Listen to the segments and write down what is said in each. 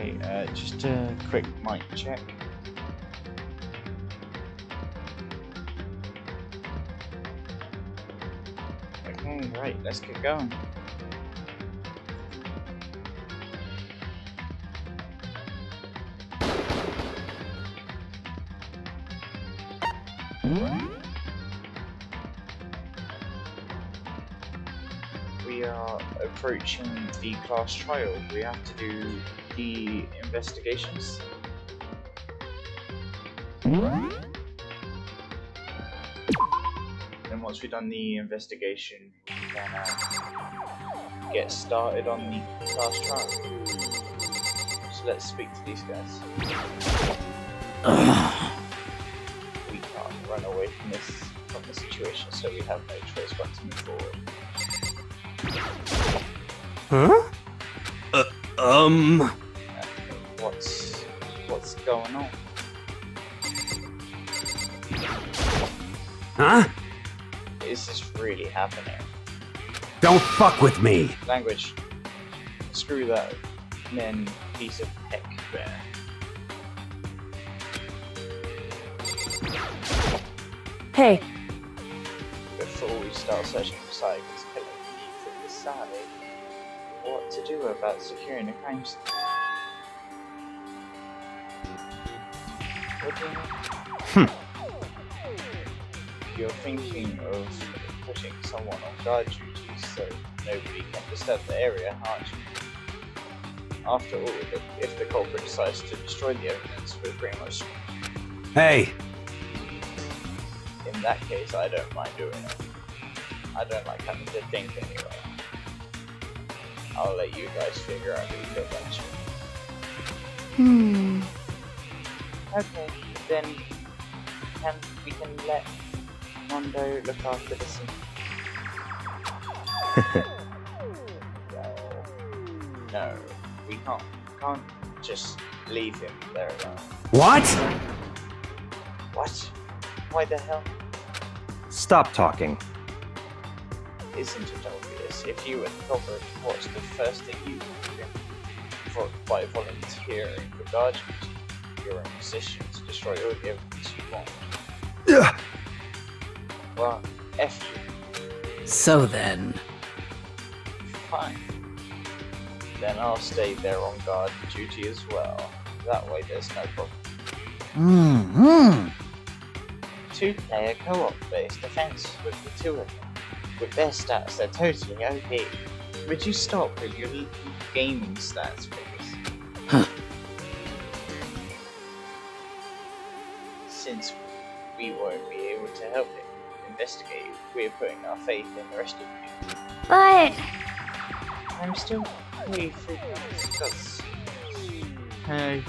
Right, just a quick mic check. Okay, right, let's get going. We are approaching the class trial. We have to do the investigations. And once we've done the investigation, we can get started on the class trial. So let's speak to these guys. We can't run away from the situation, so we have no choice but to move forward. Huh? What's going on? Huh? Is this really happening? Don't fuck with me! Language. Screw that, men piece of heck bear. Hey, Before we start searching for Cyber's killer, we need to decide what to do about securing the crime scene. What do you mean? You're thinking of putting someone on guard duty so nobody can disturb the area, aren't you? After all, if the culprit decides to destroy the evidence, we're pretty much... Hey! In that case, I don't mind doing it. I don't like having to think anyway. I'll let you guys figure out who killed that chick. Okay, then we can let Mondo look after the scene. No, we can't just leave him there alone. What? What? Why the hell? Stop talking. Isn't it obvious? If you were the culprit, what's the first thing you would do? By volunteering for guard duty, you're in a position to destroy all the evidence you want. Well, F you. so then. Fine. Then I'll stay there on guard duty as well. That way there's no problem. Two-player co-op based defense with the two of them. With their stats, they're totally OP. Would you stop with your gaming stats, please? Huh. Since we won't be able to help him investigate, we're putting our faith in the rest of you. But I'm still pretty freaked out because... I'm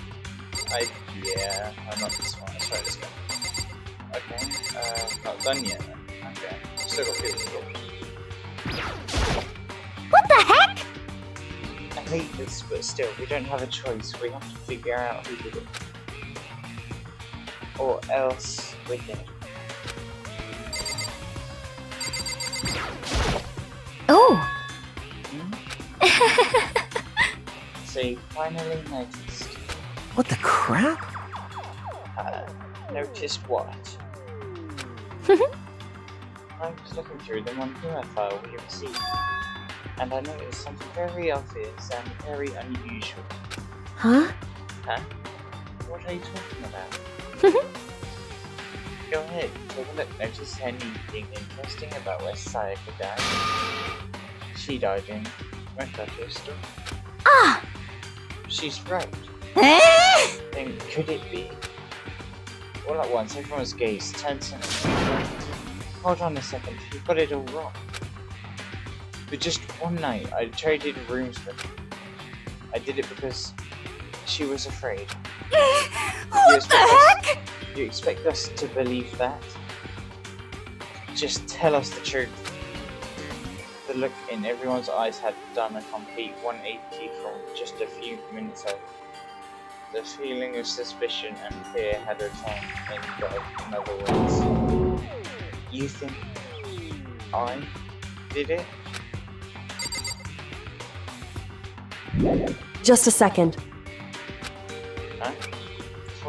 not the smartest. Right, let's go. Okay, not done yet then. Okay, still got people to talk to. what the heck? I hate this, but still, we don't have a choice. We have to figure out who did it. Or else we're dead. Oh. So you finally noticed. What the crap? Noticed what? I was looking through the Montana file we received, and I noticed something very obvious and very unusual. Huh? Huh? What are you talking about? Go ahead, take a look. Notice anything interesting about where Sayaka died? She died in Manchester. Ah! She's right. Eh? Then could it be? All at once, everyone's gaze turns to me. Hold on a second, you've got it all wrong. For just one night, I traded rooms with her. I did it because she was afraid. What the heck? You expect us to believe that? Just tell us the truth. The look in everyone's eyes had done a complete 180 from just a few minutes ago. The feeling of suspicion and fear had returned in other words. You think I did it? Just a second.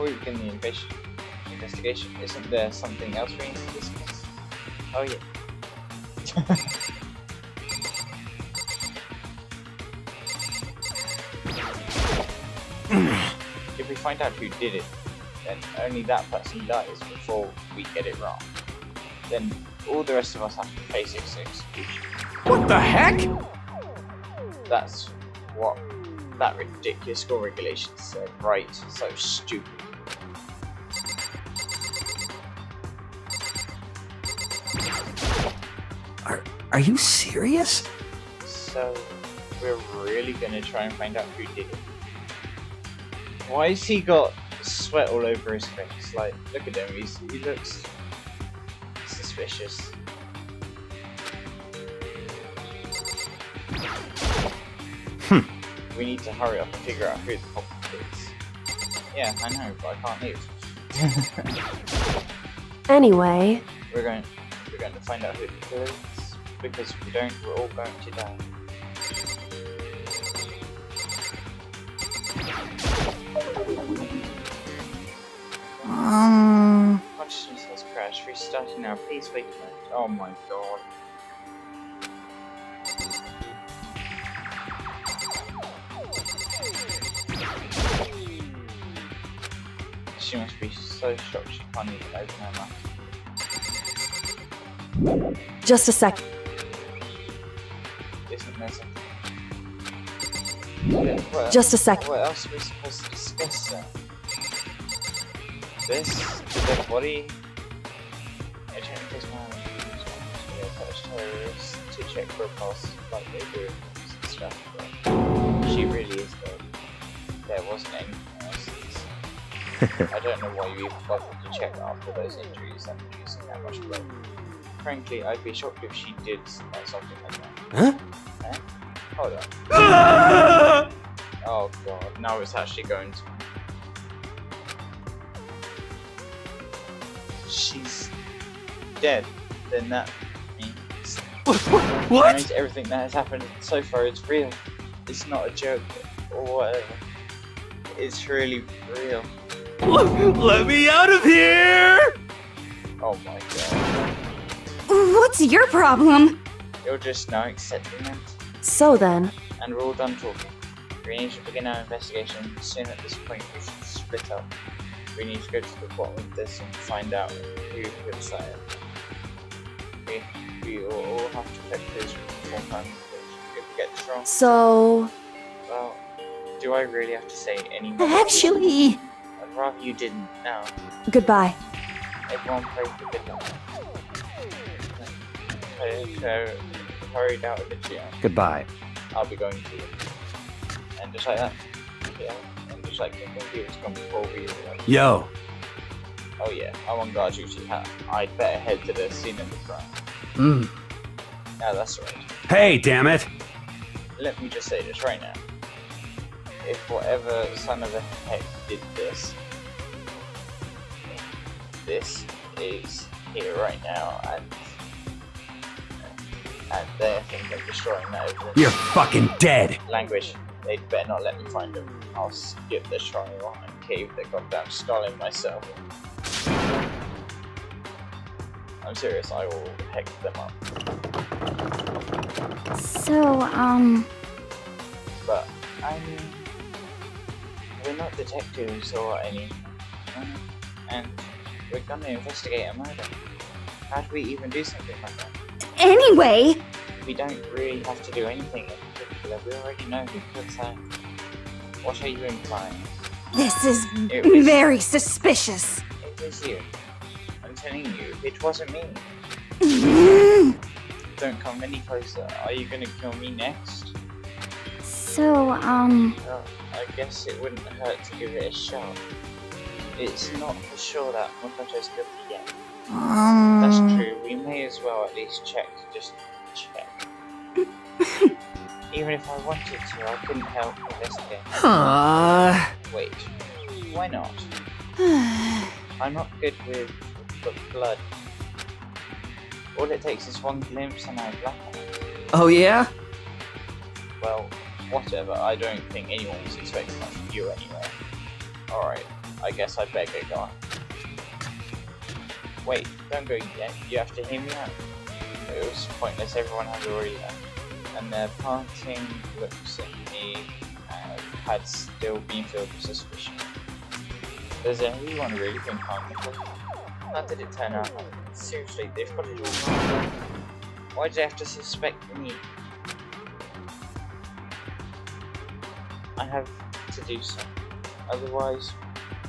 before we begin the investigation, isn't there something else we need to discuss? Oh yeah. If we find out who did it, then only that person dies before we get it wrong. Then all the rest of us have to face execution. What the heck? That's what that ridiculous score regulation said, right? So stupid. Are you serious? So we're really gonna try and find out who did it. Why has he got sweat all over his face? Like, look at him, he looks suspicious. We need to hurry up and figure out who the culprit is. Yeah, I know, but I can't leave. Anyway, We're going to find out who the killer is, because if we don't, we're all going to die. Consciousness has crashed. Restarting now. Please wait a minute. Oh my god. She must be so shocked she can't even open her mouth. just a sec. Isn't there something? What Just a sec. What else are we supposed to discuss then? This? The dead body? I checked this man who touched terrorists to check for a pulse like they do and stuff, but she really is dead. There wasn't anything else. I don't know why you even bothered to check after those injuries and producing that much blood. Frankly, I'd be shocked if she did something like that. Huh? Eh? Hold on. Oh god, now it's actually going to. She's dead. Then that means. That What? means everything that has happened so far is real. It's not a joke or whatever. It's really real. Let me out of here! Oh my god. What's your problem? You're just now accepting it. So then, And we're all done talking. We need to begin our investigation. Soon at this point we should split up. We need to go to the bottom of this and find out who could say it. We all have to take this one time. If we get this wrong, so... well, do I really have to say any more? Actually... I'd rather you didn't now. Goodbye. Everyone pray for good luck. So, hurried out of the gym. Goodbye. I'll be going to. And just like that. Yeah. And just like the computer's gone before we realize. Yo. Oh yeah, I'm on guard duty. I'd better head to the scene of the crime. Now that's right. Hey, damn it! Let me just say this right now. If whatever son of a heck did this is here right now, and they're thinking of destroying that over You're fucking dead! language, they'd better not let me find them. I'll skip the trial and cave the goddamn skull in myself. I'm serious, I will heck them up. So, But, I mean, we're not detectives or anything, and we're gonna investigate a murder. How do we even do something like that? anyway... We don't really have to do anything in particular, we already know who killed her. What are you implying? This is It was- very suspicious. It was you. I'm telling you, it wasn't me. Don't come any closer. Are you gonna kill me next? So, Well, I guess it wouldn't hurt to give it a shot. It's not for sure that Makoto's guilty yet. That's true, we may as well at least check, just check. Even if I wanted to, I couldn't help investigating. Wait, why not? I'm not good with blood. All it takes is one glimpse and I black it. Oh, yeah? Well, whatever, I don't think anyone was expecting that from you anyway. Alright, I guess I better get going. Wait, don't go yet. You have to hear me out. It was pointless, everyone had already left. And their parting looks at me had still been filled with suspicion. Does anyone really think I'm the How did it turn out? Seriously, they've got it all wrong. Why do they have to suspect me? I have to do so. Otherwise,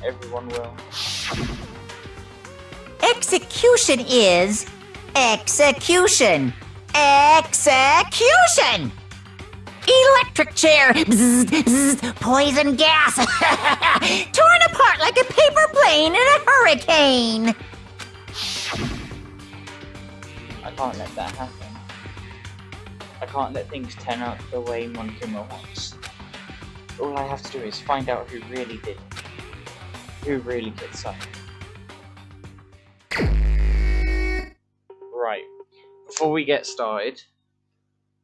everyone will. Execution is execution. Execution! Electric chair, bzz, bzz, poison gas, torn apart like a paper plane in a hurricane. I can't let that happen. I can't let things turn out the way Monkima wants. All I have to do is find out who really did it. Who really did something. Right. Before we get started,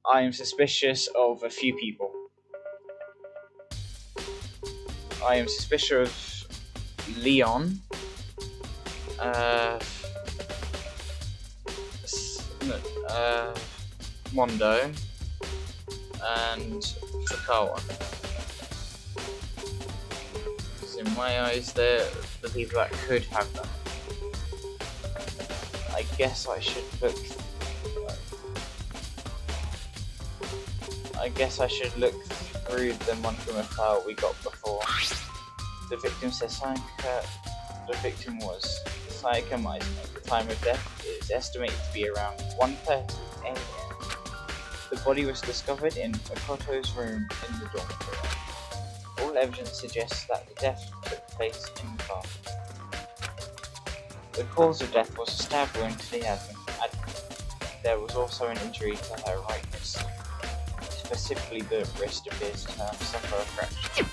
I am suspicious of a few people. I am suspicious of Leon, Mondo, and Fukawa. Because in my eyes, they're the people that could have done it. I guess I should look. I guess I should look through the Monkima file we got before. The victim says the victim was Sayaka Maizumi. The time of death is estimated to be around 1:30 a.m. The body was discovered in Makoto's room in the dormitory. All evidence suggests that the death took place in the bathroom. The cause of death was a stab wound to the abdomen. There was also an injury to her right wrist. Specifically, the wrist appears to suffer a fracture.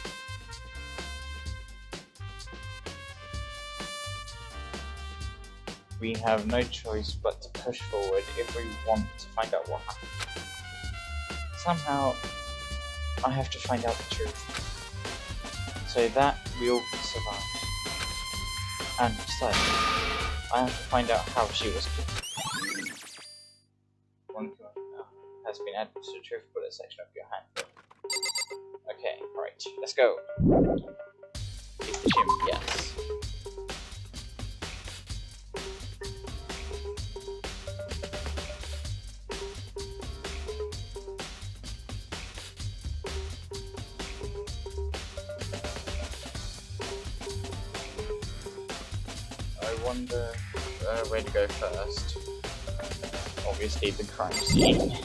We have no choice but to push forward if we want to find out what happened. Somehow, I have to find out the truth, so that we all can survive. And besides, I have to find out how she was killed. One has been added to the truth bullet section of your handbook. Okay, right, let's go. Keep the gym, yes. I wonder where to go first. Obviously the crime scene.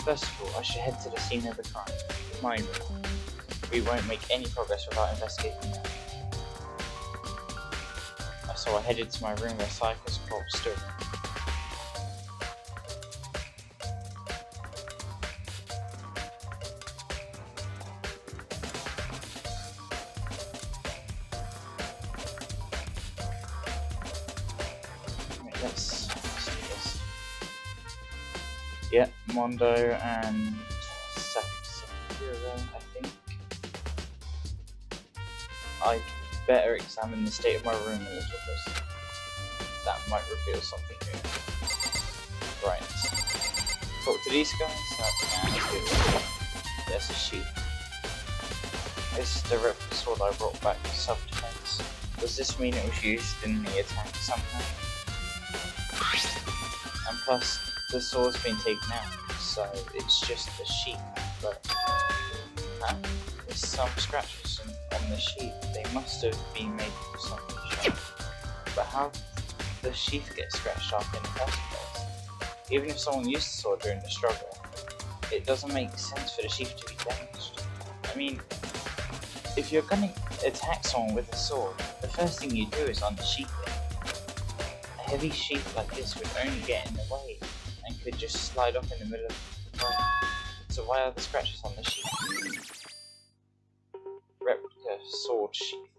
First of all, I should head to the scene of the crime, my room. We won't make any progress without investigating that. So I headed to my room where Sayaka's corpse stood. Let's do this. Yep, Mondo and Sakura, I think. I'd better examine the state of my room a little bit. That might reveal something new. Right. Talk to these guys? Let's do this. There's a sheep. This is the replica sword I brought back for self-defense. Does this mean it was used in the attack somehow? And plus, the sword's been taken out, so it's just the sheath. But there's some scratches on the sheath. They must have been made from something sharp. But how did the sheath get scratched up in the first place? Even if someone used the sword during the struggle, it doesn't make sense for the sheath to be damaged. I mean, if you're gonna attack someone with a sword, the first thing you do is unsheath it. A heavy sheath like this would only get in the way and could just slide off in the middle of the fight. So why are the scratches on the sheath? Replica sword sheath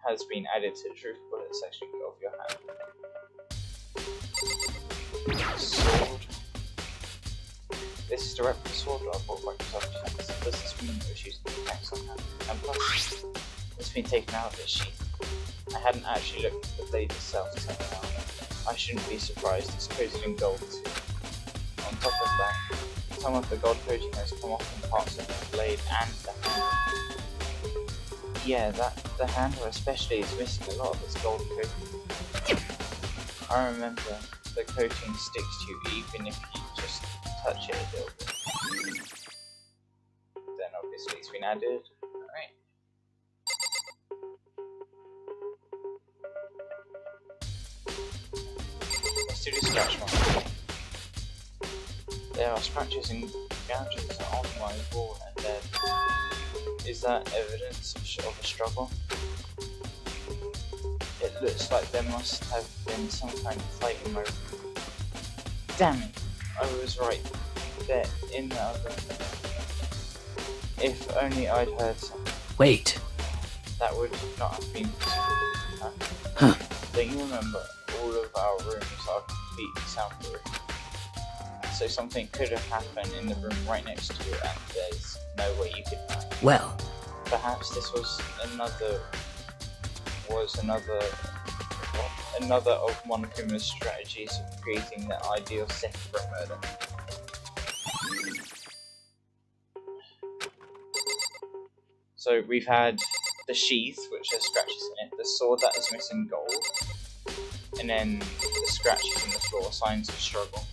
has been added to the truth bullet section of your hand. Sword. This is the replica sword that I bought Microsoft Defense. Does this mean it was used in attacks on hand? And plus, it's been taken out of its sheath. I hadn't actually looked at the blade itself until now. I shouldn't be surprised, it's coated in gold too. On top of that, some of the gold coating has come off in parts of the blade and the handle. Yeah, the handle especially is missing a lot of its gold coating. I remember the coating sticks to you even if you just touch it a little bit. Then obviously it's been added. Alright. Let's do the scratch one. There are scratches and gouges on my wall and bed. Is that evidence of a struggle? It looks like there must have been some kind of fight in my room. Damn it! I was right there in the other. If only I'd heard something. Wait. That would not have been possible. Huh. Don't you remember? All of our rooms are completely soundproof. So something could have happened in the room right next to you, and there's no way you could know. Well, Perhaps this was another of Monokuma's strategies of creating the ideal setting for a murder. So we've had the sheath, which has scratches in it, the sword that is missing gold, and then the scratches in the floor, signs of struggle.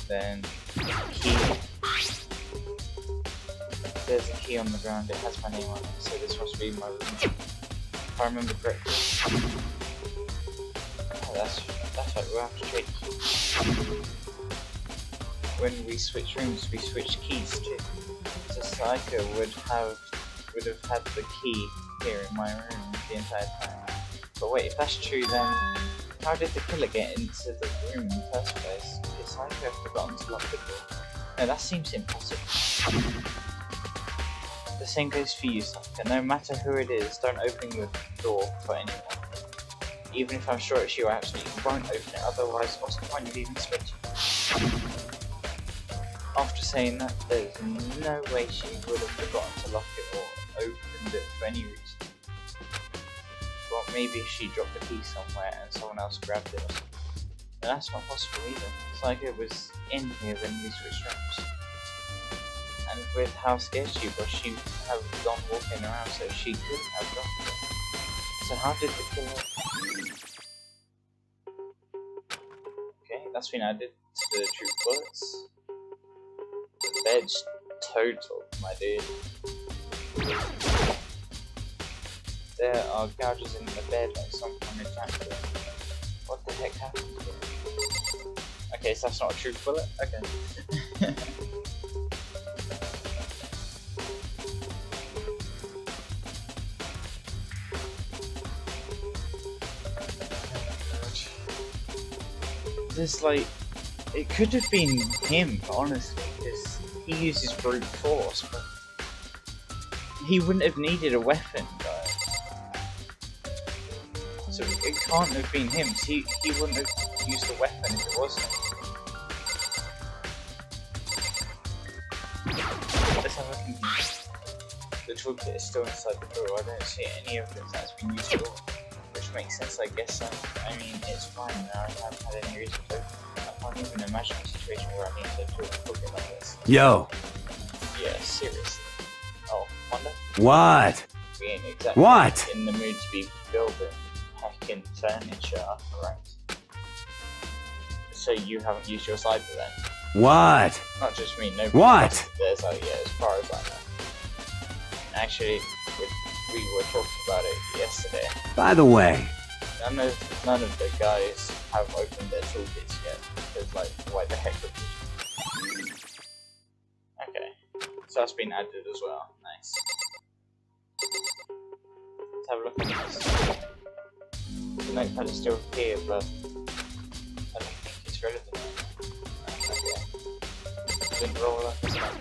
Then key. There's a key on the ground, it has my name on it, so this must be my room. If I remember correctly. Oh, that's right, we'll have to trade keys. When we switch rooms, we switch keys too. So Saika would have had the key here in my room the entire time. But wait, if that's true, then how did the killer get into the room in the first place? Did Saika have forgotten to lock the door? No, that seems impossible. The same goes for you, Saika. No matter who it is, don't open your door for anyone. Even if I'm sure it's you, I absolutely won't open it, otherwise what's the point of even switching? After saying that, there's no way she would have forgotten to lock it or opened it for any reason. Well, maybe she dropped the key somewhere and someone else grabbed it or something. But that's not possible either. Saika was in here when we switched rooms. And with how scared she was, she would have gone walking around, so she could have dropped it. So how did the killer... Okay, that's been added to the true bullets. The bed's total, my dude. There are gouges in the bed like some kind of jacket. What the heck happened here? Okay, so that's not a true bullet? Okay. There's like... It could have been him, honestly, because he uses brute force, but... He wouldn't have needed a weapon, guys. So it can't have been him, he wouldn't have used a weapon if it wasn't. Let's have a look in here. The toolkit is still inside the drawer. I don't see any evidence that's been used at all. Which makes sense, I guess. I mean, it's fine now. I haven't had any reason to open it. I can't even imagine a situation where I need to do a toolkit like this. Yo, Yeah, seriously. Oh, Wanda? what? We ain't exactly What? in the mood to be building hacking furniture up, right? So you haven't used your sniper then? What? Not just me, no. What? There's like, yeah, as far as I know. Actually, we were talking about it yesterday. By the way, None of the guys have opened their toolkits yet. Because like, why the heck would we? Okay, so that's been added as well. Nice. Let's have a look at this. The notepad is still here, but I don't think it's relevant. Okay. Didn't roll up as well.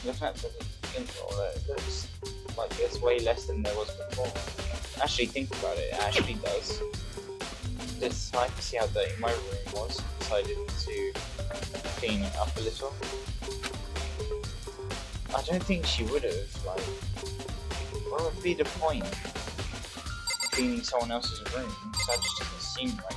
Looking at the lint roller. It looks like there's way less than there was before. Actually, think about it. It actually does. I can see how dirty my room was. Decided to clean it up a little. I don't think she would have. Like, what would be the point of cleaning someone else's room? Because that just doesn't seem right.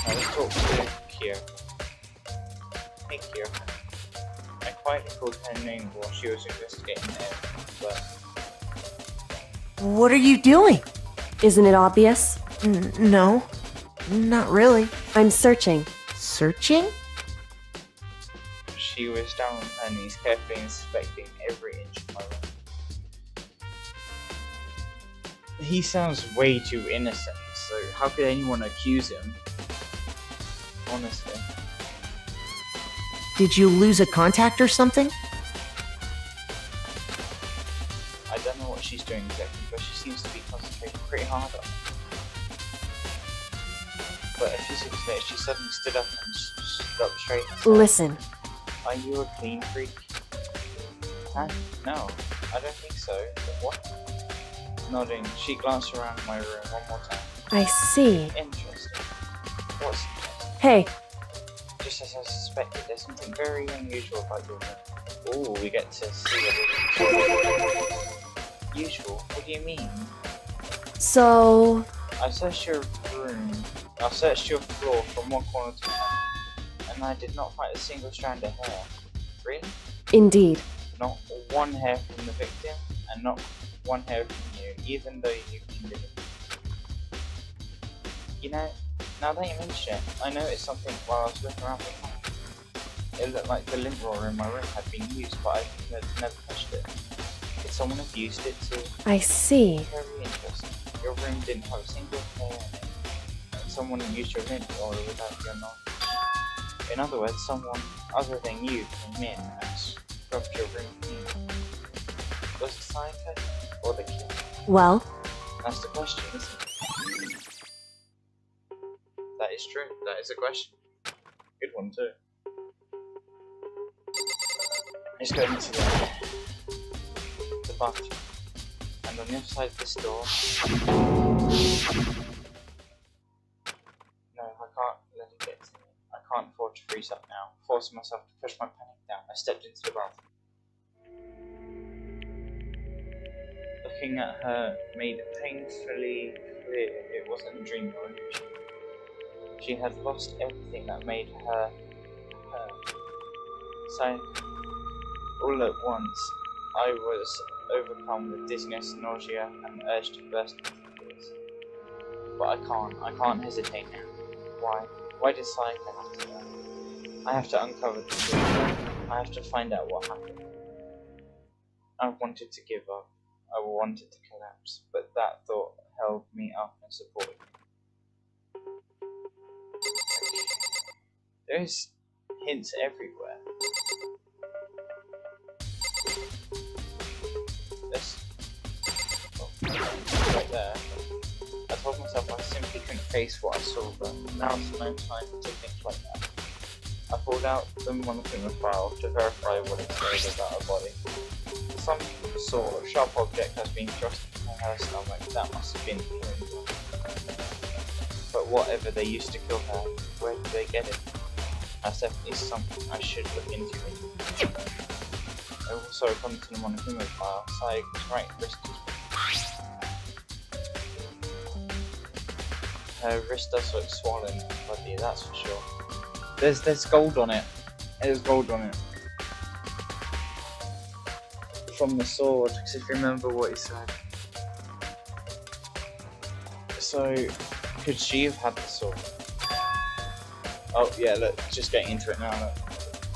Now let's talk to Kier. Hey Kier. I quietly called her name while she was investigating it, but What are you doing? Isn't it obvious? No, not really. I'm searching. Searching? she was down on her knees, carefully inspecting every inch of my room. He sounds way too innocent, so how could anyone accuse him? Honestly. Did you lose a contact or something? I don't know what she's doing exactly, but she seems to be concentrating pretty hard on it. But a few seconds later, she suddenly stood up and stood up straight and said, Listen. "Are you a clean freak?" Huh? No, I don't think so. But what? Nodding, she glanced around my room one more time. I see. Interesting. What's interesting? Hey, Just as I suspected, there's something very unusual about your room. Ooh, we get to see everything. Usual? What do you mean? so... I searched your room. I searched your floor from one corner to another, and I did not find a single strand of hair. Really? Indeed. Not one hair from the victim, and not one hair from you, even though you cleaned it. You know, now that you mention it, I noticed something while I was looking around the room. It looked like the lint roller in my room had been used, but I never touched it. Could someone have used it to... I see. Very interesting. Your room didn't have a single hair in it. And someone used your lint roller without your knowledge. In other words, someone other than you came in and scrubbed your room clean. Was it Psycho or the kid? Well, That's the question, isn't it? That is true. That is a question. Good one too. Let's go into the bathroom. And on the other side of this door... No, I can't let it get to me. I can't afford to freeze up now. Forcing myself to push my panic down, I stepped into the bathroom. Looking at her made it painfully clear it wasn't a dream or illusion. She had lost everything that made her her. So, all at once, I was overcome with dizziness, nausea, and the urge to burst into tears. But I can't hesitate now. Why? Why did Psycho have to die? I have to uncover the truth. I have to find out what happened. I wanted to give up. I wanted to collapse, but that thought held me up and supported me. There's hints everywhere. This. Oh, right there. I told myself I simply couldn't face what I saw, but now's no time to think like that. I pulled out the monitoring file to verify what it says about her body. Some sort of sharp object has been thrust into her stomach. That must have been killing her. But whatever they used to kill her, where did they get it? That's definitely something I should look into. I also, according to the monitoring file, Saig's right wrist is... Her wrist does look swollen and bloody, that's for sure. There's gold on it. There's gold on it. From the sword, because if you remember what he said. So, could she have had the sword? Oh yeah, look, just getting into it now, look.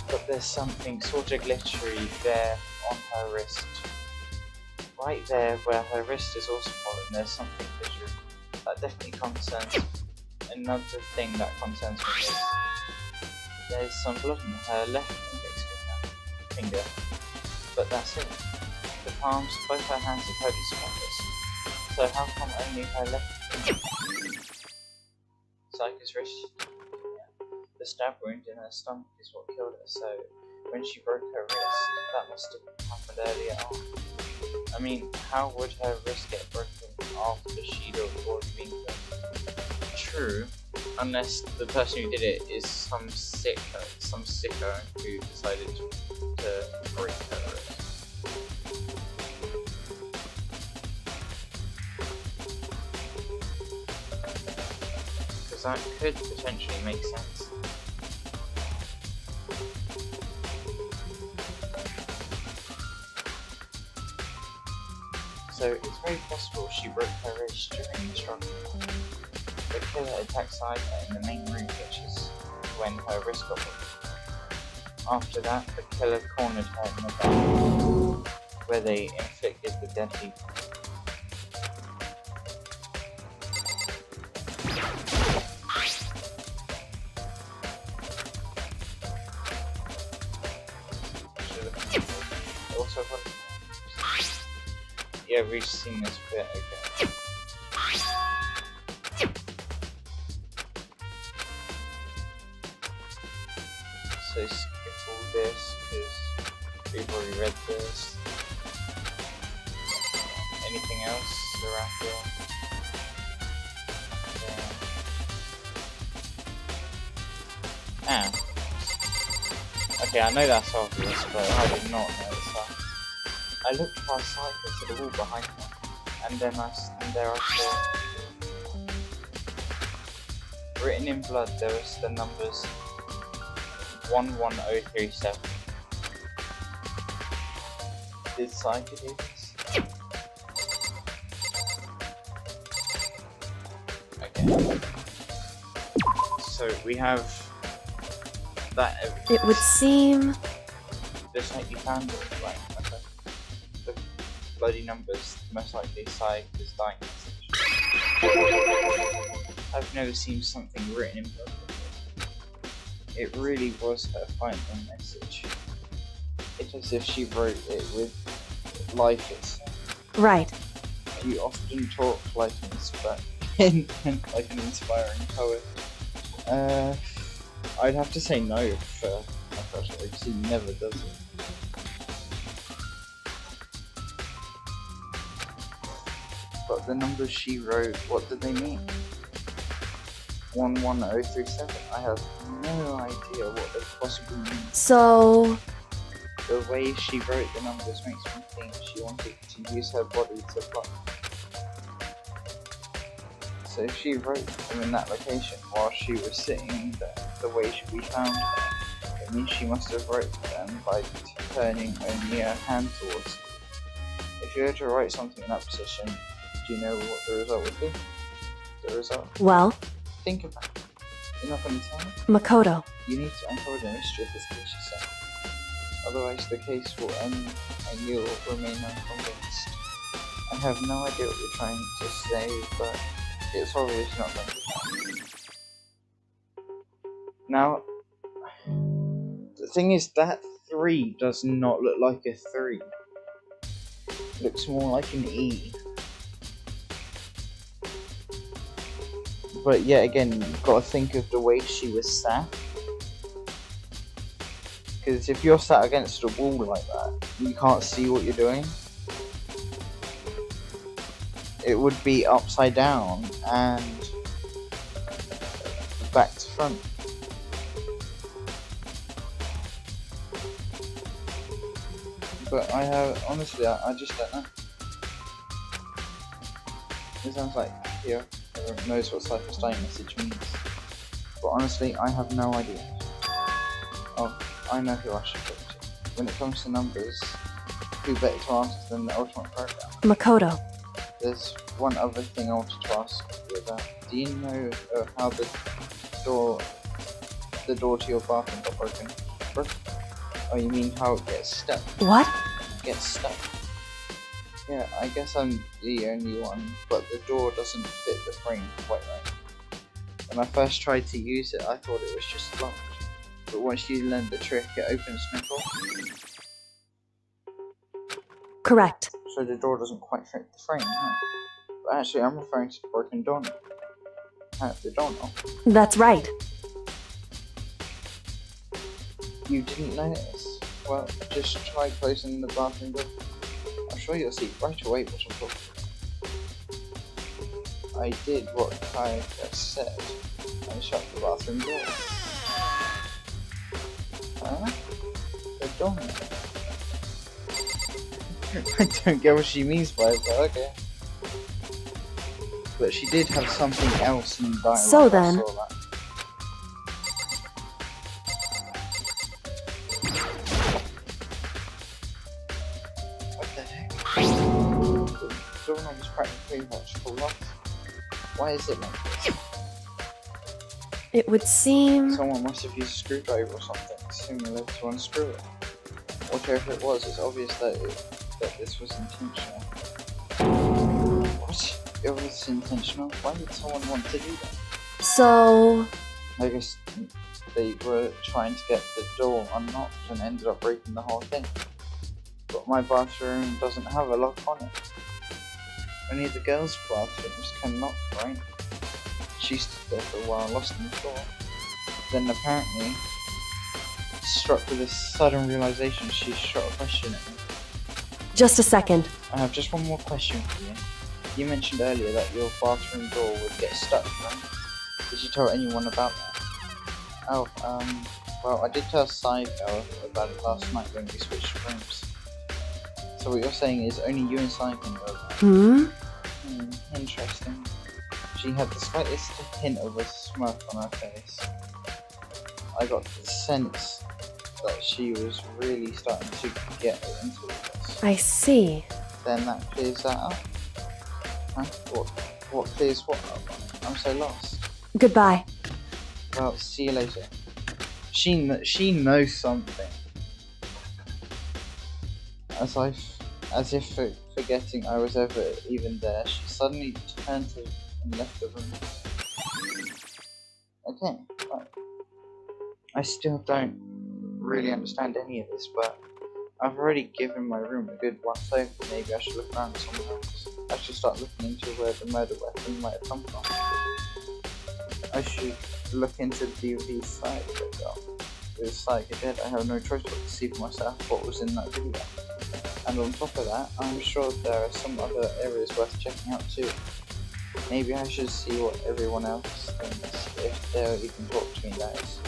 But there's something sort of glittery there on her wrist. Right there, where her wrist is also swollen, there's something glittery. That definitely concerns me. Another thing that concerns me is there's some blood in her left index finger. But that's it. The palms, both her hands are totally spotless. So how come only her left? Psycho's wrist. Yeah. The stab wound in her stomach is what killed her, so when she broke her wrist, that must have happened earlier on. I mean, how would her wrist get broken after she'd already been killed? True, unless the person who did it is some sicko who decided to break her wrist. Because that could potentially make sense. So it's very possible she broke her wrist during the struggle. The killer attacked Saika in the main room, which is when her wrist got broken. After that, the killer cornered her in the back, where they inflicted the deadly. Also, yeah, we've seen this bit again. So skip all this because we've already read this. Anything else around here? Yeah. Ah. Okay, I know that's obvious, but I did not notice that. I looked past Cypher to the wall behind me, and there I saw. Written in blood, there was the numbers 11037. Did Psycho do this? Okay. So we have that evidence. It would seem. Just like you found it, right? Okay. The bloody numbers, most likely Psycho's dying message. I've never seen something written in blood before. It really was her final message. It's as if she wrote it with life itself. Right. You often talk like an inspiring poet. I'd have to say no for unfortunately, because he never does it. But the numbers she wrote, what did they mean? 11037. I have no idea what they possibly mean. So. The way she wrote the numbers makes me think she wanted to use her body to fly. So if she wrote them in that location while she was sitting there, the way we found her, it means she must have wrote them by turning only her hand towards it. If you were to write something in that position, do you know what the result would be? The result? Well. Think about it. You're not going to tell me? Makoto. You need to uncover the mystery of this case yourself. Otherwise the case will end and you'll remain unconvinced. I have no idea what you're trying to say, but it's obviously not going to happen. Now, the thing is that 3 does not look like a 3. It looks more like an E. But yet again, you've got to think of the way she was sat. Because if you're sat against a wall like that, you can't see what you're doing. It would be upside down and back to front. But honestly, I just don't know. It sounds like here, everyone knows what Cypher's dying message means. But honestly, I have no idea. Oh, I know who I should talk to. When it comes to numbers, who better to ask than the ultimate programmer? Makoto. There's one other thing I wanted to ask you about. Do you know how the door to your bathroom got broken? Oh, you mean how it gets stuck? What? Gets stuck. Yeah, I guess I'm the only one, but the door doesn't fit the frame quite right. When I first tried to use it, I thought it was just locked. But once you learn the trick, it opens no problem. Correct. So the door doesn't quite fit the frame, huh? But actually, I'm referring to the broken doorknob. The doorknob. That's right. You didn't notice? Well, just try closing the bathroom door. I'm sure you'll see right away what I'm talking about. I did what I just said. I shut the bathroom door. Huh? The doorknob. I don't get what she means by it, but okay. But she did have something else in the dialogue. So then. I saw that. What the heck? The doorknob is practically much full off. Why is it like this? It would seem... Someone must have used a screwdriver or something similar to unscrew it. Whatever it was, it's obvious that this was intentional. What? It was intentional? Why would someone want to do that? So... I guess they were trying to get the door unlocked and ended up breaking the whole thing. But my bathroom doesn't have a lock on it. Only the girls' bathrooms can lock, right? She stood there for a while, lost in the floor. Then apparently, struck with a sudden realization, she shot a question at me. Just a second. I have just one more question for you. You mentioned earlier that your bathroom door would get stuck, right? Did you tell anyone about that? Oh, well, I did tell Psycho about it last night when we switched rooms. So what you're saying is only you and Psycho know about it? Interesting. She had the slightest hint of a smirk on her face. I got the sense that she was really starting to get into this. I see. Then that clears that up. Huh? What clears what up? I'm so lost. Goodbye. Well, see you later. She knows something. As if forgetting I was ever even there, she suddenly turned to and left the room. Okay, right. I still don't really understand any of this, but I've already given my room a good once over. Maybe I should look around somewhere else. I should start looking into where the murder weapon might have come from. I should look into the DVD's site, for example. With Psycho dead, I have no choice but to see for myself what was in that video. And on top of that, I'm sure there are some other areas worth checking out too. Maybe I should see what everyone else thinks, if they'll even talk to me, that is.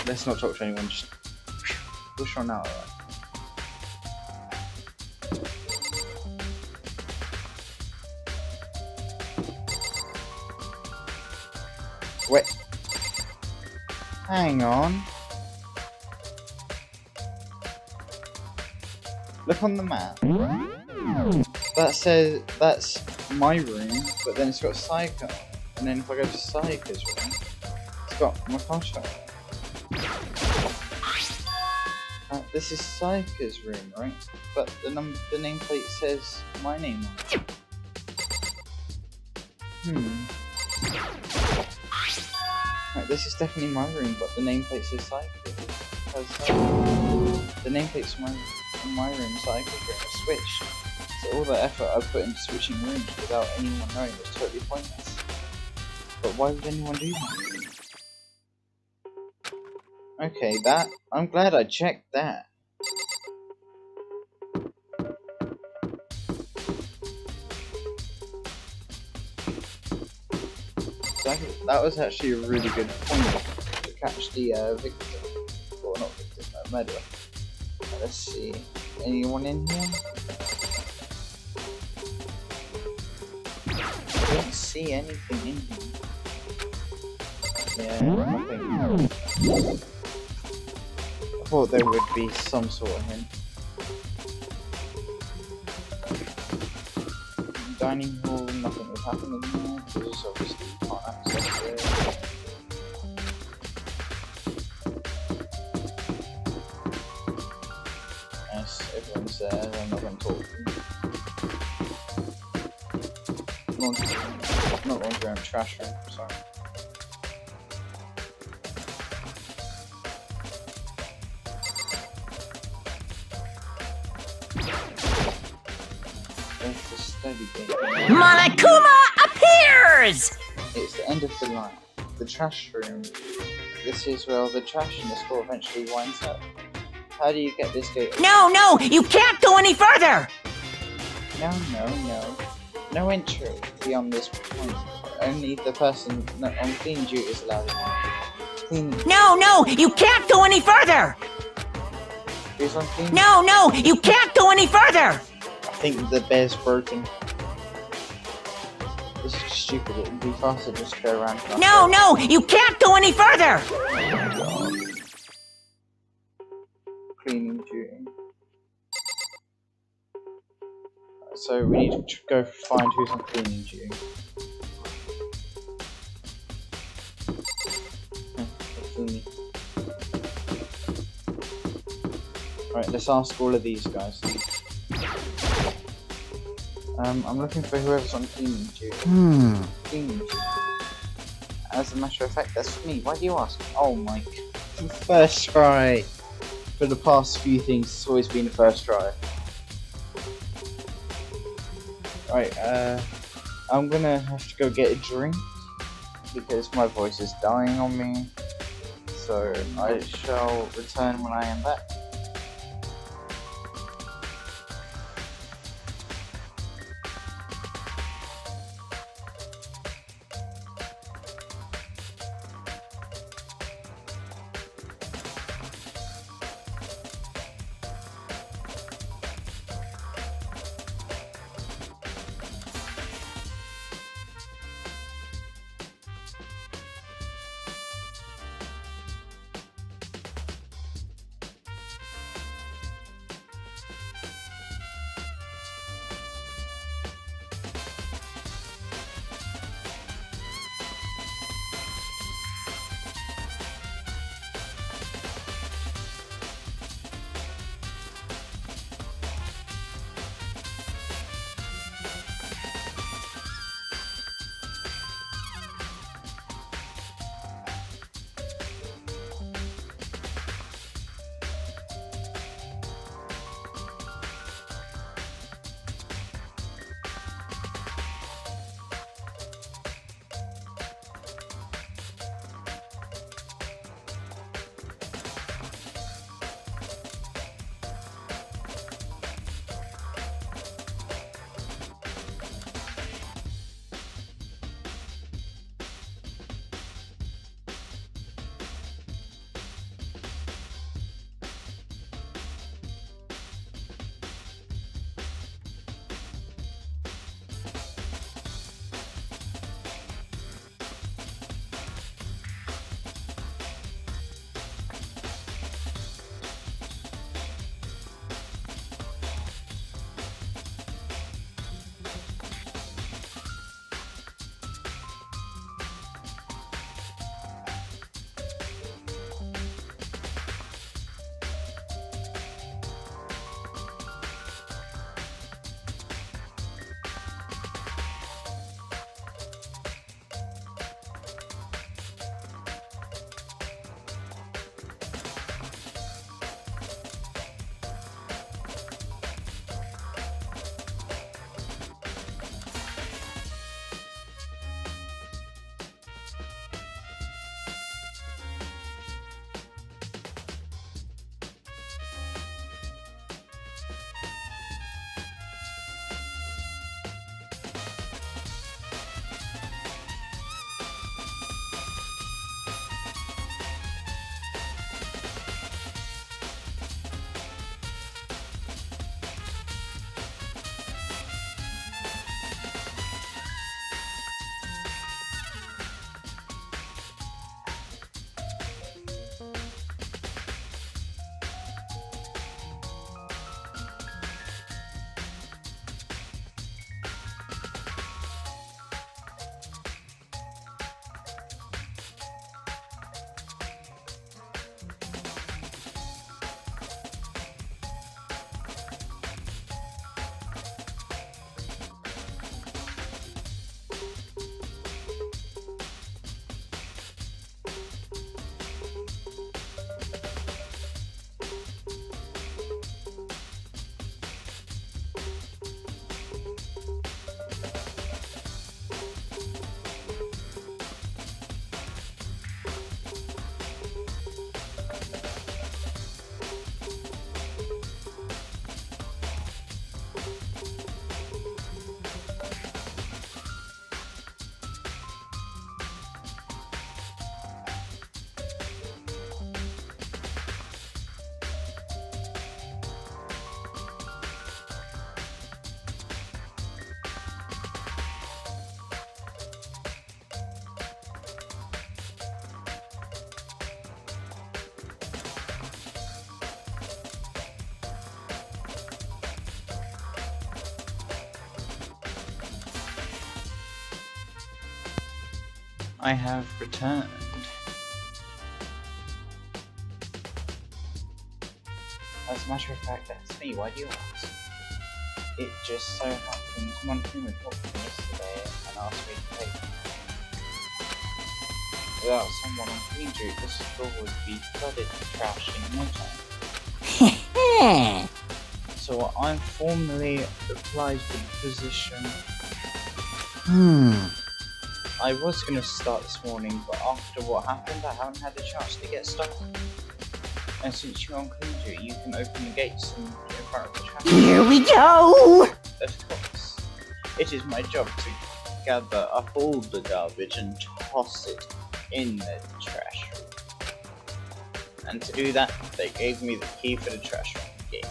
Let's not talk to anyone, just push on out, alright? Wait. Hang on. Look on the map. That says that's my room, but then it's got Psycho. And then if I go to Psycho's room, it's got Makosha. This is Psycho's room, right? But the nameplate says my name on it. Right, this is definitely my room, but the nameplate says Psycho. The nameplate's in my room, Psycho room, a switch. So all the effort I put into switching rooms without anyone knowing was totally pointless. But why would anyone do that? Okay, I'm glad I checked that. That was actually a really good point to catch the victim. Well, not victim, murderer. Let's see. Anyone in here? I don't see anything in here. Yeah, nothing. I thought there would be some sort of hint. Dining hall, nothing was happening there, because obviously you can't access it. Yes, everyone's there, I'm not going to talk to them. Not laundry room, trash room, sorry. There's the study bit. Monokuma appears! It's the end of the line. The trash room. This is where all the trash in the store eventually winds up. How do you get this gate? No, no, you can't go any further! No. No entry beyond this point. Only the person on clean duty is allowed in. Clean. No, you can't go any further! Who's on clean? No, you can't go any further! I think the bear's broken. This is stupid. It would be faster just to go around. No, you can't go any further! Cleaning duty. So we need to go find who's on cleaning duty. Right, let's ask all of these guys. I'm looking for whoever's on cleaning duty. Cleaning duty. As a matter of fact, that's me. Why do you ask? Oh my god. First try. For the past few things, it's always been the first try. Right, I'm gonna have to go get a drink because my voice is dying on me. So I shall return when I am back. I have returned. As a matter of fact, that's me. Why do you ask? It just so happens one human talked to me yesterday and asked me to pay. Without someone on Queen Street, this store would be flooded with trash in no time. So I formally applied for the position. I was going to start this morning, but after what happened, I haven't had a chance to get started. And since you're on Queen Street, you can open the gates in front of the trash. Here we go! Of course. It is my job to gather up all the garbage and toss it in the trash room. And to do that, they gave me the key for the trash room gate.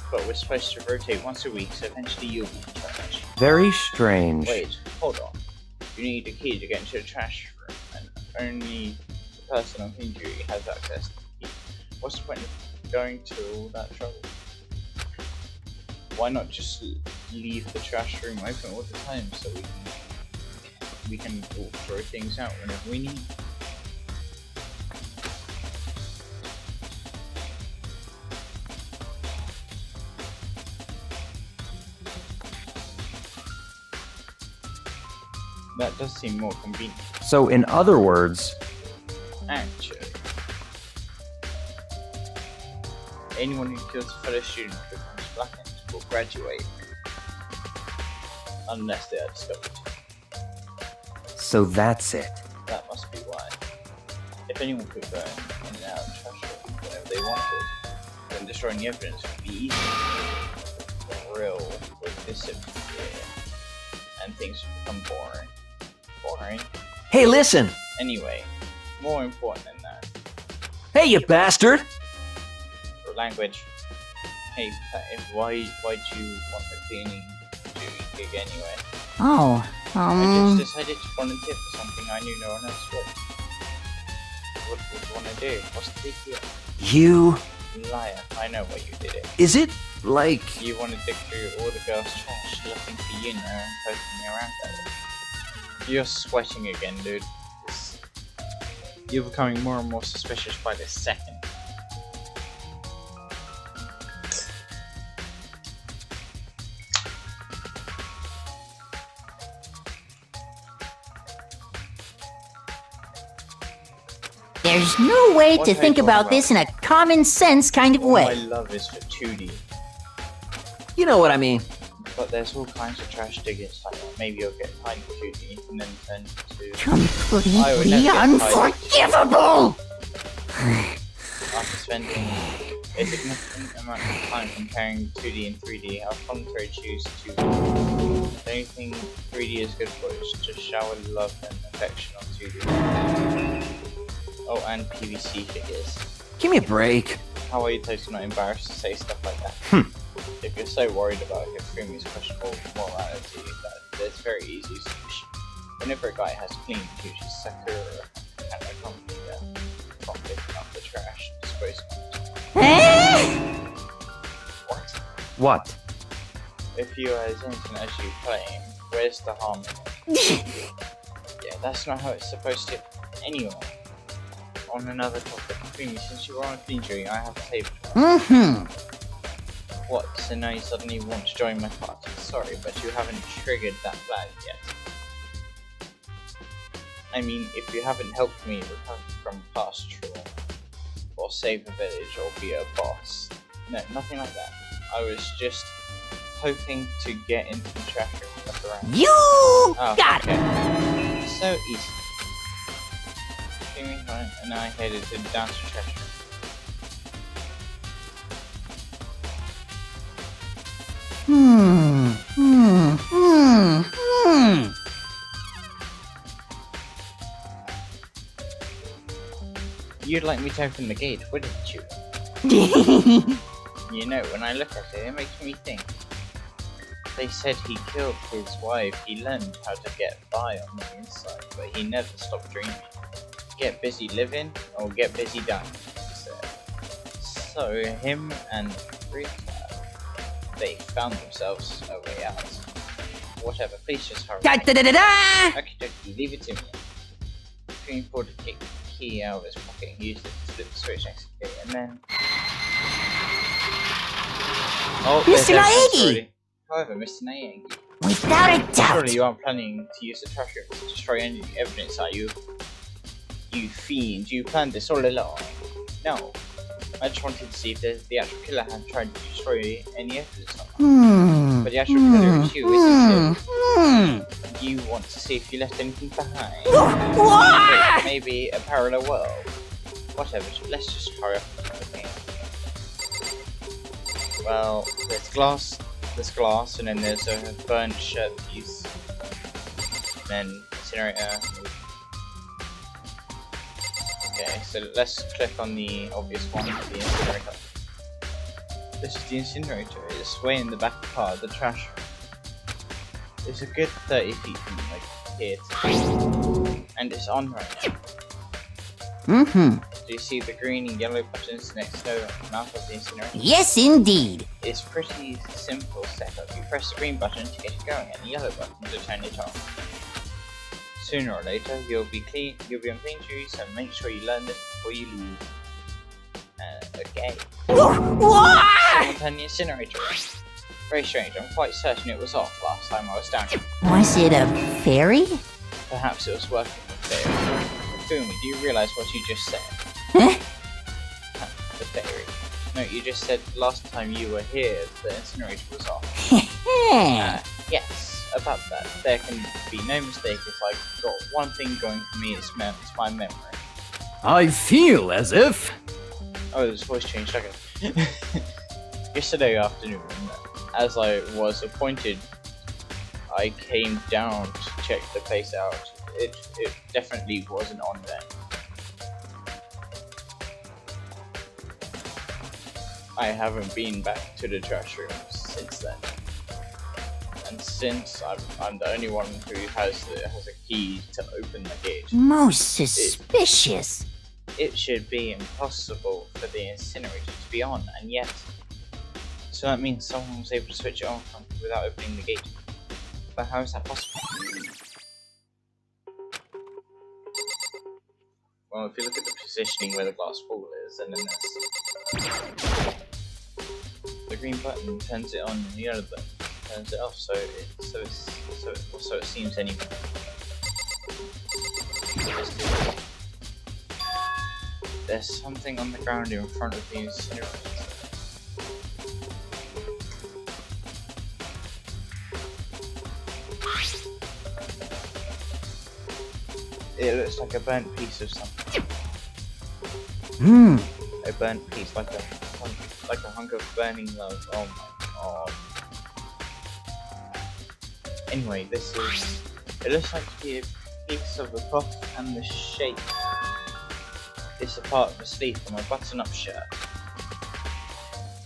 But we're supposed to rotate once a week, so eventually you'll be in charge. Very strange. Wait, hold on. You need a key to get into the trash room, and only the person on Queen Street has access to the key. What's the point of going to all that trouble? Why not just leave the trash room open all the time so we can all throw things out whenever we need? That does seem more convenient. So, in other words, Actually, anyone who kills a fellow student becomes blackened will graduate. Unless they are discovered. so that's it. That must be why. If anyone could go in and out of trash room whenever they wanted, then destroying the evidence would be easy. For real, with disappear, and things would become boring. Boring? Hey, listen! Anyway, more important than that. Hey, you bastard! For language. Hey, why'd you want the cleaning gig anyway? Oh, I just decided to volunteer for something I knew no one else would. What would you want to do? What's the big deal? You... Liar, I know why you did it. Is it, like... You want to dig through all the girls' trash looking for you and poking around at it. You're sweating again, dude. You're becoming more and more suspicious by the second. there's no way What to are you think talking about about? this in a common sense kind of All my way. love is for 2D. You know what I mean. But there's all kinds of trash diggers like that. Maybe you'll get tiny 2D and then turn to... Completely I would never get unforgivable! After spending a significant amount of time comparing 2D and 3D, I'll voluntarily choose to... The only thing 3D is good for is to shower love and affection on 2D. Oh, and PVC figures. Give me a break. How are you totally not embarrassed to say stuff like that? If you're so worried about Hifumu's questionable morality, that there's a very easy solution. Whenever a guy has clean duty, Sakura and accompany them from picking up the trash and disposing it. What? What? If you are as innocent as you claim, where's the harm in it? Yeah, that's not how it's supposed to. Anyway, on another topic, Hifumi, since you are on a clean duty, I have a favor. What, so now you suddenly want to join my party? Sorry, but you haven't triggered that flag yet. I mean, if you haven't helped me recover from past trauma, or save a village, or be a boss. No, nothing like that. I was just hoping to get into the trash room and look around. You got it! it! So easy. Hifumi and I headed to the downstairs trash room. You'd like me to open the gate, wouldn't you? You know, when I look at it, it makes me think. They said he killed his wife, he learned how to get by on the inside, but he never stopped dreaming. Get busy living, or get busy dying, he said. So, him and Rita, they found themselves a way out. whatever, please just hurry. Da da da da da! Okay, leave it to me. Green pulled the key out of his pocket and used it to flip the switch next to the gate, and then... Oh, Mr. Naegi! However, Mr. Naegi, Without a doubt! surely you aren't planning to use the trash room to destroy any evidence, are you? You fiend, you planned this all along. No. I just wanted to see if the actual killer had tried to destroy any evidence of it. But the actual killer is you, isn't it? You want to see if you left anything behind. What? Maybe a parallel world. Whatever, let's just hurry up. Okay. Well, there's glass, and then there's a burnt shirt piece. And then incinerator. Okay, so let's click on the obvious one, the incinerator. This is the incinerator. It's way in the back of the car, the trash. It's a good 30 feet from like here to, and it's on right now. Do you see the green and yellow buttons next to the mouth of the incinerator? Yes, indeed. It's pretty simple setup. You press the green button to get it going, and the yellow button to turn it off. Sooner or later, you'll be on clean shoes, so make sure you learn this before you leave. Okay. What? Someone turned the incinerator on. Very strange. I'm quite certain it was off last time I was down here. Was it a fairy? Perhaps it was working with fairy. Fumi, do you realise what you just said? Huh? The fairy. No, you just said last time you were here, the incinerator was off. Yes. About that, there can be no mistake if I've got one thing going for me, it's my memory. I feel as if... Oh, his voice changed, okay. Yesterday afternoon, as I was appointed, I came down to check the place out. It definitely wasn't on then. I haven't been back to the trash room since then. And since I'm the only one who has a key to open the gate, Most suspicious. it should be impossible for the incinerator to be on, and yet... So that means someone was able to switch it on without opening the gate. But how is that possible? Well, if you look at the positioning where the glass wall is, and then this... The green button turns it on, and the yellow button turns it off, so it seems anyway. There's something on the ground in front of the incinerator. It looks like a burnt piece of something. A burnt piece, like a hunk of burning love. Oh my god. Anyway, it looks like to be a piece of the cloth and the shape. It's a part of the sleeve from a button-up shirt.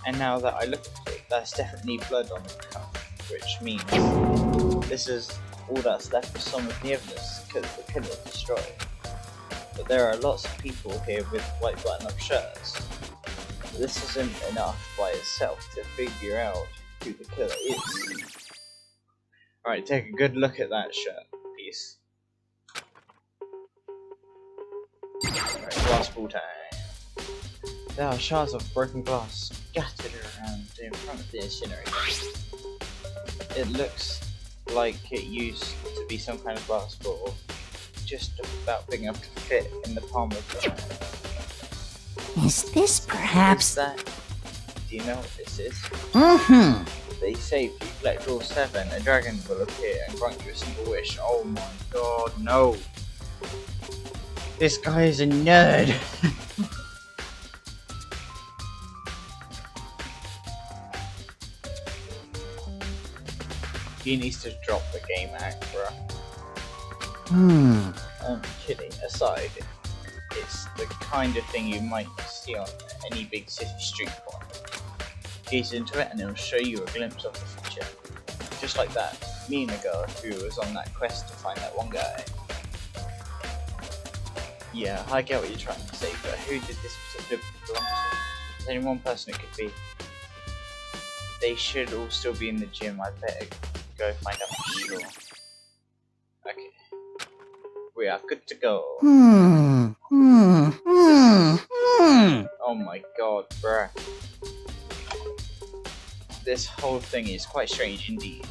And now that I look at it, that's definitely blood on the cuff, which means this is all that's left of some of the evidence the killer destroyed. But there are lots of people here with white button-up shirts. This isn't enough by itself to figure out who the killer is. Alright, take a good look at that shirt piece. Alright, glass ball time. There are shards of broken glass scattered around in front of the incinerator. It looks like it used to be some kind of glass ball, just about big enough to fit in the palm of the hand. Is this perhaps... Is that? Do you know what this is? They say if you collect all 7, a dragon will appear and grant you a single wish. Oh my god, no! This guy is a nerd! He needs to drop the game act, bruh. Kidding aside, it's the kind of thing you might see on any big city street corner. Gaze into it and it'll show you a glimpse of the future. Just like that, me and a girl who was on that quest to find that one guy. Yeah, I get what you're trying to say, but who did this particular belong to? There's only one person it could be. They should all still be in the gym, I better go find out for sure. Okay. We are good to go. Oh my god, bruh. This whole thing is quite strange indeed.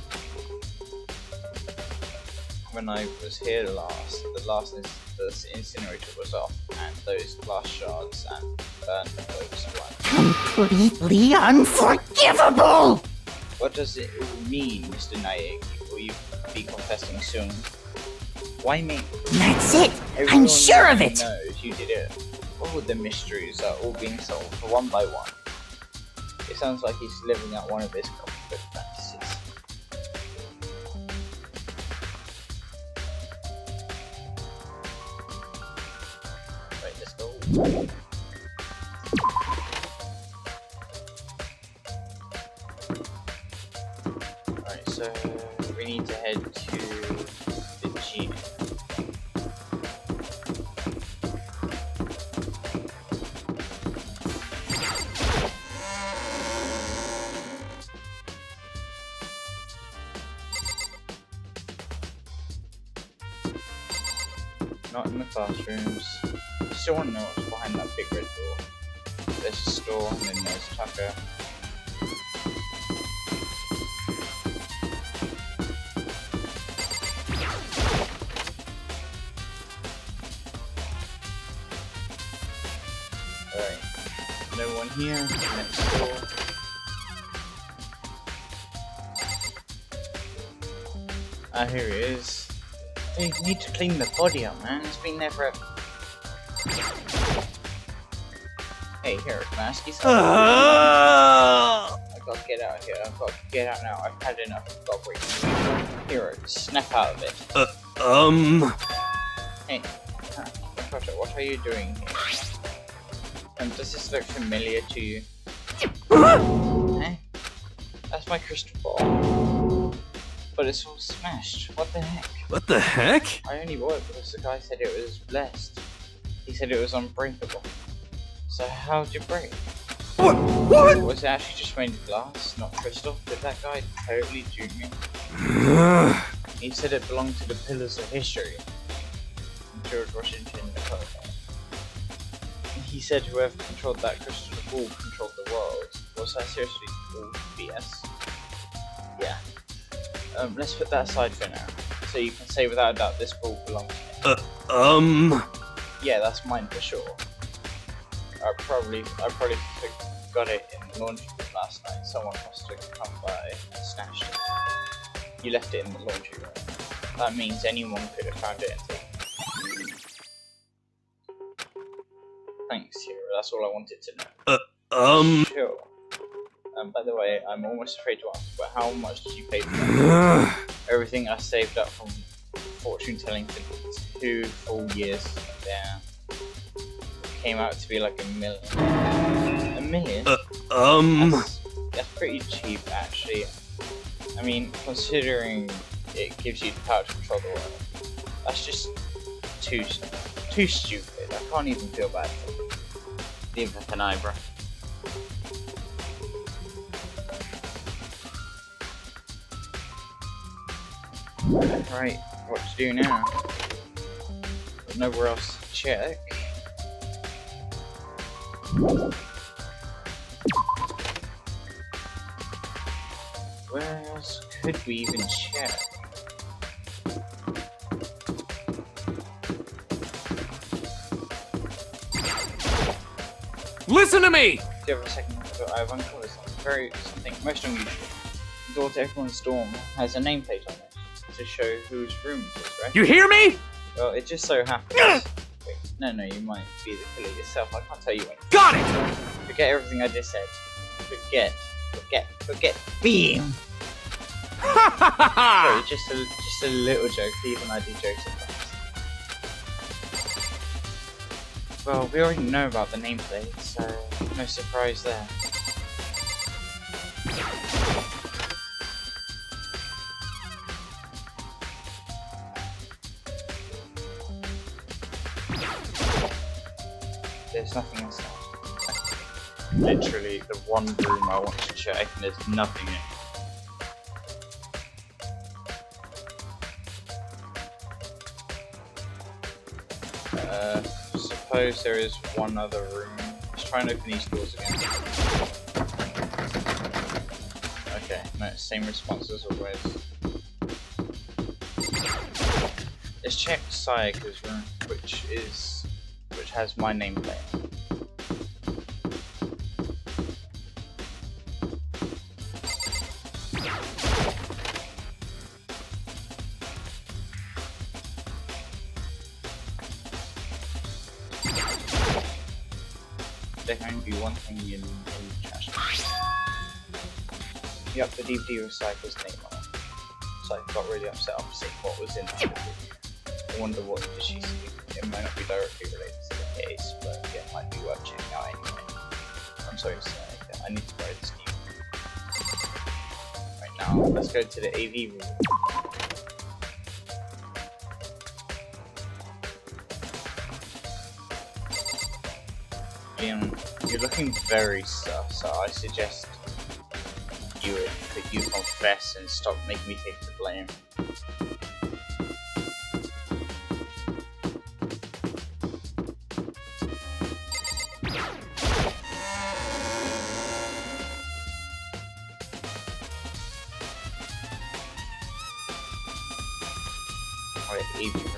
When I was here last, the incinerator was off, and those glass shards and burnt those ones. Completely unforgivable! What does it all mean, Mr. Naik? Will you be confessing soon? Why me? That's it! Everyone I'm sure of it! knows you did it. All the mysteries are all being solved one by one. It sounds like he's living out one of his comfort fantasies. Right, let's go. Alright, so we need to head to the gym. Not in the classrooms. You still want to know what's behind that big red door. There's a store and then there's Tucker. Alright. No one here. Next door. Ah, here it is. You need to clean the body up, man. It's been there forever. Hey, here, can I ask you something? I've got to get out of here. I've got to get out now. I've had enough. I've got to break. Hero, snap out of it. Hey, what are you doing here? Does this look familiar to you? Eh? That's my crystal ball. But it's all smashed. What the heck? What the heck? I only bought it because the guy said it was blessed. He said it was unbreakable. So how'd you break? What? Was it actually just made of glass, not crystal? Did that guy totally dupe me? He said it belonged to the pillars of history. George Washington. He said whoever controlled that crystal ball controlled the world. Was that seriously all BS? Yeah. Let's put that aside for now. So you can say without a doubt this ball belongs to me. Yeah, that's mine for sure. I probably got it in the laundry room last night. Someone must have come by and snatched it. You left it in the laundry room. That means anyone could have found it and taken it. Thanks, Hero. That's all I wanted to know. Sure. By the way, I'm almost afraid to ask, but how much did you pay for that? Everything I saved up from fortune telling for 2 full years there came out to be like $1 million. $1 million? That's pretty cheap, actually. I mean, considering it gives you the power to control the world, that's just too stupid. I can't even feel bad for it. Leave with an eyebrow. Right, what to do now? There's nowhere else to check. Where else could we even check? Listen to me! Do you have a second? I've uncovered something most unusual. The door to everyone's dorm has a nameplate on it to show whose room it is, right? You hear me? Well, it just so happens. Wait, no, you might be the killer yourself. I can't tell you anything. Got it! Forget everything I just said. Forget. Beam! Ha ha ha ha! Sorry, just a little joke. Even I do jokes sometimes. Well, we already know about the nameplate, so no surprise there. There's nothing else. Literally the one room I want to check and there's nothing in it. suppose there is one other room. Let's try and open these doors again. Okay, no, same response as always. Let's check Sayaka's room, which has my nameplate. There can only be one thing in the trash. Yep, the DVD with Sayaka's name on it. So I got really upset after seeing what was in that. I wonder what did she see. It might not be directly related to the case, but yeah, it might be worth checking out anyway. I'm sorry, Sayaka. I need to borrow this game. Right now, let's go to the AV room. You're looking very sus, so I suggest you confess and stop making me take the blame. Alright, AV room.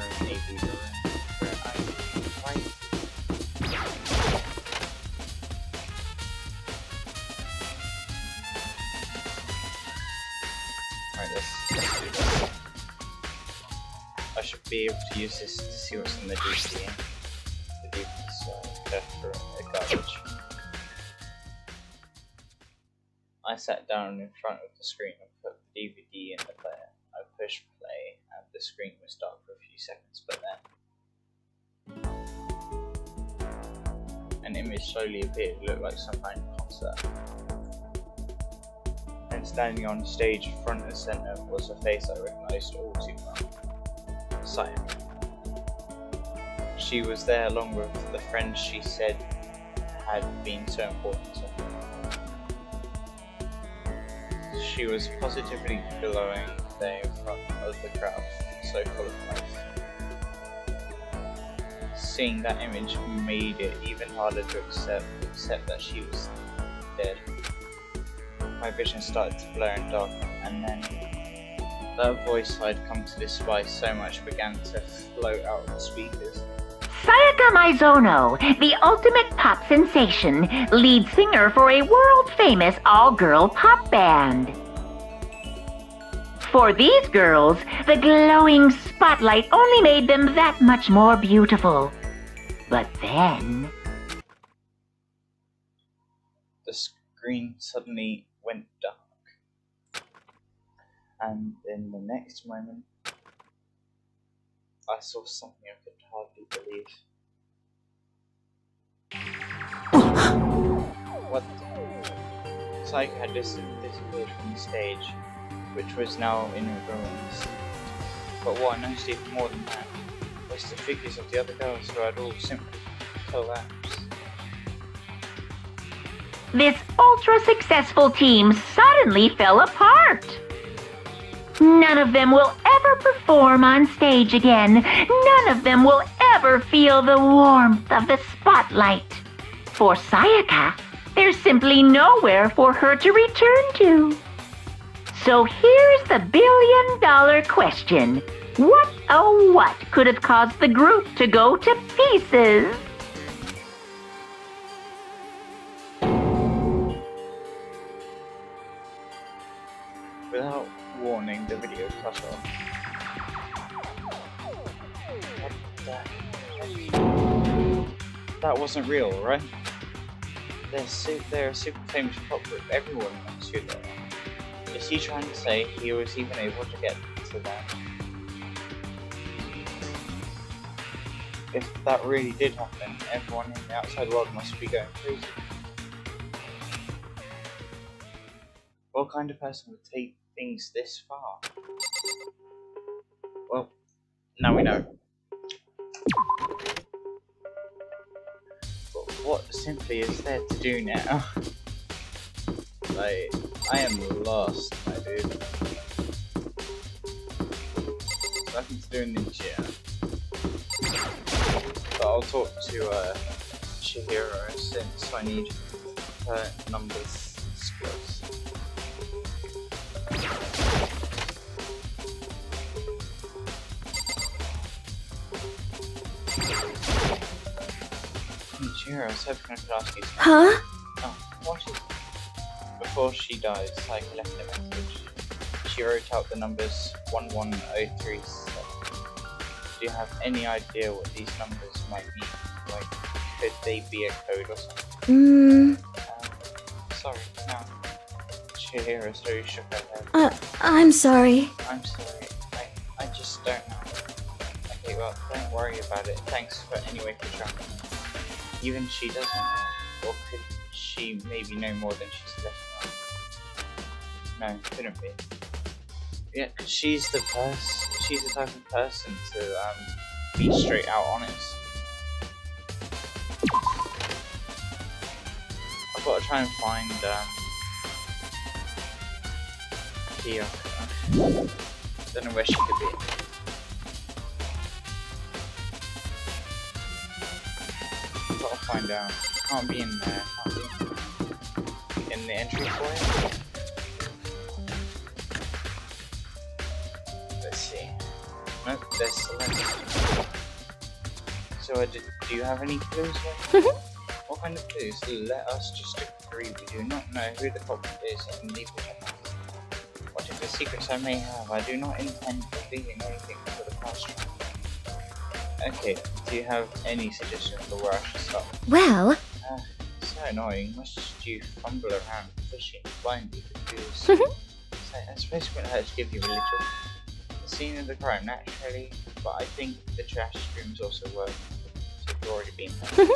Let's do this. I should be able to use this to see what's in the DVD. The DVD's left for a garbage. I sat down in front of the screen and put the DVD in the player. I pushed play and the screen was dark for a few seconds, but then an image slowly appeared. It looked like some kind of concert. And standing on stage front and center was a face I recognized all too well. Sayaka. She was there along with the friends she said had been so important to her. She was positively glowing there in front of the crowd, so full of life. Seeing that image made it even harder to accept that she was dead. My vision started to blur and darken, and then that voice I'd come to despise so much began to float out of the speakers. Sayaka Mizono, the ultimate pop sensation, lead singer for a world-famous all-girl pop band. For these girls, the glowing spotlight only made them that much more beautiful. But then... the screen suddenly went dark. And in the next moment, I saw something I could hardly believe. What the... Sayaka had disappeared from the stage, which was now in ruins. But what I noticed even more than that was the figures of the other girls who had all simply collapsed. This ultra-successful team suddenly fell apart. None of them will ever perform on stage again. None of them will ever feel the warmth of the spotlight. For Sayaka, there's simply nowhere for her to return to. So here's the billion-dollar question. What, oh what, could have caused the group to go to pieces? Without warning, the video cut off. That wasn't real, right? They're a super famous pop group. Everyone knows who they are. Is he trying to say he was even able to get to them? If that really did happen, everyone in the outside world must be going crazy. What kind of person would take things this far? Well, now we know. But what simply is there to do now? Like, I am lost, my dude. Nothing to do in Ninja. But I'll talk to Chihiro since I need her numbers skills. Chihiro, I was hoping I could ask you something. Huh? Oh, what is it? Before she dies, Psyche left a message. She wrote out the numbers 11037. Do you have any idea what these numbers might mean? Like, could they be a code or something? Sorry, no. Chihiro slowly shook her head. I'm sorry. I'm sorry, I just don't know. Okay, well, don't worry about it. Thanks for anyway for trying. Even she doesn't know. Or could she maybe know more than she's letting on? No, couldn't be. Yeah, because she's the type of person to be straight out honest. I've got to try and find Kiyoko. Don't know where she could be. I've got to find out. Can't be in there. Can't be in the entry foyer. Let's see. Nope, there's Celeste. So, do you have any clues? What kind of clues? Let us just agree we do not know who the culprit is and leave it at that. Whatever secrets I may have, I do not intend revealing anything for the past track. Okay, do you have any suggestions for where I should start? Well, So annoying. Must you fumble around fishing blindly for clues? So I suppose it wouldn't hurt to give you a little. The scene of the crime, naturally, but I think the trash rooms also work. So you've already been there.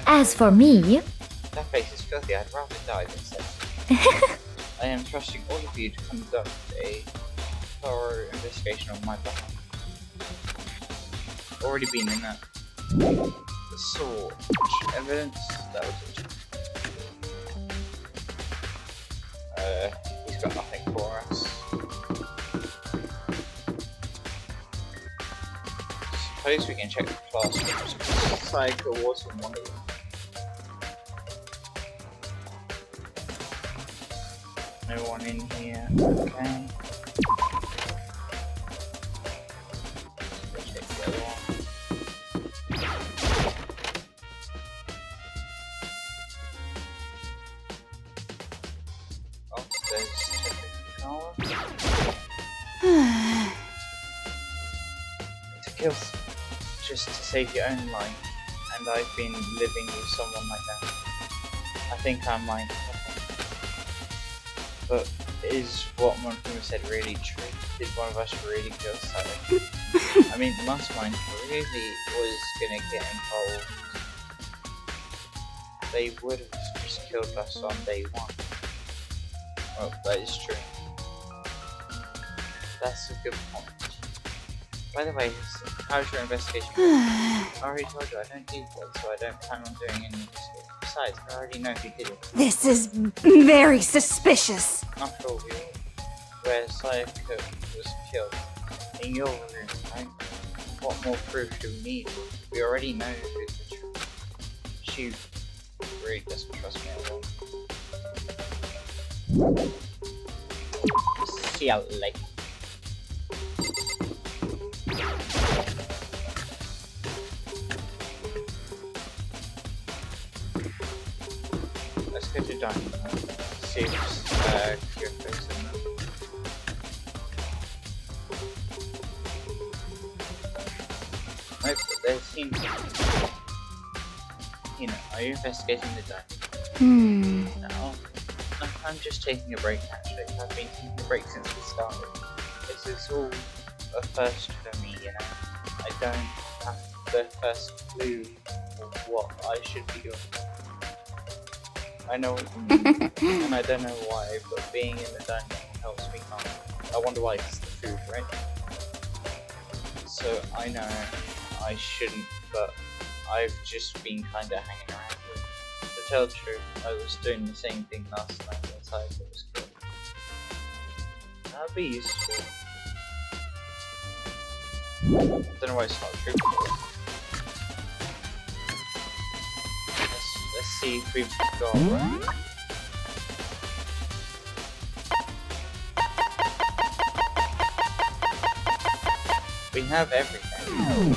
as for me, That place is filthy. I'd rather die than say. I am trusting all of you to conduct a thorough investigation on my behalf. Already been in that. The sword. Evidence? That was it. He's got nothing for us. Suppose we can check the classrooms. Psycho was in one of them. No one in here. Okay. Let's check the other one. Oh, there's technical. To kill just to save your own life, and I've been living with someone like that. I think I might. But is what Monfuma said really true? Did one of us really kill Sally? I mean, the mastermind really was gonna get involved. They would have just killed us on day one. Well, that is true. That's a good point. By the way, how's your investigation? I already told you I don't do that, so I don't plan on doing any investigation. Besides, I already know who did it. this is very suspicious. After all, where Sayaka was killed, in your room, right? What more proof do we need? We already know who's the truth. She really doesn't trust me at all. See you later. Let's go to dining hall. See if Kyoto's in there. Nope, but there seems to be. Are you investigating the dining? No. I'm just taking a break actually. I've been taking a break since we started. This is all a first for me, I don't have the first clue of what I should be doing. I know what you mean, and I don't know why, but being in the dining hall helps me calm. I wonder why, it's the food, right? So I know I shouldn't, but I've just been kinda hanging around with it. To tell the truth, I was doing the same thing last night when Tyler was killed. That'd be useful. Don't know why it's not true. Let's see if we've got right. We have everything.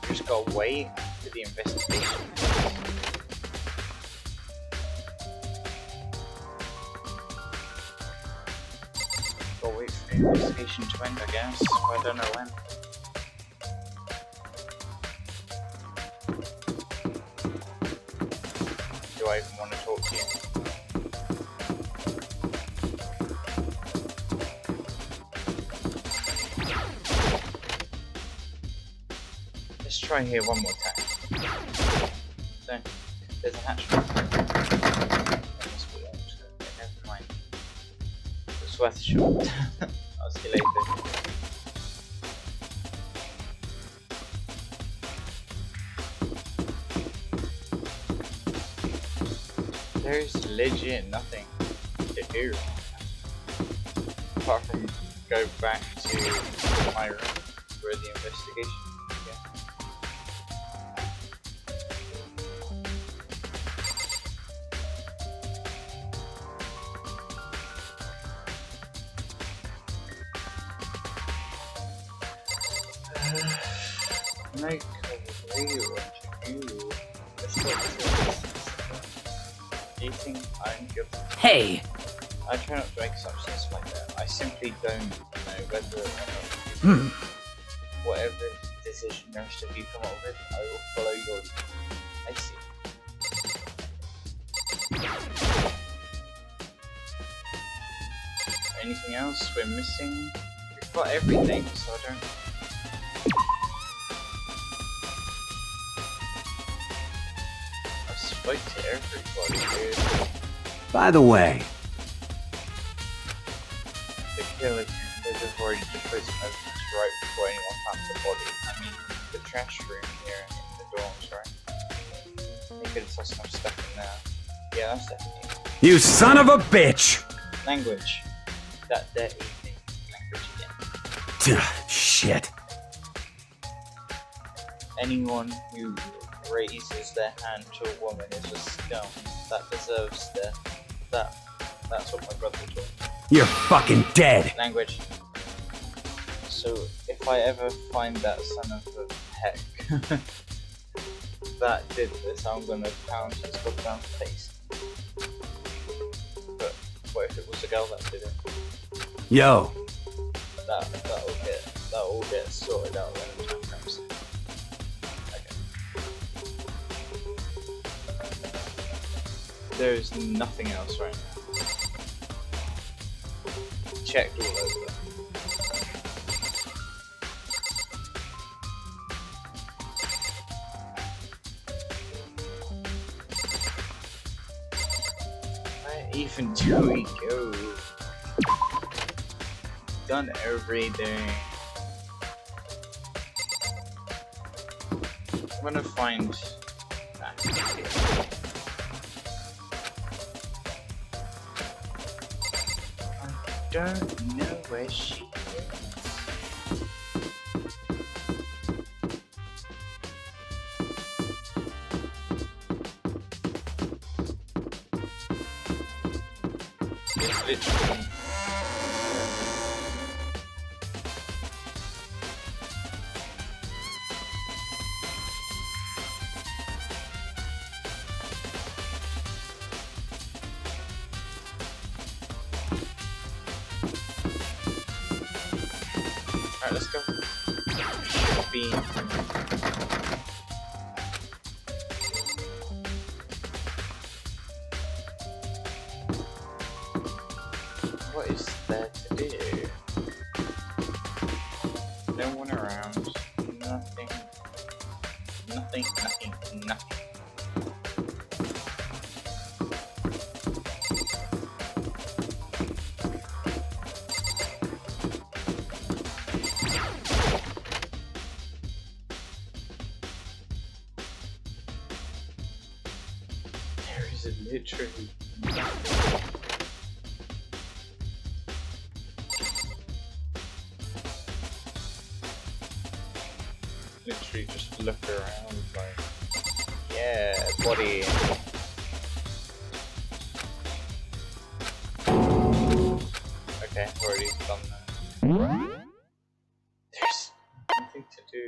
Just gotta wait for the investigation. Gotta wait for the investigation to end, I guess. I don't know when. Do I even want to talk to you? Let's try here one more time. So, there's a hatch. Never mind. It's worth a shot. I'll see you later. There's legit nothing to do apart from go back to my room where the investigation began. Make a real what you do. Do you think I'm guilty? Hey! I try not to make assumptions like that. I simply don't know whether or not whatever decision the rest of you come up with, I will follow your lead. I see. Anything else we're missing? We've got everything, so I don't... I spoke to everybody, dude. By the way, The killer could have already just put some evidence right before anyone found the body. I mean, the trash room here in the dorms, right? They could have tossed some stuff in there. Yeah, that's definitely you son of a bitch! language. That dirty thing. Language again. Shit. Anyone who raises their hand to a woman is a scum. That deserves death. That's what my brother told me. You're fucking dead! Language. So, if I ever find that son of a heck that did this, I'm gonna pound his goddamn face. But what if it was a girl that did it? Yo, That'll get sorted out when the time comes. Okay. There's nothing else right now. Checked all over. Where even do we go? Done everything. I'm gonna find that here. I don't know where she is. It's literally alright, let's go. Should be what is there to do? No one around. Nothing. Nothing. There is literally nothing. literally just look around like, yeah, body. Okay, already done that. There's nothing to do.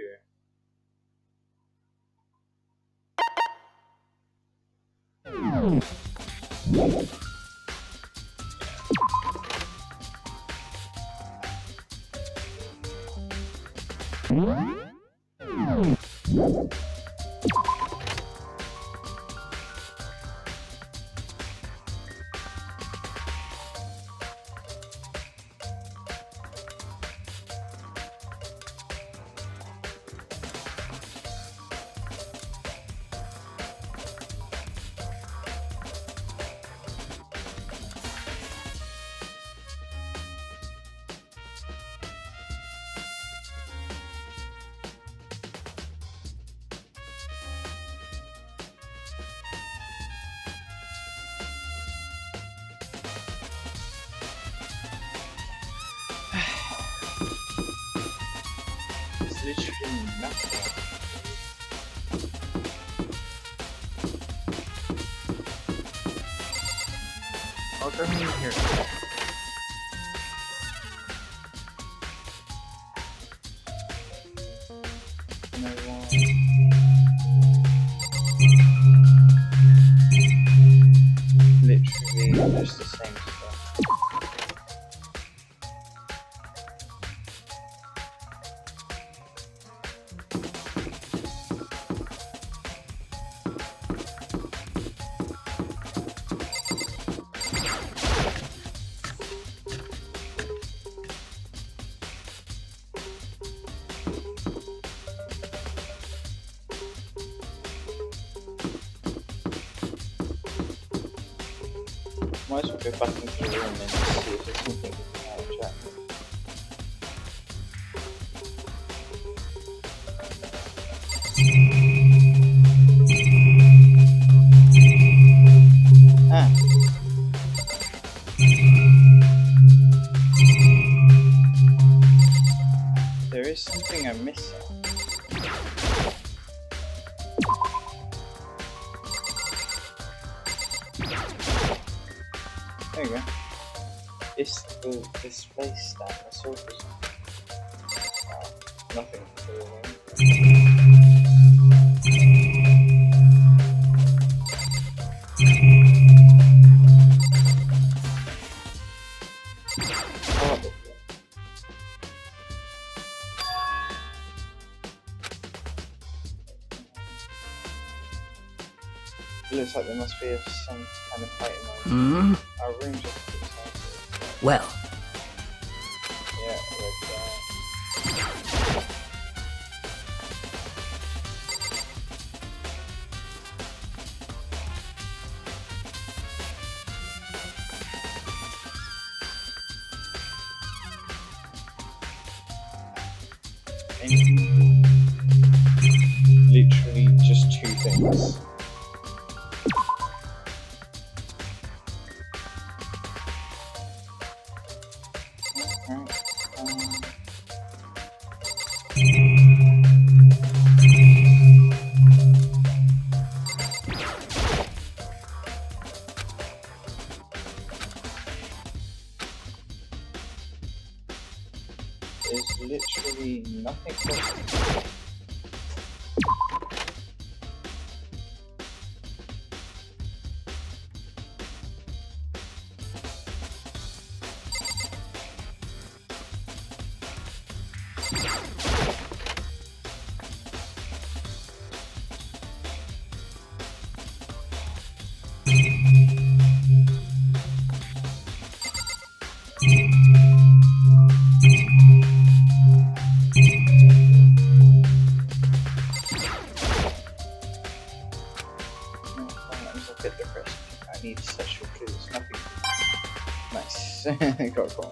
There's literally nothing. I'll go in here. No one. Literally just the same stuff. Might as well go back into the room and see if there's something we can have a chat with. Ah. There is something I'm missing. There you go. It's the display stand, that's all. Nothing. It looks like there must be some kind of fighting on. Our room just looks like it. Well, Yeah, literally just two things. There's literally nothing else. Get depressed. I need sexual clues. Nothing. Nice. Got a coin.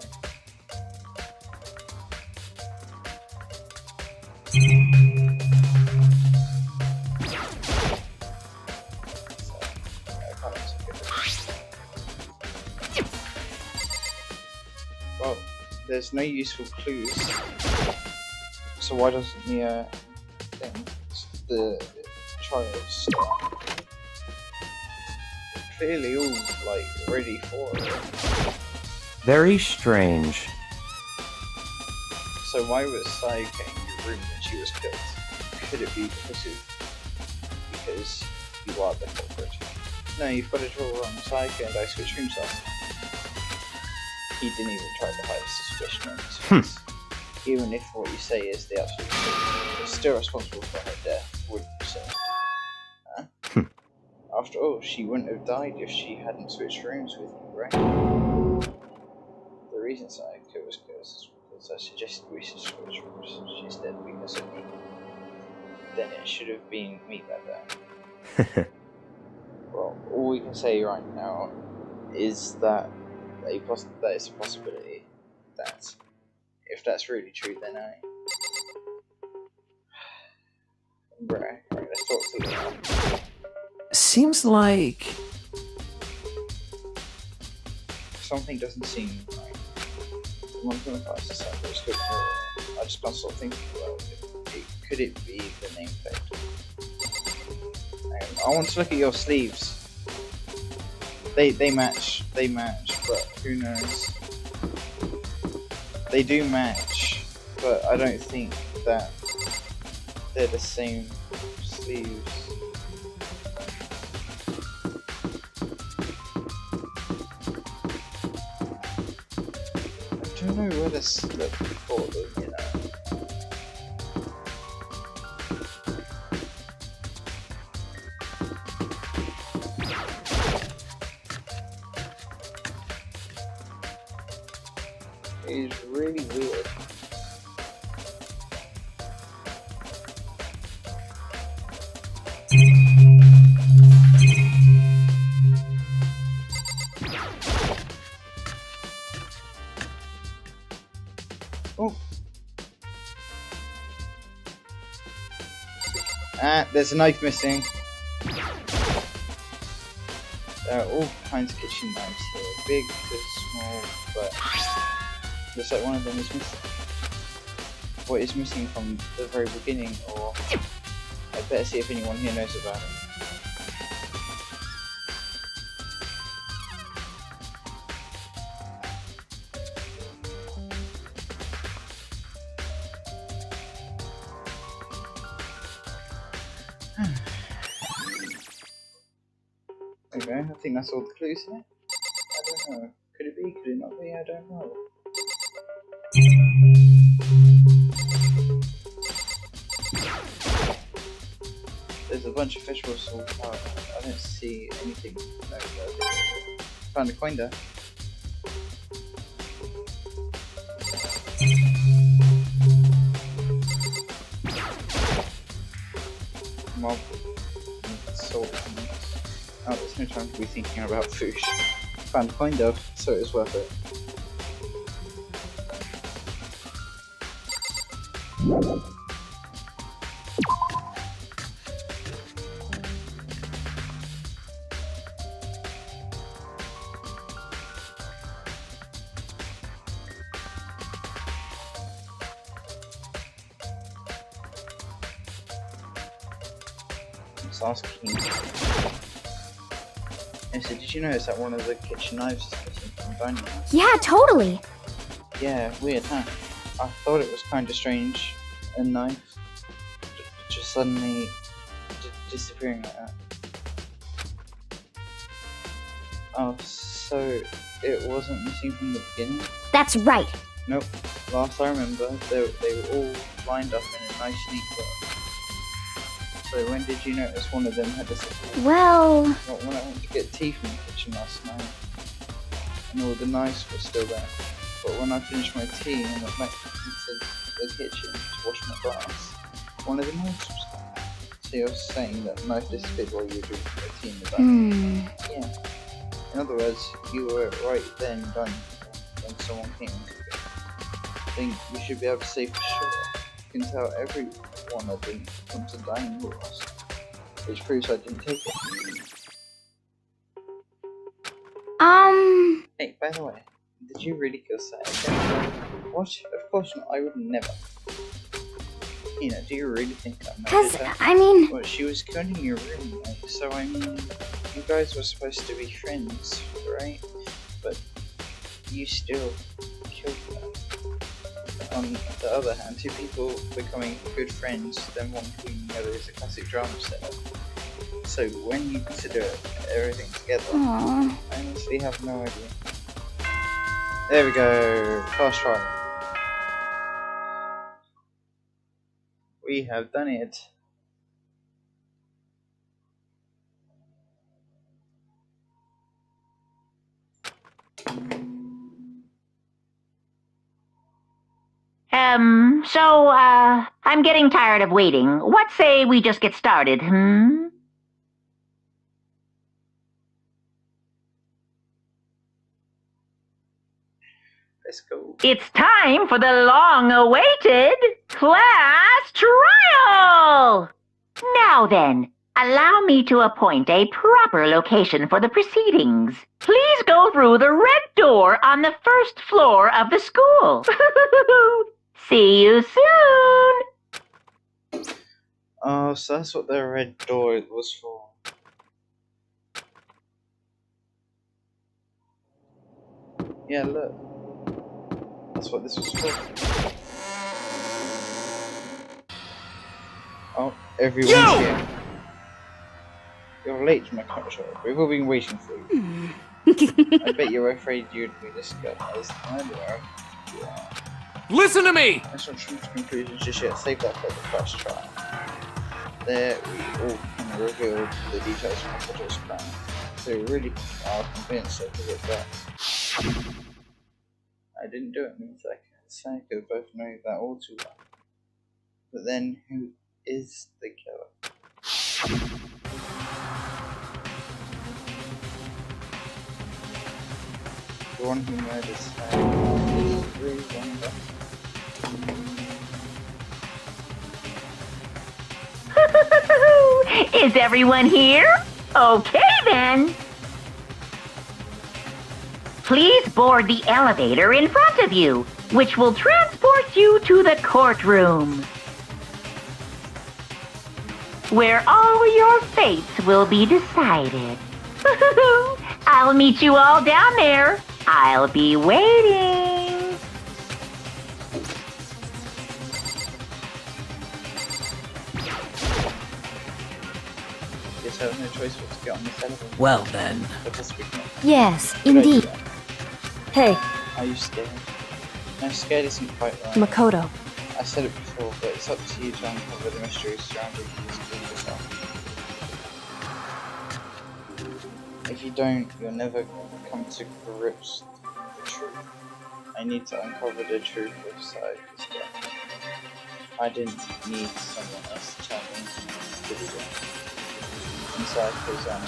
Well, there's no useful clues. So why doesn't the thing? the trials start, they're clearly all like ready for it. Very strange. So why was Sai getting your room when she was killed? Could it be because you are the culprit? No, you've got it all wrong. Sai and I switched rooms last night. He didn't even try to hide suspicion on his face. Even if what you say is the absolute truth, you're still responsible for her death, wouldn't you say? Huh? After all, she wouldn't have died if she hadn't switched rooms with you, right? The reason Sai was killed is because I suggested we should switch rooms. She's dead because of me. Then it should have been me that day. Well, all we can say right now is that that is a possibility. That if that's really true, then Right, let's talk to them. Seems like... Something doesn't seem right. One thing about society is good. I just can't stop thinking about it. Could it be the name tag? I want to look at your sleeves. They match, but who knows? They do match, but I don't think that they're the same sleeves. I don't know where to look for them, you know. It's really weird. Oh. There's a knife missing. There are all kinds of kitchen knives here, big to small, but looks like one of them is missing. What is missing from the very beginning, or I'd better see if anyone here knows about it. Okay, I think that's all the clues here. I don't know. Could it be? Could it not be? I don't know. There's a bunch of fish rolls all about. I don't see anything. No, found a coin there. Mob. Salt. Oh, there's no time to be thinking about food. Found a coin though, so it was worth it. Let's ask him. Hey, so did you notice that one of the kitchen knives is missing from the dining room? Yeah, totally. Yeah, weird, huh? I thought it was kind of strange, a knife just suddenly disappearing like that. Oh, so it wasn't missing from the beginning? That's right. Nope. Last I remember, they were all lined up in a nice neat row. So when did you notice one of them had disappeared? Well... When I went to get tea from the kitchen last night, and all the knives were still there. But when I finished my tea and went back into the kitchen to wash my glass, one of the knives was gone. So you're saying that the knife disappeared while you were drinking your tea in the dining room? Yeah. In other words, you were right then done when someone came into it. I think you should be able to say for sure. You can tell everyone I didn't come to dining with us, which proves I didn't take it. Hey, by the way, did you really kill Sai? What? Of course not, I would never. do you really think I noticed Cause, that? I mean, Well, she was cleaning your room, so I mean, you guys were supposed to be friends, right? But you still killed her. On the other hand, two people becoming good friends, then one cleaning the other is a classic drama setup. So when you consider everything together, aww. I honestly have no idea. There we go, fast trial. We have done it. I'm getting tired of waiting. What say we just get started, Let's go. It's time for the long-awaited class trial! Now then, allow me to appoint a proper location for the proceedings. Please go through the red door on the first floor of the school. See you soon! Oh, so that's what the red door was for. Yeah, look. That's what this was for. Oh, everyone's here. You're late, my culture. We've all been waiting for you. I bet you're afraid you'd be discovered. Yeah. Listen to me! Let's not jump to conclusions just yet. Save that for the first trial. There we all can reveal the details from the Potter's plan. So we really are convinced that we did that. I didn't do it means I can say because both know that all too well. But then who is the killer? The one who murders Sam is really wonder. Is everyone here? Okay then. Please board the elevator in front of you, which will transport you to the courtroom, where all your fates will be decided. I'll meet you all down there. I'll be waiting. Guess I have no choice but to get on this elevator. Well then. Because we can. Yes, Good idea. indeed. Hey, Are you scared? No, scared isn't quite right. Makoto. I said it before, but it's up to you to uncover the mysteries surrounding this group yourself. If you don't, you'll never come to grips with the truth. I need to uncover the truth of Sae's death. I didn't need someone else to tell me to do that. Inside goes on,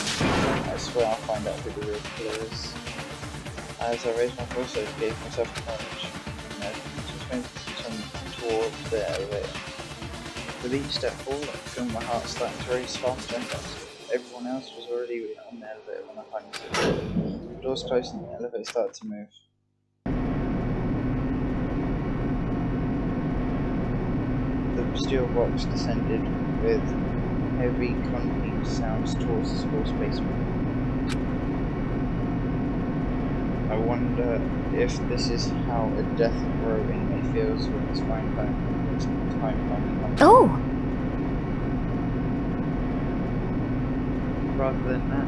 I swear I'll find out who the real killer is. As I raised my voice, I gave myself courage. I just went toward the elevator. With each step forward, I feel my heart starting to race faster and faster. Everyone else was already on the elevator when I finally stood. The doors closed and the elevator started to move. The steel box descended with heavy clunking sounds towards the school's basement. I wonder if this is how a death row inmate feels when it's time finally comes. Oh, Rather than that,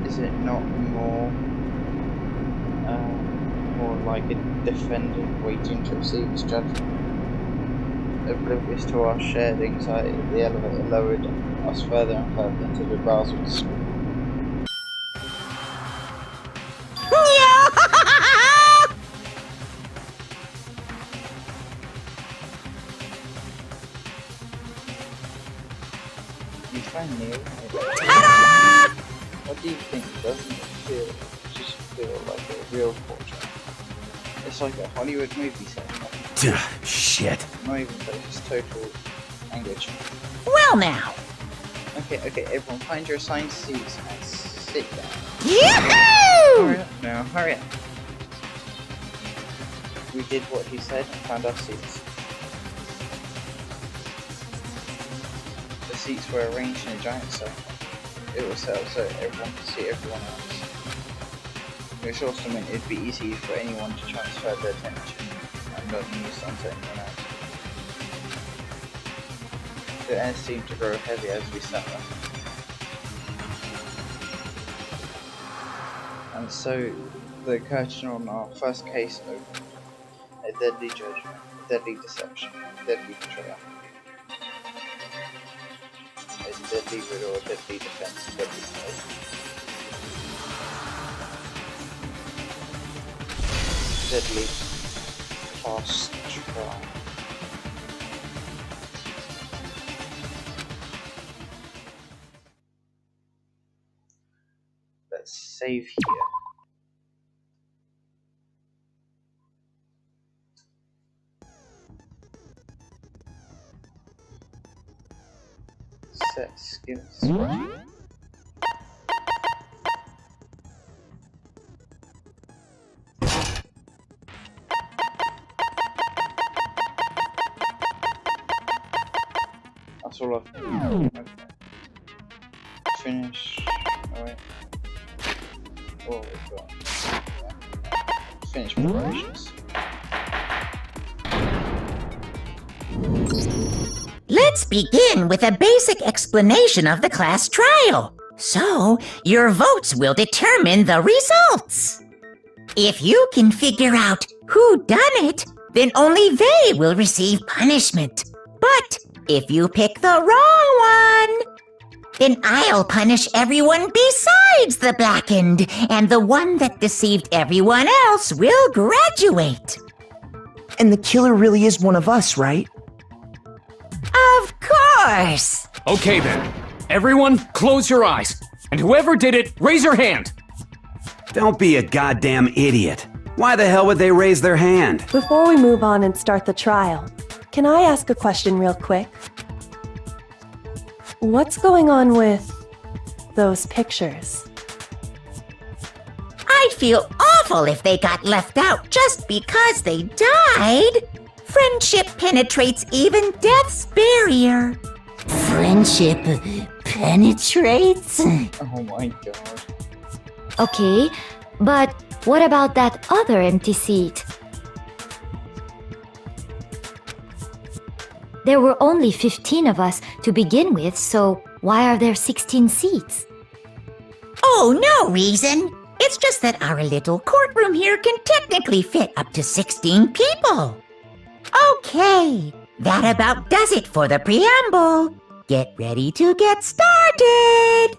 is it not more like a defendant waiting to receive his judgment? Oblivious to our shared anxiety, the elevator lowered us further and further into the bowels of the school. You finally arrived. What do you think? Doesn't it just feel like a real portrait? It's like a Hollywood movie set. Shit. Not even close, it's total language. Well now. Okay, everyone find your assigned seats and sit down. Yahoo! Hurry up now, hurry up. We did what he said and found our seats. seats were arranged in a giant circle. It was set up so everyone could see everyone else. Which also meant it'd be easy for anyone to transfer their attention and not news onto anyone else. The air seemed to grow heavy as we sat there. And so the curtain on our first case opened. A deadly judgment, deadly deception, deadly betrayal. A deadly riddle, a deadly defense, a deadly faith. Deadly fast trial. Let's save here. Set skills. That's all I've done. Okay. Finish. Alright. What have we got? Yeah. Finish preparations. Let's begin with a basic explanation of the class trial. So, your votes will determine the results. If you can figure out who done it, then only they will receive punishment. But if you pick the wrong one, then I'll punish everyone besides the blackened, and the one that deceived everyone else will graduate. And the killer really is one of us, right? Of course! Okay then. Everyone, close your eyes. And whoever did it, raise your hand. Don't be a goddamn idiot. Why the hell would they raise their hand? Before we move on and start the trial, can I ask a question real quick? What's going on with those pictures? I'd feel awful if they got left out just because they died. Friendship penetrates even death's barrier. Friendship penetrates? Oh my god. Okay, but what about that other empty seat? There were only 15 of us to begin with, so why are there 16 seats? Oh, no reason. It's just that our little courtroom here can technically fit up to 16 people. Okay, that about does it for the preamble. Get ready to get started.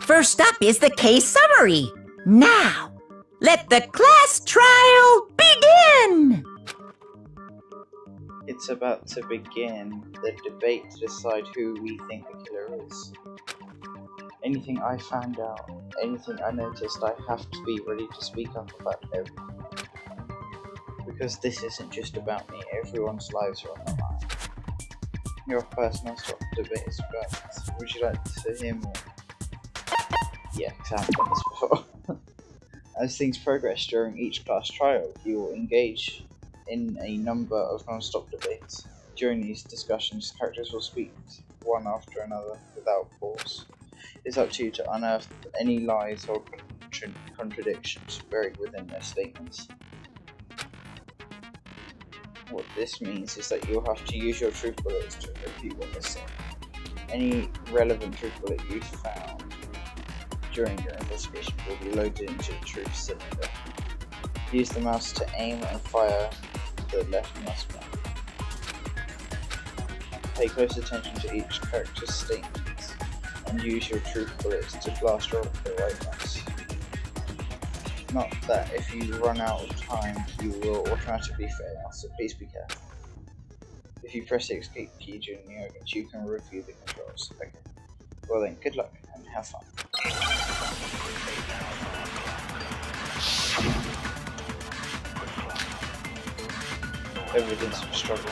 First up is the case summary. Now, let the class trial begin. It's about to begin the debate to decide who we think the killer is. Anything I found out, anything I noticed, I have to be ready to speak up about everything. Because this isn't just about me, everyone's lives are on the line. Your first non-stop debate is about, would you like to hear more? Yeah, because I haven't done this before. As things progress during each class trial, you will engage in a number of non-stop debates. During these discussions, characters will speak one after another without pause. It's up to you to unearth any lies or contradictions buried within their statements. What this means is that you'll have to use your truth bullets to refute what they're saying. Any relevant truth bullet you found during your investigation will be loaded into the truth cylinder. Use the mouse to aim and fire the left mouse button. Pay close attention to each character's statements and use your truth bullets to blast off the right ones. Not that if you run out of time, you will automatically fail, so please be careful. If you press the escape key during the argument, you can review the controls. Okay. Well then, good luck and have fun. Evidence of struggle.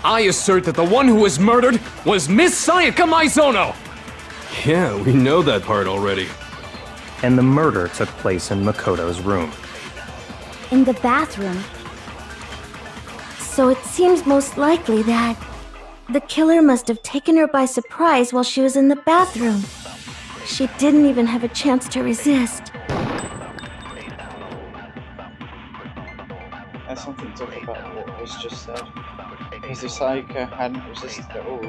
I assert that the one who was murdered was Miss Sayaka Maizono! Yeah, we know that part already. And the murder took place in Makoto's room. In the bathroom. So it seems most likely that the killer must have taken her by surprise while she was in the bathroom. She didn't even have a chance to resist. There's something to talk about what was just said. Because if Sayaka hadn't resisted at all,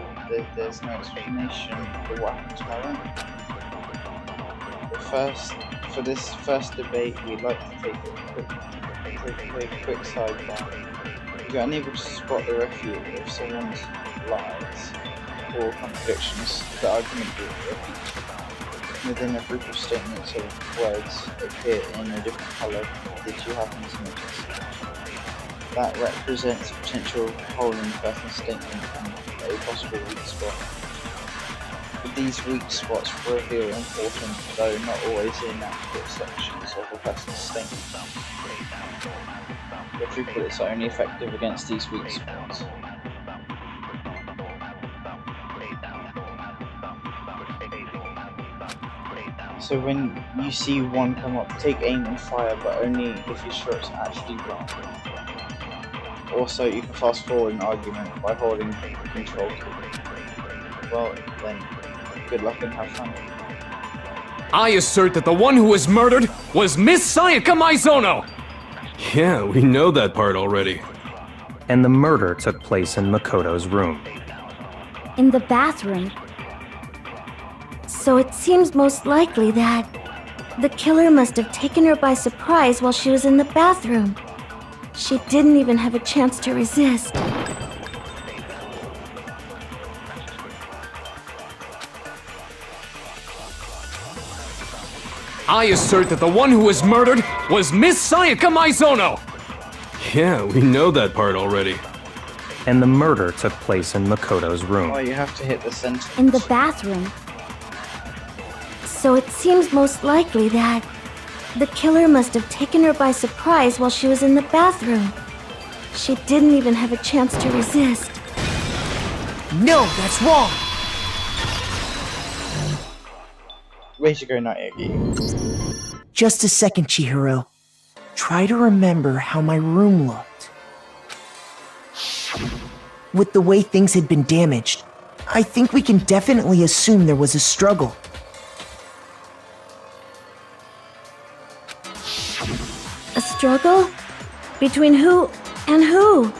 there's no explanation for what happened to my room. For this first debate, we'd like to take a quick sidebar. If you're unable to spot the refute of someone's lies or contradictions, the argument will repeat. Within a group of statements of words appear in a different colour, did you happen to notice? That represents a potential hole in the person's statement and a possible weak spot. But these weak spots reveal important, though not always inaccurate sections of a person's statement. The 3 bullets are only effective against these weak spots. So when you see one come up, take aim and fire, but only if your shot's actually wrong. Also, you can fast forward an argument by holding the control key. Well, then, good luck and have fun. I assert that the one who was murdered was Miss Sayaka Maizono! Yeah, we know that part already. And the murder took place in Makoto's room. In the bathroom. So it seems most likely that the killer must have taken her by surprise while she was in the bathroom. She didn't even have a chance to resist. I assert that the one who was murdered was Miss Sayaka Maizono! Yeah, we know that part already. And the murder took place in Makoto's room. Oh, you have to hit the sentence. In the bathroom. So it seems most likely that the killer must have taken her by surprise while she was in the bathroom. She didn't even have a chance to resist. No, that's wrong! Way to go, Naegi. Just a second, Chihiro. Try to remember how my room looked. With the way things had been damaged, I think we can definitely assume there was a struggle. A struggle? Between who and who?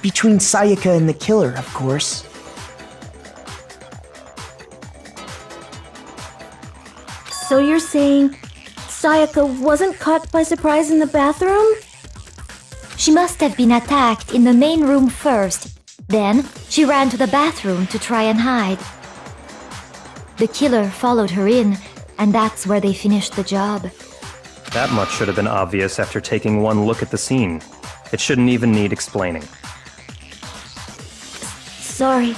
Between Sayaka and the killer, of course. So you're saying Sayaka wasn't caught by surprise in the bathroom? She must have been attacked in the main room first. Then, she ran to the bathroom to try and hide. The killer followed her in, and that's where they finished the job. That much should have been obvious after taking one look at the scene. It shouldn't even need explaining. Sorry.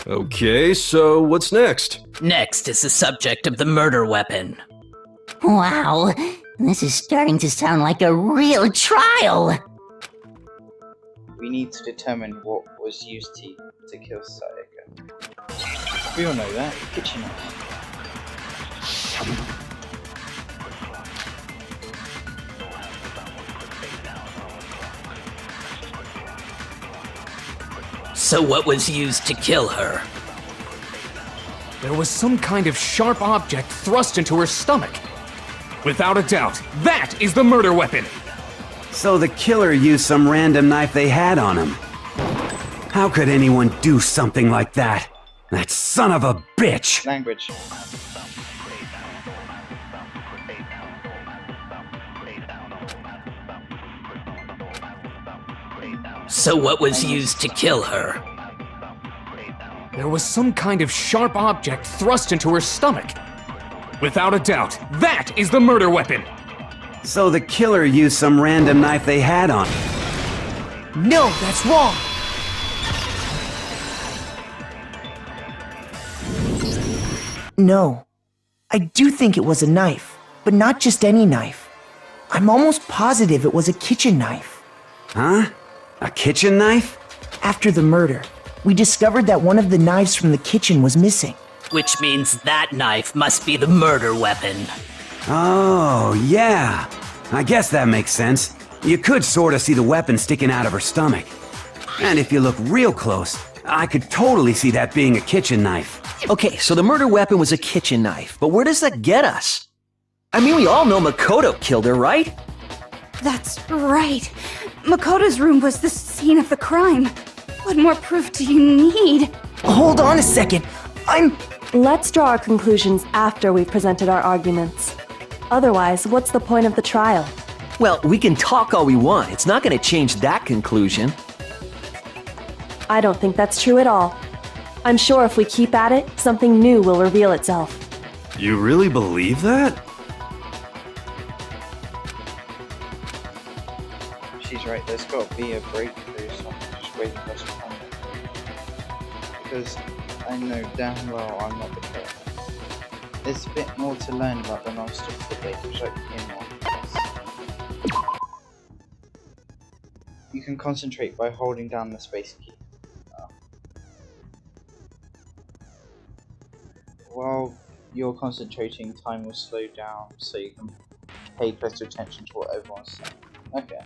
Okay, so what's next? Next is the subject of the murder weapon. Wow, this is starting to sound like a real trial. We need to determine what was used to kill Sayaka. We all know that. Kitchen knife. So what was used to kill her? There was some kind of sharp object thrust into her stomach. Without a doubt, that is the murder weapon! So the killer used some random knife they had on him. How could anyone do something like that? That son of a bitch! Language. So what was used to kill her? There was some kind of sharp object thrust into her stomach. Without a doubt, that is the murder weapon! So the killer used some random knife they had on him. No, that's wrong! No. I do think it was a knife, but not just any knife. I'm almost positive it was a kitchen knife. Huh? A kitchen knife? After the murder, we discovered that one of the knives from the kitchen was missing. Which means that knife must be the murder weapon. Oh, yeah. I guess that makes sense. You could sorta see the weapon sticking out of her stomach. And if you look real close, I could totally see that being a kitchen knife. Okay, so the murder weapon was a kitchen knife, but where does that get us? I mean, we all know Makoto killed her, right? That's right. Makoto's room was the scene of the crime. What more proof do you need? Hold on a second. Let's draw our conclusions after we've presented our arguments. Otherwise, what's the point of the trial? Well, we can talk all we want. It's not going to change that conclusion. I don't think that's true at all. I'm sure if we keep at it, something new will reveal itself. You really believe that? She's right, there's got to be a breakthrough, so I'm just waiting for us to find it. Because I know damn well I'm not the killer. There's a bit more to learn about the non-stop debate, which I came on. You can concentrate by holding down the space key. While you're concentrating, time will slow down so you can pay closer attention to what everyone's saying. Okay.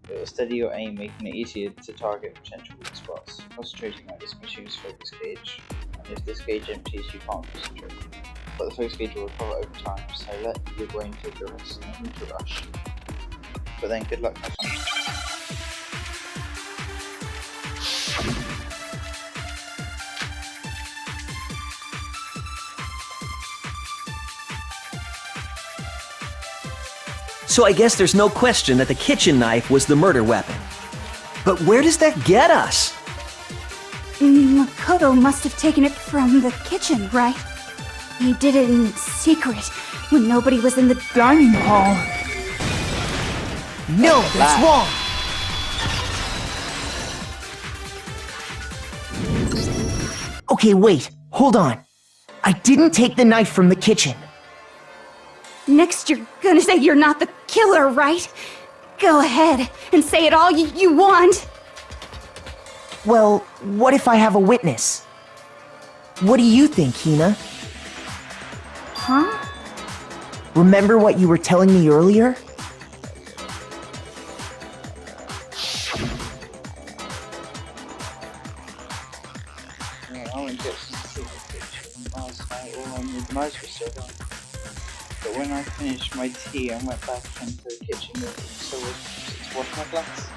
It will steady your aim, making it easier to target potential weak spots. Concentrating like this makes you use focus gauge, and if this gauge empties, you can't concentrate. But the focus gauge will recover over time, so let your brain take a rest, no need to rush. But then good luck, my friend. So I guess there's no question that the kitchen knife was the murder weapon. But where does that get us? Makoto must have taken it from the kitchen, right? He did it in secret, when nobody was in the dining hall. No, that's wrong! Okay, wait, hold on. I didn't take the knife from the kitchen. Next, you're gonna say you're not the killer, right? Go ahead and say it all you want. Well, what if I have a witness? What do you think, Hina? Huh? Remember what you were telling me earlier? Yeah, I went to get some secret picture from last night while my knives were still on. But when I finished my tea, I went back into the kitchen room to wash my glass.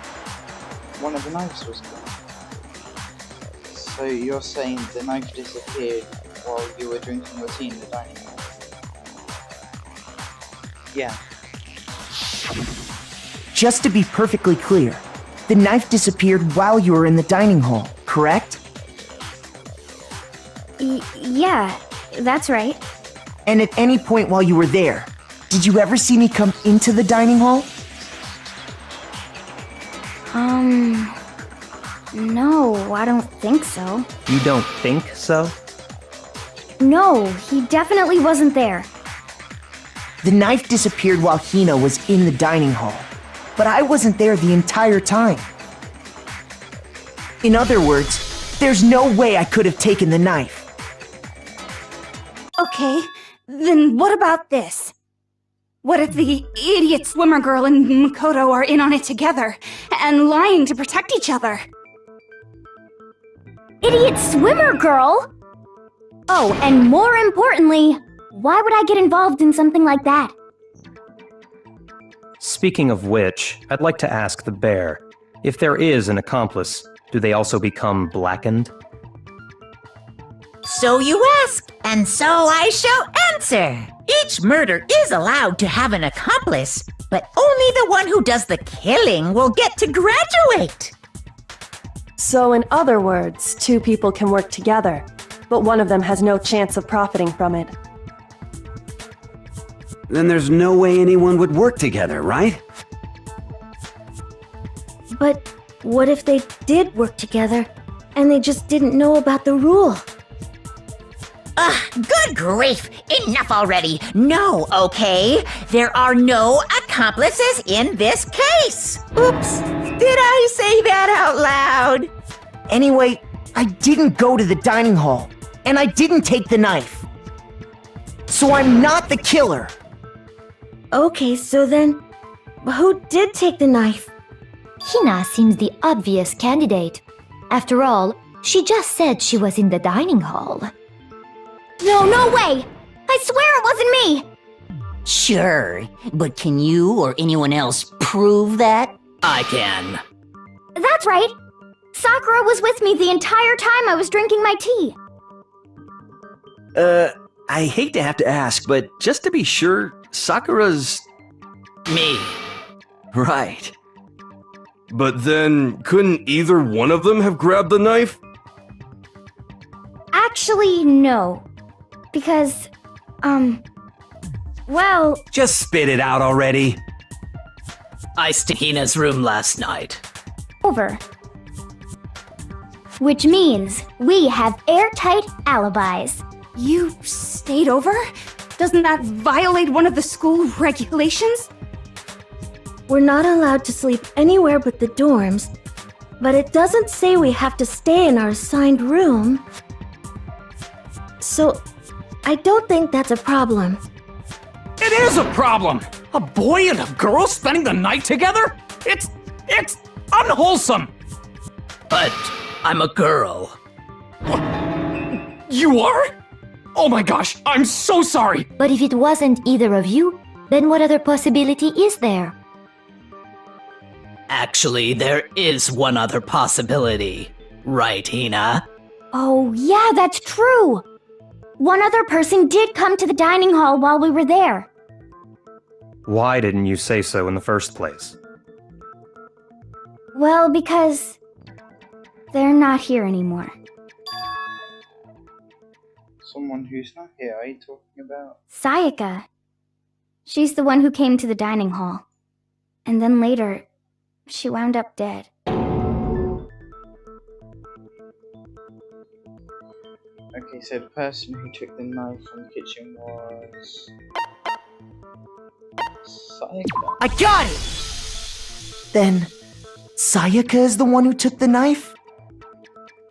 One of the knives was gone. So you're saying the knife disappeared while you were drinking your tea in the dining room? Yeah. Just to be perfectly clear, the knife disappeared while you were in the dining hall, correct? Yeah, that's right. And at any point while you were there, did you ever see me come into the dining hall? No, I don't think so. You don't think so? No, he definitely wasn't there. The knife disappeared while Hina was in the dining hall, but I wasn't there the entire time. In other words, there's no way I could have taken the knife. Okay, then what about this? What if the idiot swimmer girl and Makoto are in on it together, and lying to protect each other? Idiot swimmer girl? Oh, and more importantly, why would I get involved in something like that? Speaking of which, I'd like to ask the bear, if there is an accomplice, do they also become blackened? So you ask, and so I shall answer. Each murder is allowed to have an accomplice, but only the one who does the killing will get to graduate. So in other words, two people can work together, but one of them has no chance of profiting from it. Then there's no way anyone would work together, right? But what if they did work together, and they just didn't know about the rule? Good grief! Enough already! No, okay? There are no accomplices in this case! Oops! Did I say that out loud? Anyway, I didn't go to the dining hall, and I didn't take the knife. So I'm not the killer. Okay, so then, Who did take the knife? Hina seems the obvious candidate. After all, she just said she was in the dining hall. No way! I swear it wasn't me! Sure, but can you or anyone else prove that? I can. That's right! Sakura was with me the entire time I was drinking my tea. I hate to have to ask, but just to be sure, Sakura's... Me. Right. But then, couldn't either one of them have grabbed the knife? Actually, no. Because, well... Just spit it out already. I stayed in Hina's room last night. over. Which means we have airtight alibis. You stayed over? Doesn't that violate one of the school regulations? We're not allowed to sleep anywhere but the dorms, but it doesn't say we have to stay in our assigned room. So, I don't think that's a problem. It is a problem! A boy and a girl spending the night together? It's unwholesome! But I'm a girl. You are? Oh my gosh, I'm so sorry! But if it wasn't either of you, then what other possibility is there? Actually, there is one other possibility. Right, Hina? Oh, yeah, that's true! One other person did come to the dining hall while we were there. Why didn't you say so in the first place? Well, because they're not here anymore. Someone who's not here, are you talking about? Sayaka. She's the one who came to the dining hall. And then later, she wound up dead. Okay, so the person who took the knife from the kitchen was... Sayaka. I got it! Then, Sayaka is the one who took the knife?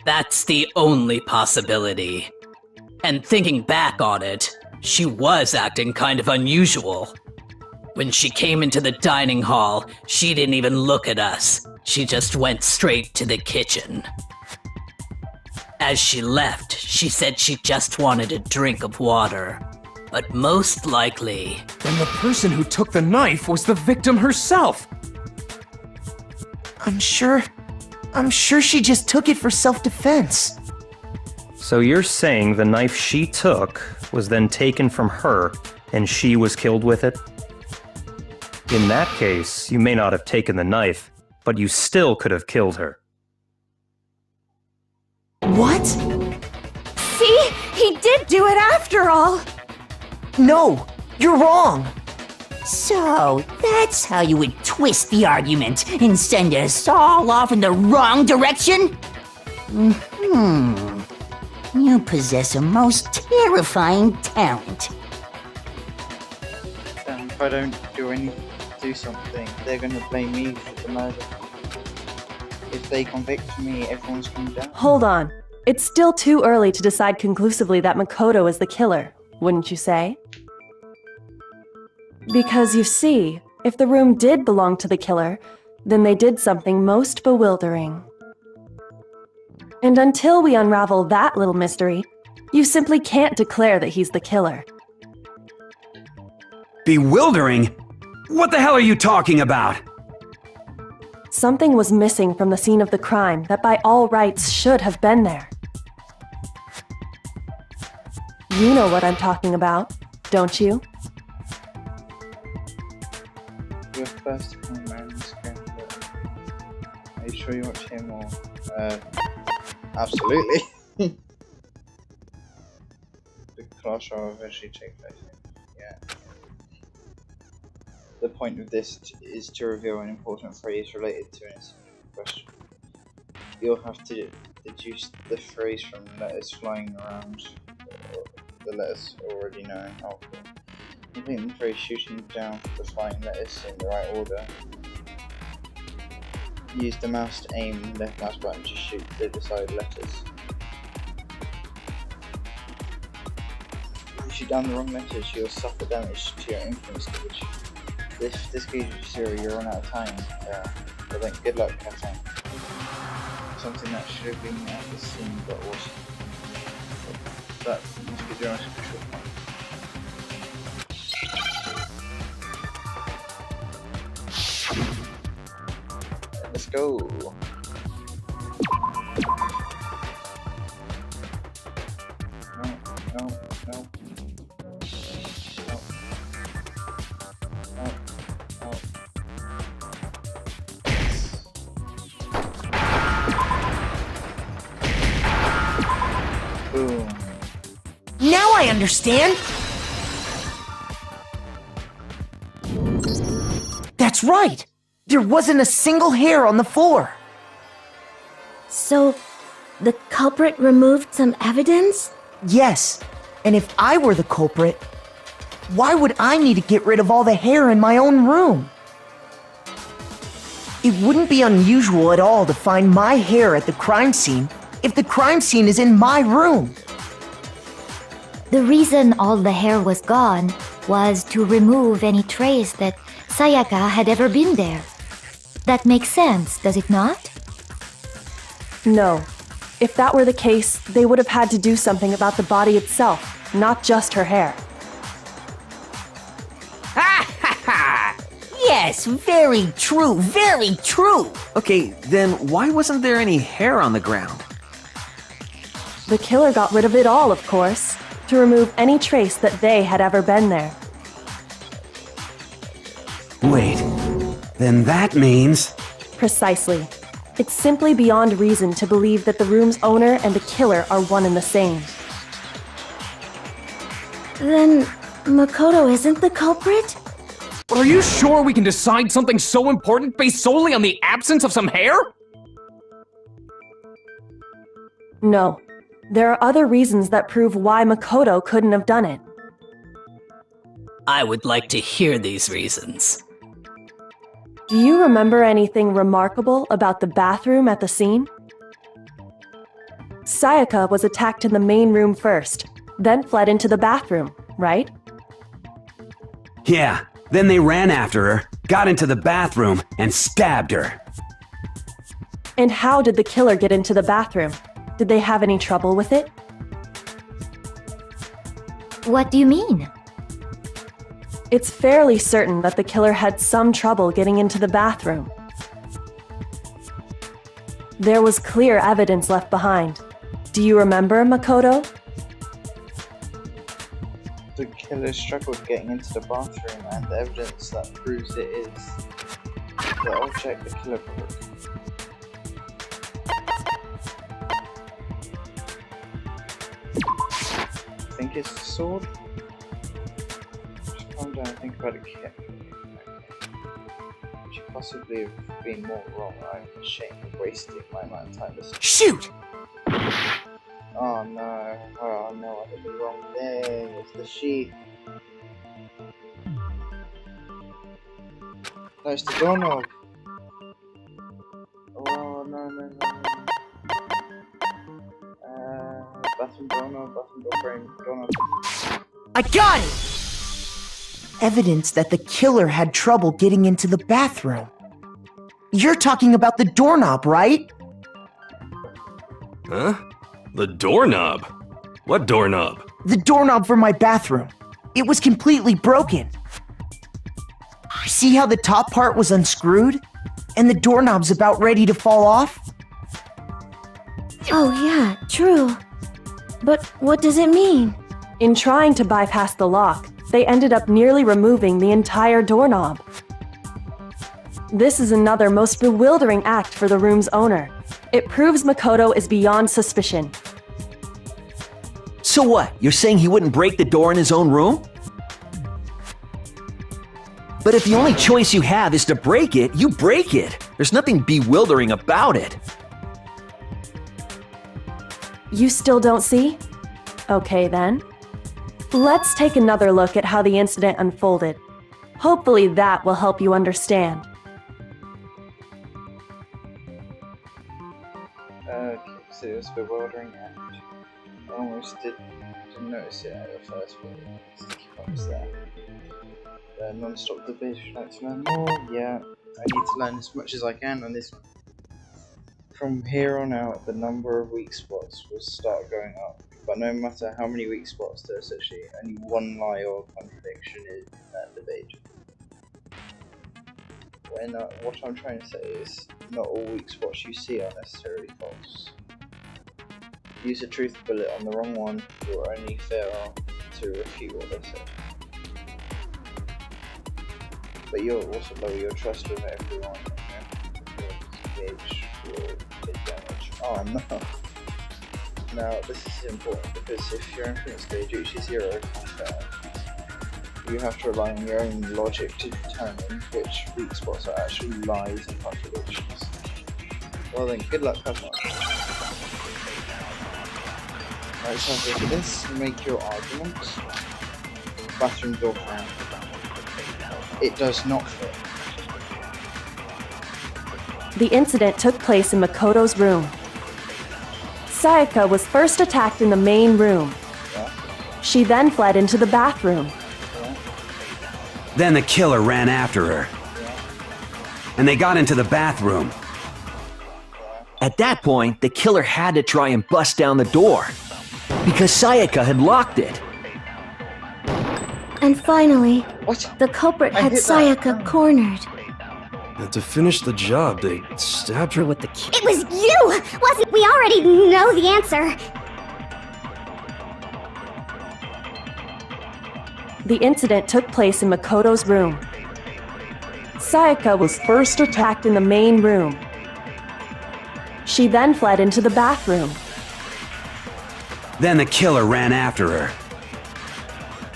That's the only possibility. And thinking back on it, she was acting kind of unusual. When she came into the dining hall, she didn't even look at us. She just went straight to the kitchen. As she left, she said she just wanted a drink of water. But most likely... Then the person who took the knife was the victim herself! I'm sure she just took it for self-defense. So you're saying the knife she took was then taken from her, and she was killed with it? In that case, you may not have taken the knife, but you still could have killed her. What? See? He did do it after all! No, you're wrong! So, that's how you would twist the argument and send us all off in the wrong direction? You possess a most terrifying talent. If I don't do something, they're gonna blame me for the murder. If they convict me, everyone's gonna die. Hold on. It's still too early to decide conclusively that Makoto is the killer, wouldn't you say? Because you see, if the room did belong to the killer, then they did something most bewildering. And until we unravel that little mystery, you simply can't declare that he's the killer. Bewildering? What the hell are you talking about? Something was missing from the scene of the crime that by all rights should have been there. You know what I'm talking about, don't you? Your first time around this game, are you sure you watch him or... absolutely. The class shall eventually take place. Yeah. The point of this is to reveal an important phrase related to an incident question. You'll have to deduce the phrase from letters flying around, or the letters already known. Complete the phrase shooting down the flying letters in the right order. Use the mouse to aim and left mouse button to shoot the desired letters. If you shoot down the wrong letters, you'll suffer damage to your influence gauge. this gives you 0, you run out of time. But then good luck, Captain. Something that should have been at the scene, but wasn't. That must be the most crucial point. Let's go. No. Boom. Now I understand! That's right! There wasn't a single hair on the floor! So, the culprit removed some evidence? Yes, and if I were the culprit, why would I need to get rid of all the hair in my own room? It wouldn't be unusual at all to find my hair at the crime scene if the crime scene is in my room. The reason all the hair was gone was to remove any trace that Sayaka had ever been there. That makes sense, does it not? No. If that were the case, they would have had to do something about the body itself, not just her hair. Ha ha ha! Yes, very true, very true! Okay, then why wasn't there any hair on the ground? The killer got rid of it all, of course, to remove any trace that they had ever been there. Wait, then that means... Precisely. It's simply beyond reason to believe that the room's owner and the killer are one and the same. Then, Makoto isn't the culprit? Are you sure we can decide something so important based solely on the absence of some hair? No. There are other reasons that prove why Makoto couldn't have done it. I would like to hear these reasons. Do you remember anything remarkable about the bathroom at the scene? Sayaka was attacked in the main room first, then fled into the bathroom, right? Yeah, then they ran after her, got into the bathroom, and stabbed her. And how did the killer get into the bathroom? Did they have any trouble with it? What do you mean? It's fairly certain that the killer had some trouble getting into the bathroom. There was clear evidence left behind. Do you remember, Makoto? The killer struggled getting into the bathroom, and the evidence that proves it is the object the killer broke. I think it's the sword. Just calm down and think about it, kid. Should possibly have been more wrong. I'm ashamed of wasting my amount of time listening. Shoot! Oh no, I did the wrong thing. It's the sheath. No, it's the doorknob. Oh no. Bathroom door frame, doorknob. I got it! Evidence that the killer had trouble getting into the bathroom. You're talking about the doorknob, right? Huh? The doorknob? What doorknob? The doorknob for my bathroom. It was completely broken. See how the top part was unscrewed? And the doorknob's about ready to fall off? Oh yeah, true. But what does it mean? In trying to bypass the lock, they ended up nearly removing the entire doorknob. This is another most bewildering act for the room's owner. It proves Makoto is beyond suspicion. So what? You're saying he wouldn't break the door in his own room? But if the only choice you have is to break it, you break it. There's nothing bewildering about it. You still don't see? Okay then. Let's take another look at how the incident unfolded. Hopefully that will help you understand. So it was bewildering and almost didn't notice it at first, but I was there. The non-stop debate, would you like to learn more? Yeah, I need to learn as much as I can on this one. From here on out, the number of weak spots will start going up, but no matter how many weak spots, there's actually only one lie or contradiction in that debate. What I'm trying to say is, not all weak spots you see are necessarily false. Use a truth bullet on the wrong one, you'll only fail to refute what they said. But you'll also lower your trust with everyone, your gauge will take damage. Oh no! Now this is important because if your influence gauge reaches 0 or fail, you have to rely on your own logic to determine which weak spots are actually lies and contradictions. Well then, good luck, have fun. Let's have a look at this. Make your argument. Bathroom door fan. It does not fit. The incident took place in Makoto's room. Sayaka was first attacked in the main room. Yeah. She then fled into the bathroom. Yeah. Then the killer ran after her. Yeah. And they got into the bathroom. At that point, the killer had to try and bust down the door, because Sayaka had locked it. And finally, What? the culprit I had hit that. Sayaka cornered. And to finish the job, they stabbed her with the key. It was you! Wasn't we already know the answer? The incident took place in Makoto's room. Sayaka was first attacked in the main room. She then fled into the bathroom. Then the killer ran after her.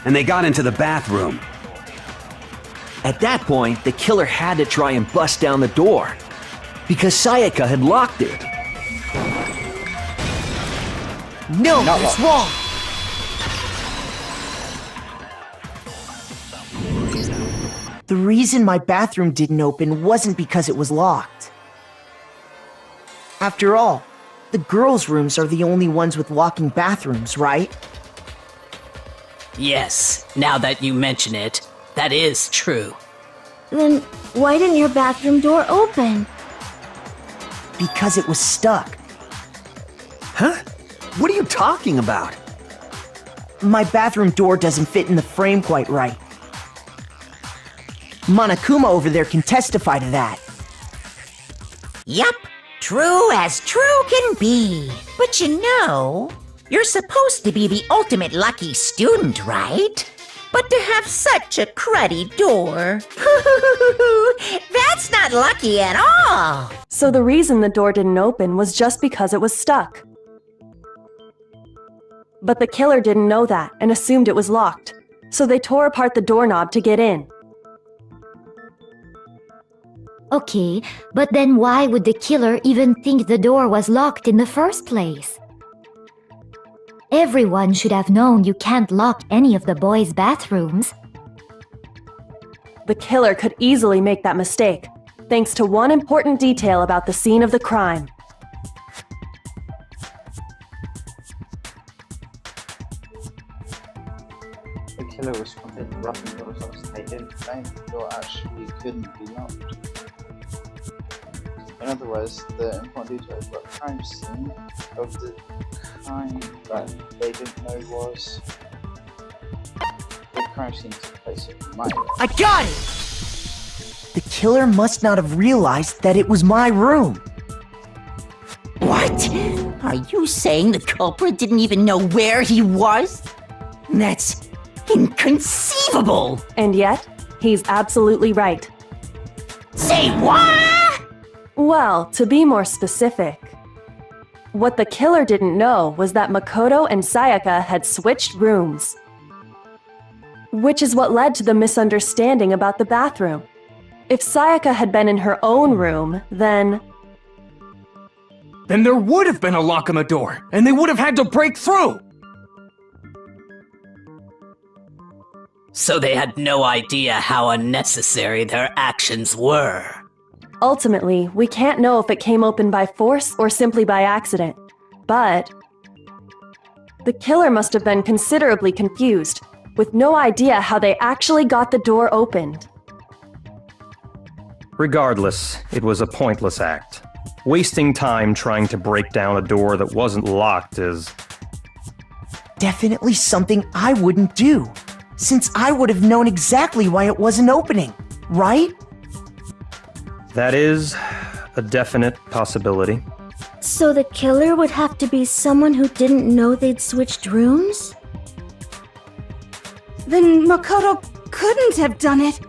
And they got into the bathroom. At that point, the killer had to try and bust down the door, because Sayaka had locked it. No, Not it's locked. wrong. The reason my bathroom didn't open wasn't because it was locked. After all, the girls' rooms are the only ones with locking bathrooms, right? Yes, now that you mention it, that is true. Then why didn't your bathroom door open? Because it was stuck. Huh? What are you talking about? My bathroom door doesn't fit in the frame quite right. Monokuma over there can testify to that. Yup, true as true can be. But you know, you're supposed to be the ultimate lucky student, right? But to have such a cruddy door, that's not lucky at all. So the reason the door didn't open was just because it was stuck. But the killer didn't know that and assumed it was locked, so they tore apart the doorknob to get in. Okay, but then why would the killer even think the door was locked in the first place? Everyone should have known you can't lock any of the boys' bathrooms. The killer could easily make that mistake, thanks to one important detail about the scene of the crime. The killer was completely rough and there was something they didn't think the door actually couldn't be locked. In other words, the important detail about the crime scene of the crime that they didn't know was the crime scene took place in my room. I got it! The killer must not have realized that it was my room. What? Are you saying the culprit didn't even know where he was? That's inconceivable! And yet, he's absolutely right. Say what? Well, to be more specific, what the killer didn't know was that Makoto and Sayaka had switched rooms. Which is what led to the misunderstanding about the bathroom. If Sayaka had been in her own room, then There would have been a lock on the door, and they would have had to break through! So they had no idea how unnecessary their actions were. ultimately, we can't know if it came open by force or simply by accident. But The killer must have been considerably confused, with no idea how they actually got the door opened. Regardless, it was a pointless act. Wasting time trying to break down a door that wasn't locked is... Definitely something I wouldn't do, since I would have known exactly why it wasn't opening, right? That is a definite possibility. So the killer would have to be someone who didn't know they'd switched rooms? Then Makoto couldn't have done it.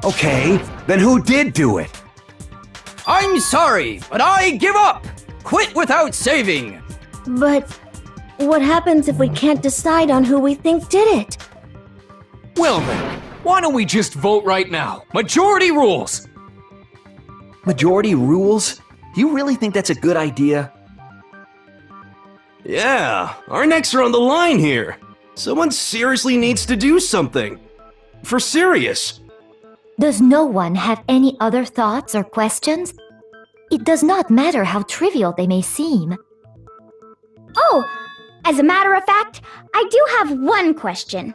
Okay, then who did do it? I'm sorry, but I give up! Quit without saving! But what happens if we can't decide on who we think did it? Well then, why don't we just vote right now? Majority rules! Majority rules? Do you really think that's a good idea? Yeah, our necks are on the line here. Someone seriously needs to do something. For serious. Does no one have any other thoughts or questions? It does not matter how trivial they may seem. Oh, as a matter of fact, I do have one question.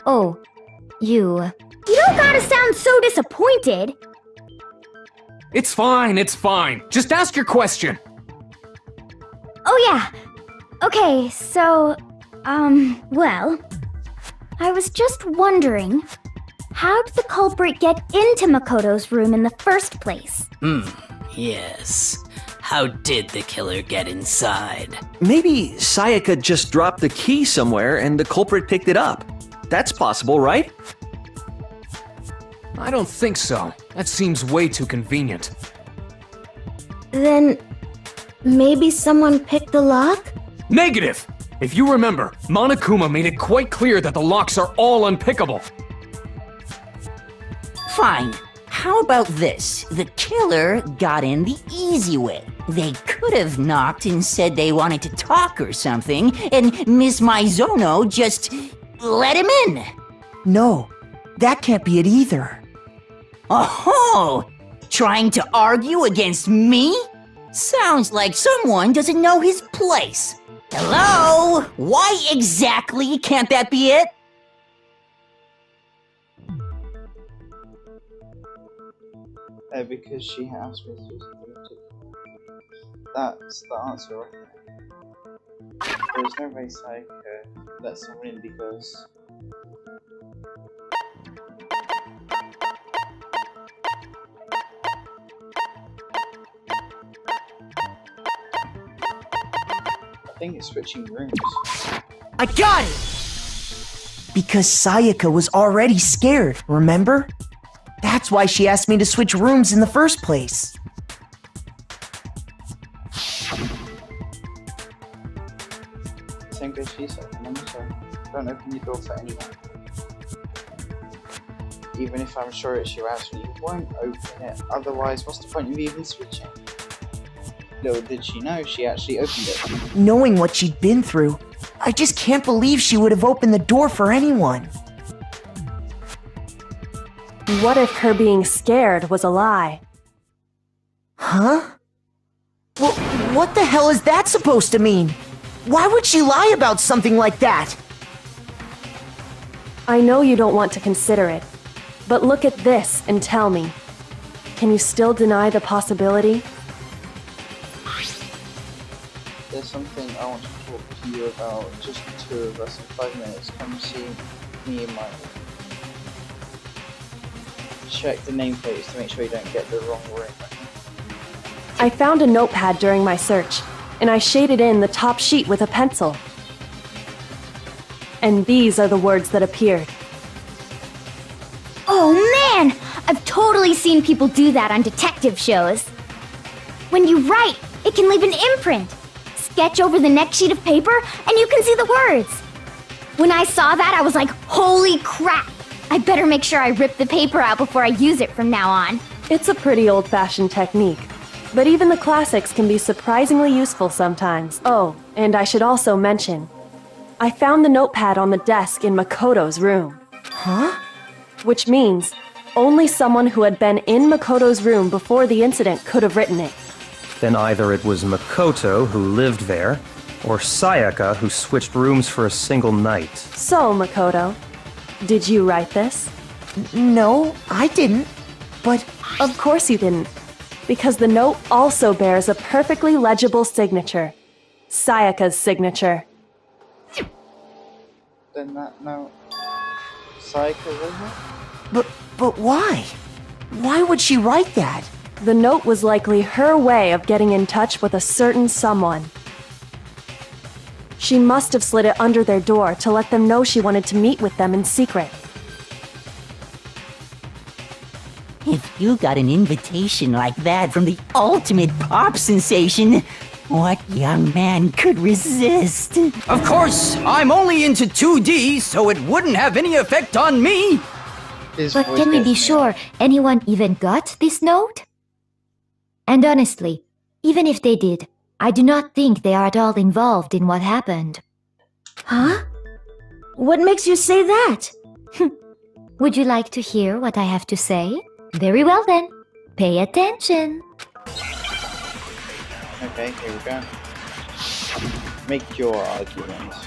Oh, you... You don't gotta sound so disappointed. It's fine, it's fine. Just ask your question. Oh yeah. Okay, so, well, I was just wondering, how did the culprit get into Makoto's room in the first place? Yes. How did the killer get inside? Maybe Sayaka just dropped the key somewhere and the culprit picked it up. That's possible, right? I don't think so. That seems way too convenient. Then, maybe someone picked the lock? Negative! If you remember, Monokuma made it quite clear that the locks are all unpickable. Fine. How about this? The killer got in the easy way. They could have knocked and said they wanted to talk or something, and Miss Maizono just let him in. No, that can't be it either. Oh, trying to argue against me? Sounds like someone doesn't know his place. Hello? Why exactly can't that be it? Because she asked me to do something. That's the answer right there. There's no way Sayaka let someone in because... I think it's switching rooms. I got it! Because Sayaka was already scared, remember? That's why she asked me to switch rooms in the first place. Same goes for yourself, remember? So don't open your door for anyone. Even if I'm sure it's your house, you won't open it. Otherwise, what's the point of even switching? Little did she know, she actually opened it. Knowing what she'd been through, I just can't believe she would have opened the door for anyone. What if her being scared was a lie? Huh? Well, what the hell is that supposed to mean? Why would she lie about something like that? I know you don't want to consider it, but look at this and tell me. Can you still deny the possibility? There's something I want to talk to you about, just the two of us in 5 minutes. Come see me in my room. Check the nameplates to make sure you don't get the wrong room. I found a notepad during my search, and I shaded in the top sheet with a pencil. And these are the words that appeared. Oh man! I've totally seen people do that on detective shows. When you write, it can leave an imprint. Sketch over the next sheet of paper, and you can see the words. When I saw that, I was like, holy crap! I better make sure I rip the paper out before I use it from now on. It's a pretty old-fashioned technique, but even the classics can be surprisingly useful sometimes. Oh, and I should also mention, I found the notepad on the desk in Makoto's room. Huh? Which means only someone who had been in Makoto's room before the incident could have written it. then either it was Makoto who lived there, or Sayaka who switched rooms for a single night. So, Makoto, did you write this? No, I didn't. But Of course you didn't, because the note also bears a perfectly legible signature. Sayaka's signature. Then that note, Sayaka was it? but why? Why would she write that? The note was likely her way of getting in touch with a certain someone. She must have slid it under their door to let them know she wanted to meet with them in secret. If you got an invitation like that from the ultimate pop sensation, what young man could resist? Of course, I'm only into 2D, so it wouldn't have any effect on me. But can we be sure anyone even got this note? And honestly, even if they did, I do not think they are at all involved in what happened. Huh? What makes you say that? Would you like to hear what I have to say? Very well then. Pay attention. Okay, here we go. Make your arguments.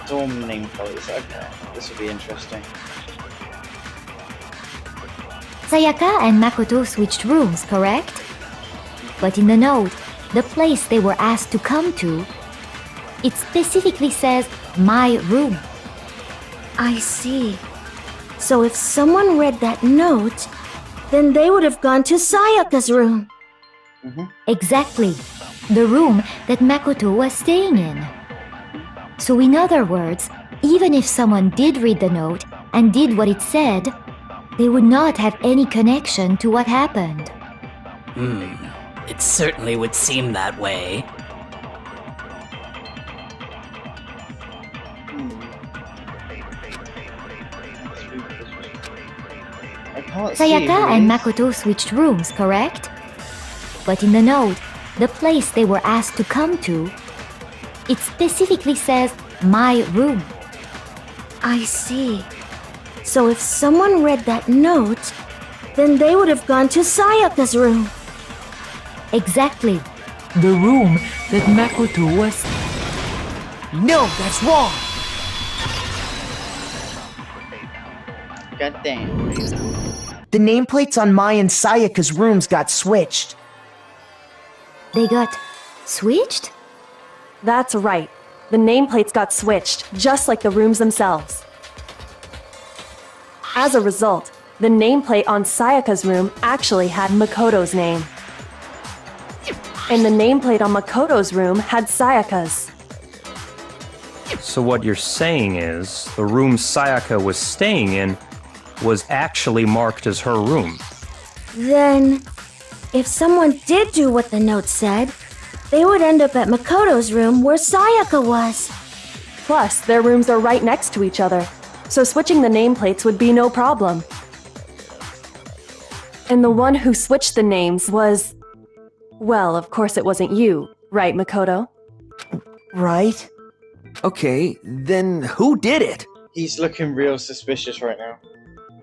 Dorm nameplates, okay. This will be interesting. Sayaka and Makoto switched rooms, correct? But in the note, the place they were asked to come to, it specifically says, my room. I see. So if someone read that note, then they would have gone to Sayaka's room. Exactly. The room that Makoto was staying in. So in other words, even if someone did read the note and did what it said, they would not have any connection to what happened. It certainly would seem that way. Sayaka and Makoto switched rooms, correct? But in the note, the place they were asked to come to, it specifically says, my room. I see. So if someone read that note, then they would have gone to Sayaka's room. Exactly. The room that Makoto was... No, that's wrong! God damn. The nameplates on Mai and Sayaka's rooms got switched. They got switched? That's right. The nameplates got switched, just like the rooms themselves. As a result, the nameplate on Sayaka's room actually had Makoto's name. And the nameplate on Makoto's room had Sayaka's. So what you're saying is, the room Sayaka was staying in was actually marked as her room. Then, if someone did do what the note said, they would end up at Makoto's room where Sayaka was. Plus, their rooms are right next to each other, so switching the nameplates would be no problem. And the one who switched the names was... Well, of course it wasn't you, right, Makoto? Right? Okay, then who did it? He's looking real suspicious right now.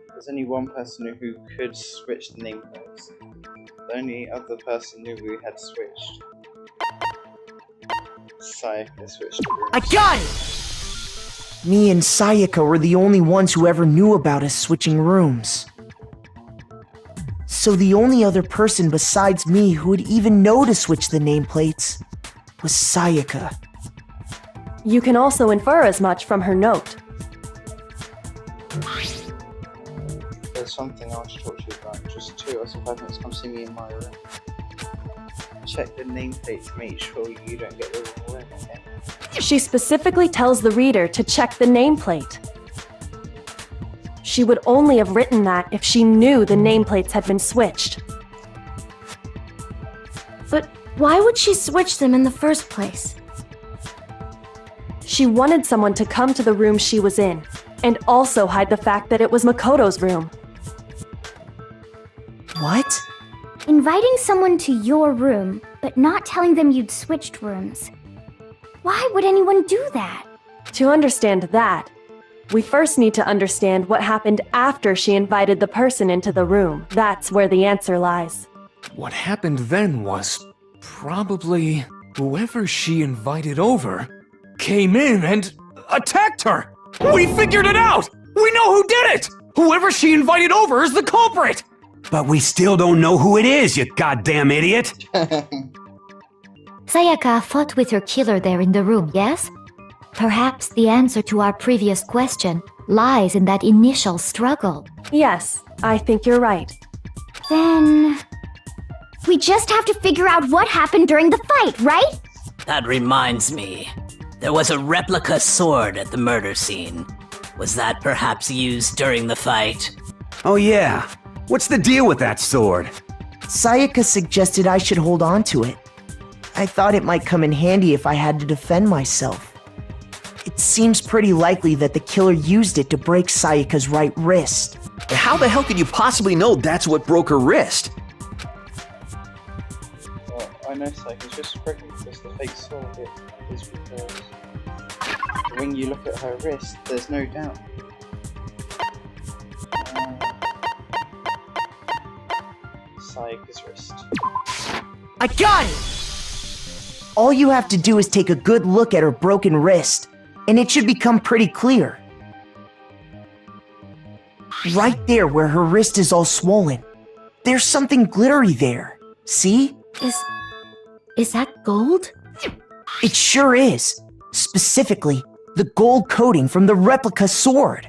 There's only one person who could switch the nameplates. The only other person who had switched. Sayaka switched rooms. I got it! Me and Sayaka were the only ones who ever knew about us switching rooms. So the only other person besides me who would even know to switch the nameplates was Sayaka. You can also infer as much from her note. There's something I want to talk to you about. Just two or some minutes, come see me in my room. Check the nameplate to make sure you don't get the wrong room, okay? She specifically tells the reader to check the nameplate. She would only have written that if she knew the nameplates had been switched. But why would she switch them in the first place? She wanted someone to come to the room she was in, and also hide the fact that it was Makoto's room. What? Inviting someone to your room, but not telling them you'd switched rooms. Why would anyone do that? To understand that, we first need to understand what happened after she invited the person into the room. That's where the answer lies. What happened then was probably whoever she invited over came in and attacked her! We figured it out! We know who did it! Whoever she invited over is the culprit! But we still don't know who it is, you goddamn idiot! Sayaka fought with her killer there in the room, yes? Perhaps the answer to our previous question lies in that initial struggle. Yes, I think you're right. Then... we just have to figure out what happened during the fight, right? That reminds me. There was a replica sword at the murder scene. Was that perhaps used during the fight? Oh yeah. What's the deal with that sword? Sayaka suggested I should hold on to it. I thought it might come in handy if I had to defend myself. It seems pretty likely that the killer used it to break Sayaka's right wrist. But how the hell could you possibly know that's what broke her wrist? Well, I know Sayaka's wrist was broken because the fake sword is because when you look at her wrist, there's no doubt. Sayaka's wrist. I got it! All you have to do is take a good look at her broken wrist, and it should become pretty clear. Right there where her wrist is all swollen, there's something glittery there. See? Is that gold? It sure is. Specifically, the gold coating from the replica sword.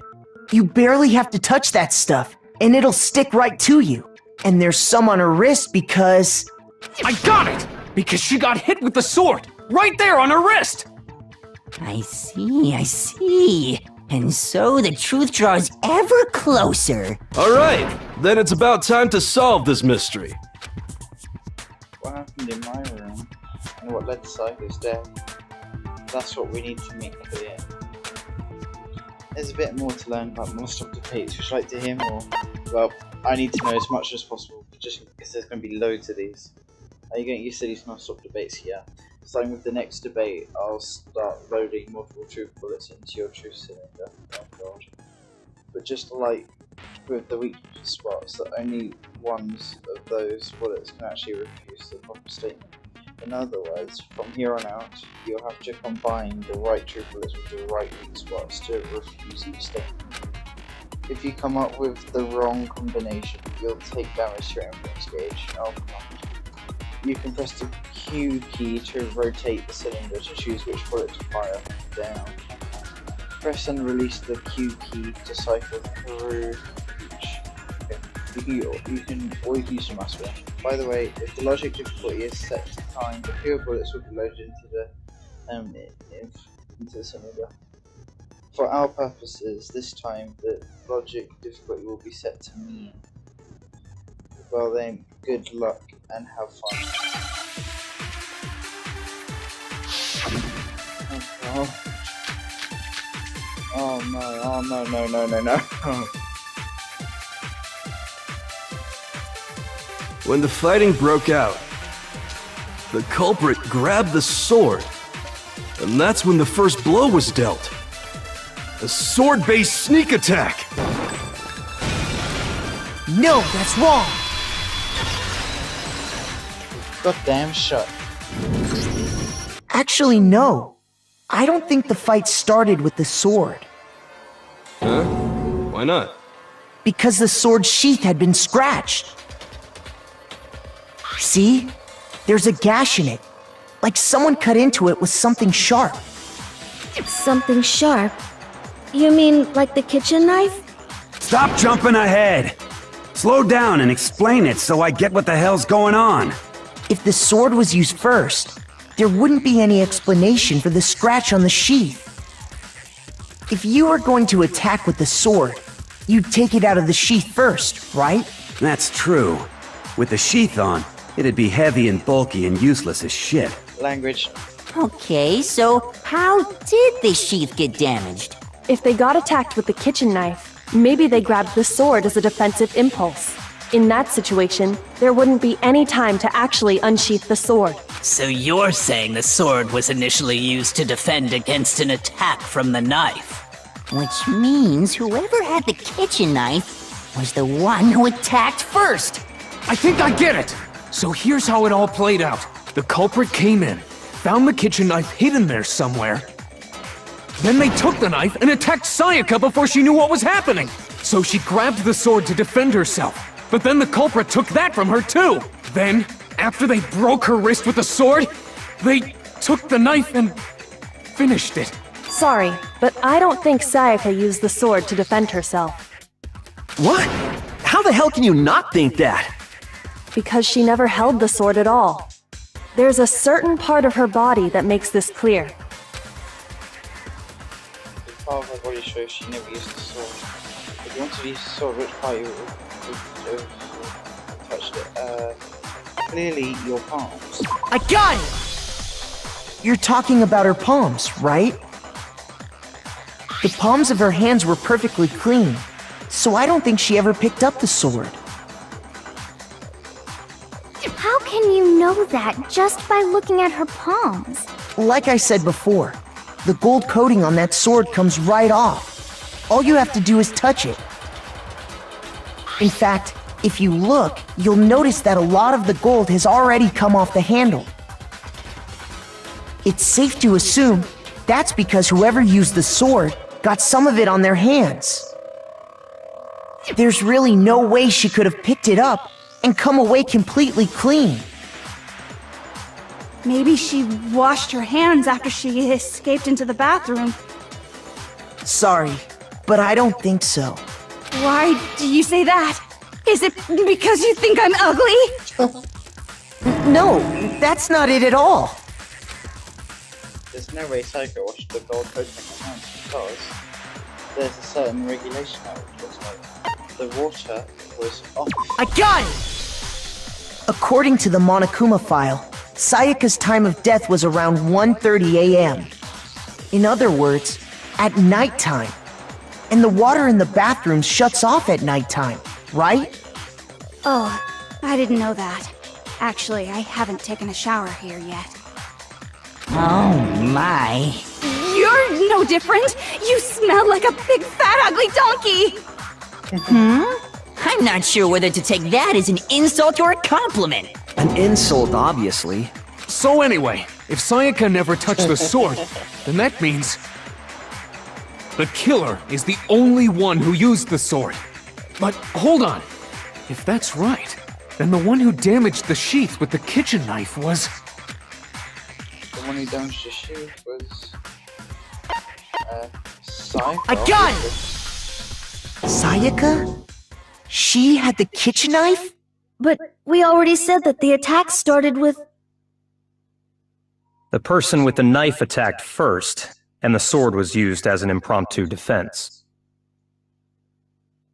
You barely have to touch that stuff, and it'll stick right to you. And there's some on her wrist because... I got it! Because she got hit with the sword! Right there on her wrist! I see. And so the truth draws ever closer. Alright, then it's about time to solve this mystery. What happened in my room and what led to Sayaka's death? That's what we need to make clear. There's a bit more to learn about most of the debates. Would you like to hear more? Well, I need to know as much as possible, just because there's going to be loads of these. Are you getting used to these non-stop debates here? Starting with the next debate, I'll start loading multiple truth bullets into your truth cylinder. Oh god. But just like with the weak spots, the only ones of those bullets can actually refuse the proper statement. In other words, from here on out, you'll have to combine the right truth bullets with the right weak spots to refuse each statement. If you come up with the wrong combination, you'll take damage to your influence gauge. Oh god. You can press the Q key to rotate the cylinder to choose which bullet to fire down. Press and release the Q key to cycle through each. You can always use your mouse wheel. By the way, if the logic difficulty is set to time, the fewer bullets will be loaded into the cylinder. For our purposes, this time the logic difficulty will be set to mean. Well then, good luck and have fun. Oh no. When the fighting broke out, the culprit grabbed the sword, and that's when the first blow was dealt. A sword-based sneak attack! No, that's wrong! Goddamn shut. Actually, no. I don't think the fight started with the sword. Huh? Why not? Because the sword's sheath had been scratched. See? There's a gash in it. Like someone cut into it with something sharp. Something sharp? You mean like the kitchen knife? Stop jumping ahead! Slow down and explain it so I get what the hell's going on. If the sword was used first, there wouldn't be any explanation for the scratch on the sheath. If you were going to attack with the sword, you'd take it out of the sheath first, right? That's true. With the sheath on, it'd be heavy and bulky and useless as shit. Language. Okay, so how did the sheath get damaged? If they got attacked with the kitchen knife, maybe they grabbed the sword as a defensive impulse. In that situation, there wouldn't be any time to actually unsheath the sword. So you're saying the sword was initially used to defend against an attack from the knife? Which means whoever had the kitchen knife was the one who attacked first. I think I get it! So here's how it all played out. The culprit came in, found the kitchen knife hidden there somewhere. Then they took the knife and attacked Sayaka before she knew what was happening. So she grabbed the sword to defend herself. But then the culprit took that from her too. Then, after they broke her wrist with the sword, they took the knife and finished it. Sorry, but I don't think Sayaka used the sword to defend herself. What? How the hell can you not think that? Because she never held the sword at all. There's a certain part of her body that makes this clear. The part of her body shows she never used the sword. If you wanted to use the sword, which part you would have touched it? Clearly your palms. I got it! You're talking about her palms, right? The palms of her hands were perfectly clean, so I don't think she ever picked up the sword. How can you know that just by looking at her palms? Like I said before, the gold coating on that sword comes right off. All you have to do is touch it. In fact, if you look, you'll notice that a lot of the gold has already come off the handle. It's safe to assume that's because whoever used the sword got some of it on their hands. There's really no way she could have picked it up and come away completely clean. Maybe she washed her hands after she escaped into the bathroom. Sorry, but I don't think so. Why do you say that? Is it because you think I'm ugly? No, that's not it at all. There's no way Sayaka washed the gold coating on her hands because there's a certain regulation that it looks like. The water was off. I got it! According to the Monokuma file, Sayaka's time of death was around 1:30 a.m. In other words, at nighttime. And the water in the bathroom shuts off at nighttime, right? Oh, I didn't know that. Actually, I haven't taken a shower here yet. Oh my. You're no different! You smell like a big fat ugly donkey! I'm not sure whether to take that as an insult or a compliment. An insult, obviously. So anyway, if Sayaka never touched the sword, then that means the killer is the only one who used the sword. But hold on. If that's right, then the one who damaged the sheath with the kitchen knife was... The one who damaged the sheath was... Sayaka? I got it! Sayaka? She had the kitchen knife? But we already said that the attack started with... The person with the knife attacked first, and the sword was used as an impromptu defense.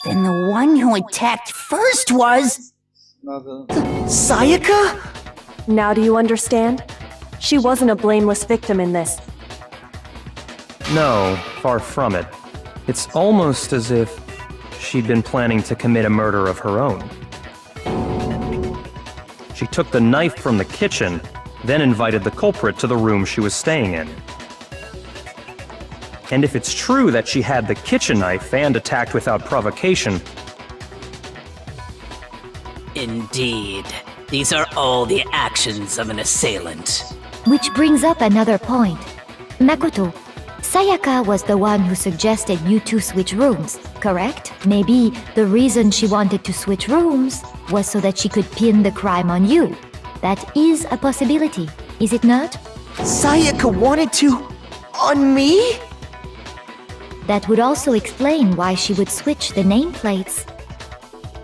Then the one who attacked first was... Sayaka? Now do you understand? She wasn't a blameless victim in this. No, far from it. It's almost as if she'd been planning to commit a murder of her own. She took the knife from the kitchen, then invited the culprit to the room she was staying in. And if it's true that she had the kitchen knife and attacked without provocation... Indeed. These are all the actions of an assailant. Which brings up another point. Makoto, Sayaka was the one who suggested you two switch rooms, correct? Maybe the reason she wanted to switch rooms was so that she could pin the crime on you. That is a possibility, is it not? Sayaka wanted to... on me? That would also explain why she would switch the nameplates.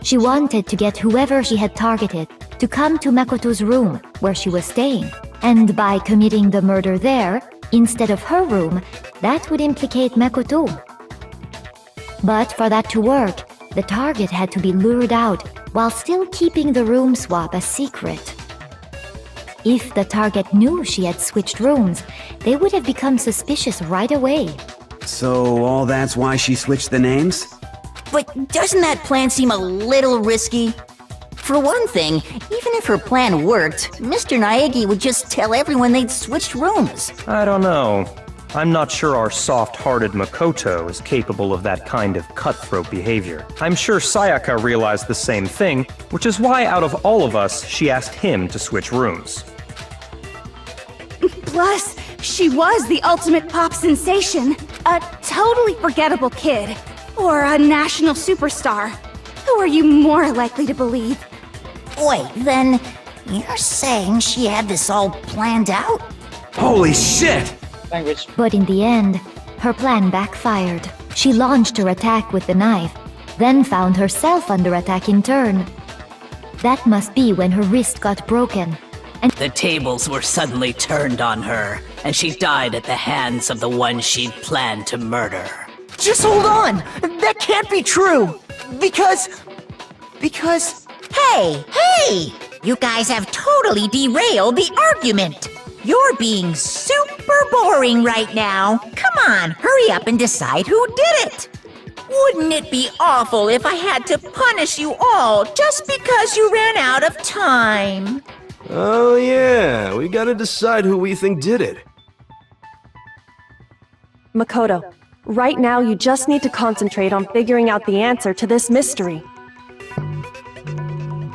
She wanted to get whoever she had targeted to come to Makoto's room where she was staying. And by committing the murder there, instead of her room, that would implicate Makoto. But for that to work, the target had to be lured out while still keeping the room swap a secret. If the target knew she had switched rooms, they would have become suspicious right away. So all that's why she switched the names? But doesn't that plan seem a little risky? For one thing, even if her plan worked, Mr. Naegi would just tell everyone they'd switched rooms. I don't know. I'm not sure our soft-hearted Makoto is capable of that kind of cutthroat behavior. I'm sure Sayaka realized the same thing, which is why out of all of us, she asked him to switch rooms. Plus, she was the ultimate pop sensation. A totally forgettable kid. Or a national superstar. Who are you more likely to believe? Wait, then you're saying she had this all planned out? Holy shit! Language. But in the end, her plan backfired. She launched her attack with the knife, then found herself under attack in turn. That must be when her wrist got broken. And The tables were suddenly turned on her, and she died at the hands of the one she'd planned to murder. Just hold on! That can't be true! Because... Hey! You guys have totally derailed the argument! You're being super boring right now. Come on, hurry up and decide who did it! Wouldn't it be awful if I had to punish you all just because you ran out of time? Oh yeah, we gotta decide who we think did it. Makoto, right now you just need to concentrate on figuring out the answer to this mystery.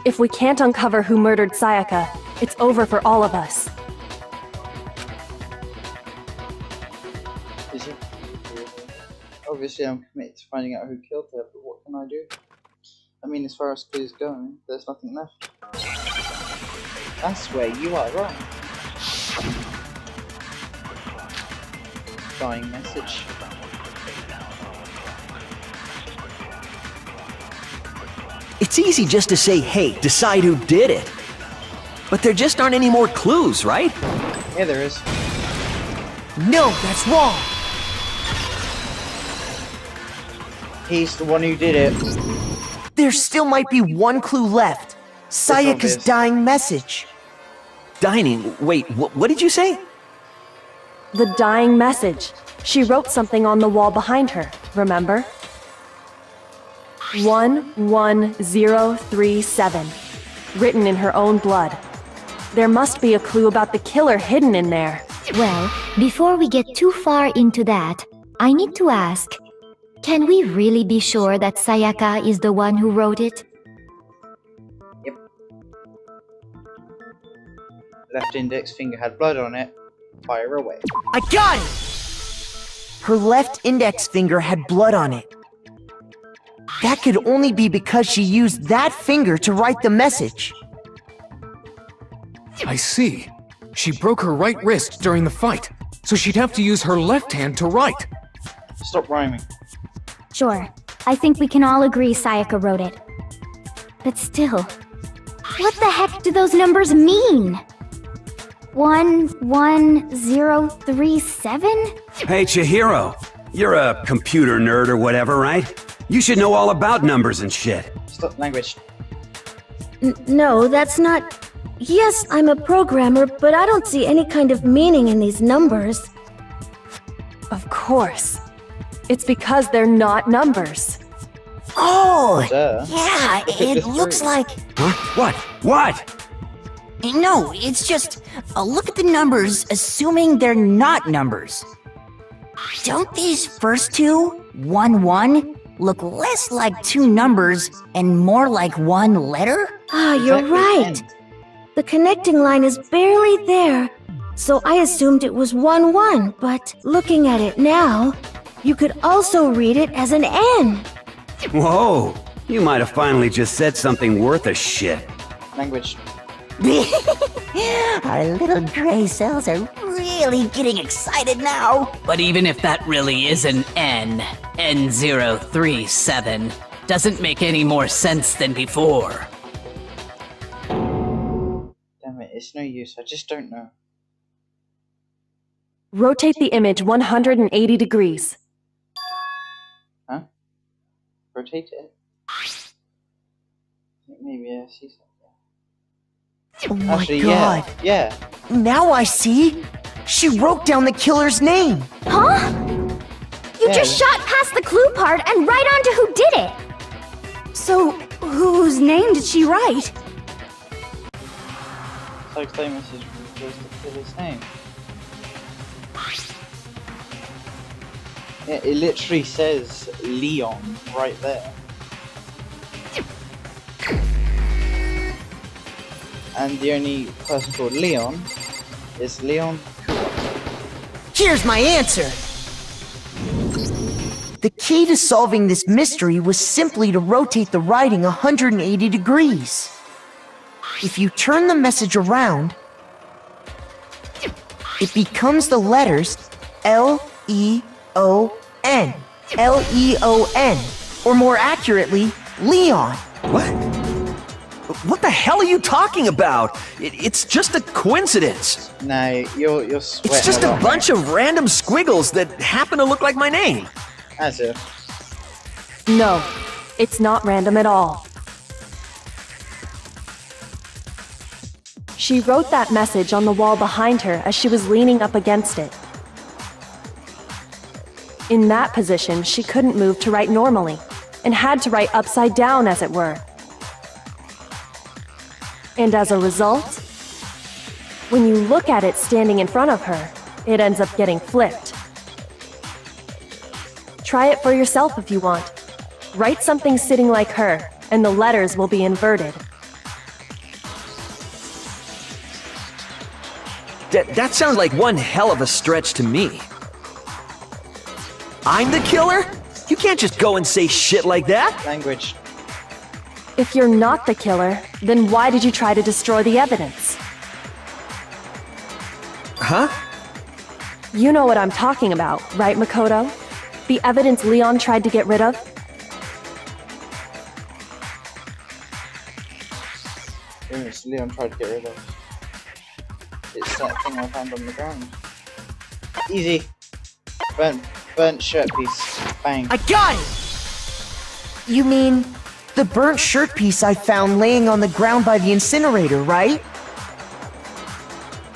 If we can't uncover who murdered Sayaka, it's over for all of us. Is it? Obviously, I'm committed to finding out who killed her, but what can I do? I mean, as far as clues go, there's nothing left. That's where you are wrong. Dying message. It's easy just to say, hey, decide who did it. But there just aren't any more clues, right? Yeah, there is. No, that's wrong! He's the one who did it. There still might be one clue left. Sayaka's obvious. dying message. Dining, wait, what did you say? The dying message. She wrote something on the wall behind her, remember? 11037. Written in her own blood. There must be a clue about the killer hidden in there. well, before we get too far into that, I need to ask, can we really be sure that Sayaka is the one who wrote it? Yep. Left index finger had blood on it. Fire away. I got it! Her left index finger had blood on it. That could only be because she used that finger to write the message. I see. She broke her right wrist during the fight, so she'd have to use her left hand to write. Stop rhyming. Sure, I think we can all agree Sayaka wrote it. But still, what the heck do those numbers mean? 11037? Hey, Chihiro. You're a computer nerd or whatever, right? You should know all about numbers and shit. Stop language. No, that's not... Yes, I'm a programmer, but I don't see any kind of meaning in these numbers. Of course. It's because they're not numbers. Oh, Duh. yeah, it looks like... Huh? What? What? No, it's just, look at the numbers, assuming they're not numbers. Don't these first two, 1-1, look less like two numbers and more like one letter? Ah, you're Exactly, right. and- The connecting line is barely there, so I assumed it was 1-1, but looking at it now, you could also read it as an N. Whoa, you might have finally just said something worth a shit. Language. Our little gray cells are really getting excited now. But even if that really is an N, N037, doesn't make any more sense than before. Damn it, it's no use. I just don't know. Rotate the image 180 degrees. Huh? Rotate it. Maybe I see something. Oh my Actually, god. Yeah. Now I see. She wrote down the killer's name. Huh? You Yeah. just shot past the clue part and right onto who did it! So, whose name did she write? So claim message was the killer's name. Yeah, it literally says Leon right there. And the only person called Leon is Leon. Here's my answer. The key to solving this mystery was simply to rotate the writing 180 degrees. If you turn the message around, it becomes the letters L-E-O-N. L-E-O-N. Or more accurately, Leon. What? What the hell are you talking about? It's just a coincidence. No, you're sweating. It's just a bunch of random squiggles that happen to look like my name. As if. No, it's not random at all. She wrote that message on the wall behind her as she was leaning up against it. In that position, she couldn't move to write normally, and had to write upside down, as it were. And as a result, when you look at it standing in front of her, it ends up getting flipped. Try it for yourself if you want. Write something sitting like her, and the letters will be inverted. That sounds like one hell of a stretch to me. I'm the killer? You can't just go and say shit like that. Language. If you're not the killer, then why did you try to destroy the evidence? Huh? You know what I'm talking about, right, Makoto? The evidence Leon tried to get rid of? Yes, Leon tried to get rid of. It's that thing I found on the ground. Easy. Burnt shirt piece. Bang. I got it! You mean the burnt shirt piece I found laying on the ground by the incinerator, right?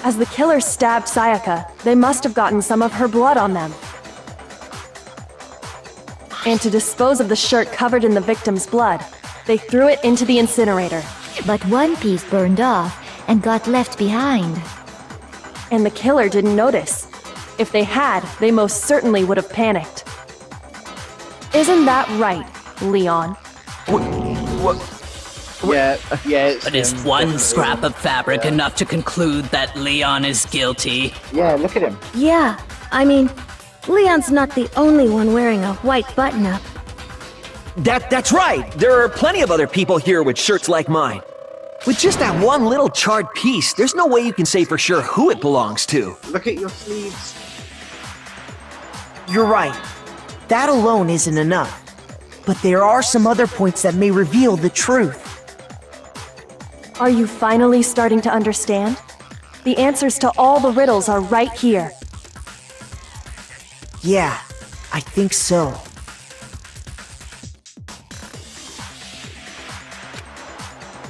As the killer stabbed Sayaka, they must have gotten some of her blood on them. And to dispose of the shirt covered in the victim's blood, they threw it into the incinerator. But one piece burned off and got left behind. And the killer didn't notice. If they had, they most certainly would have panicked. Isn't that right, Leon? Yeah, But is one scrap of fabric enough to conclude that Leon is guilty? Yeah, look at him. Yeah, I mean, Leon's not the only one wearing a white button-up. That's right. There are plenty of other people here with shirts like mine. With just that one little charred piece, there's no way you can say for sure who it belongs to. Look at your sleeves. You're right. That alone isn't enough. But there are some other points that may reveal the truth. Are you finally starting to understand? The answers to all the riddles are right here. Yeah, I think so.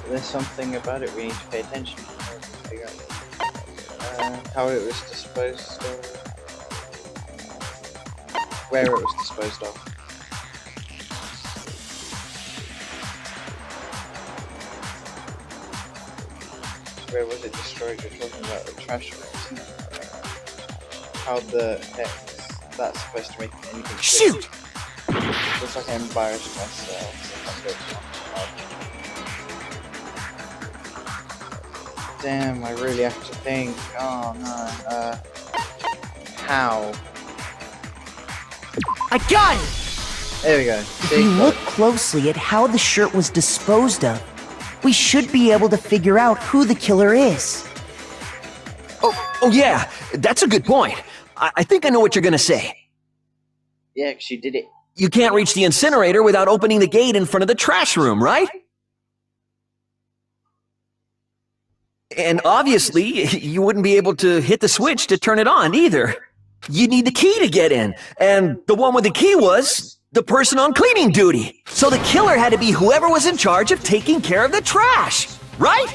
There's something about it we need to pay attention to. Figure out how it was disposed of. Where it was disposed of. Where was it destroyed? You're talking about the trash bin, isn't it? How the heck is that supposed to make anything? Shoot! Looks like I embarrassed myself. Damn, I really have to think. Oh no. How? I got it! There we go. If we look closely at how the shirt was disposed of, we should be able to figure out who the killer is. Oh yeah, that's a good point. I think I know what you're gonna say. Yeah, 'cause she did it. You can't reach the incinerator without opening the gate in front of the trash room, right? And obviously, you wouldn't be able to hit the switch to turn it on either. You'd need the key to get in, and the one with the key was the person on cleaning duty. So the killer had to be whoever was in charge of taking care of the trash, right?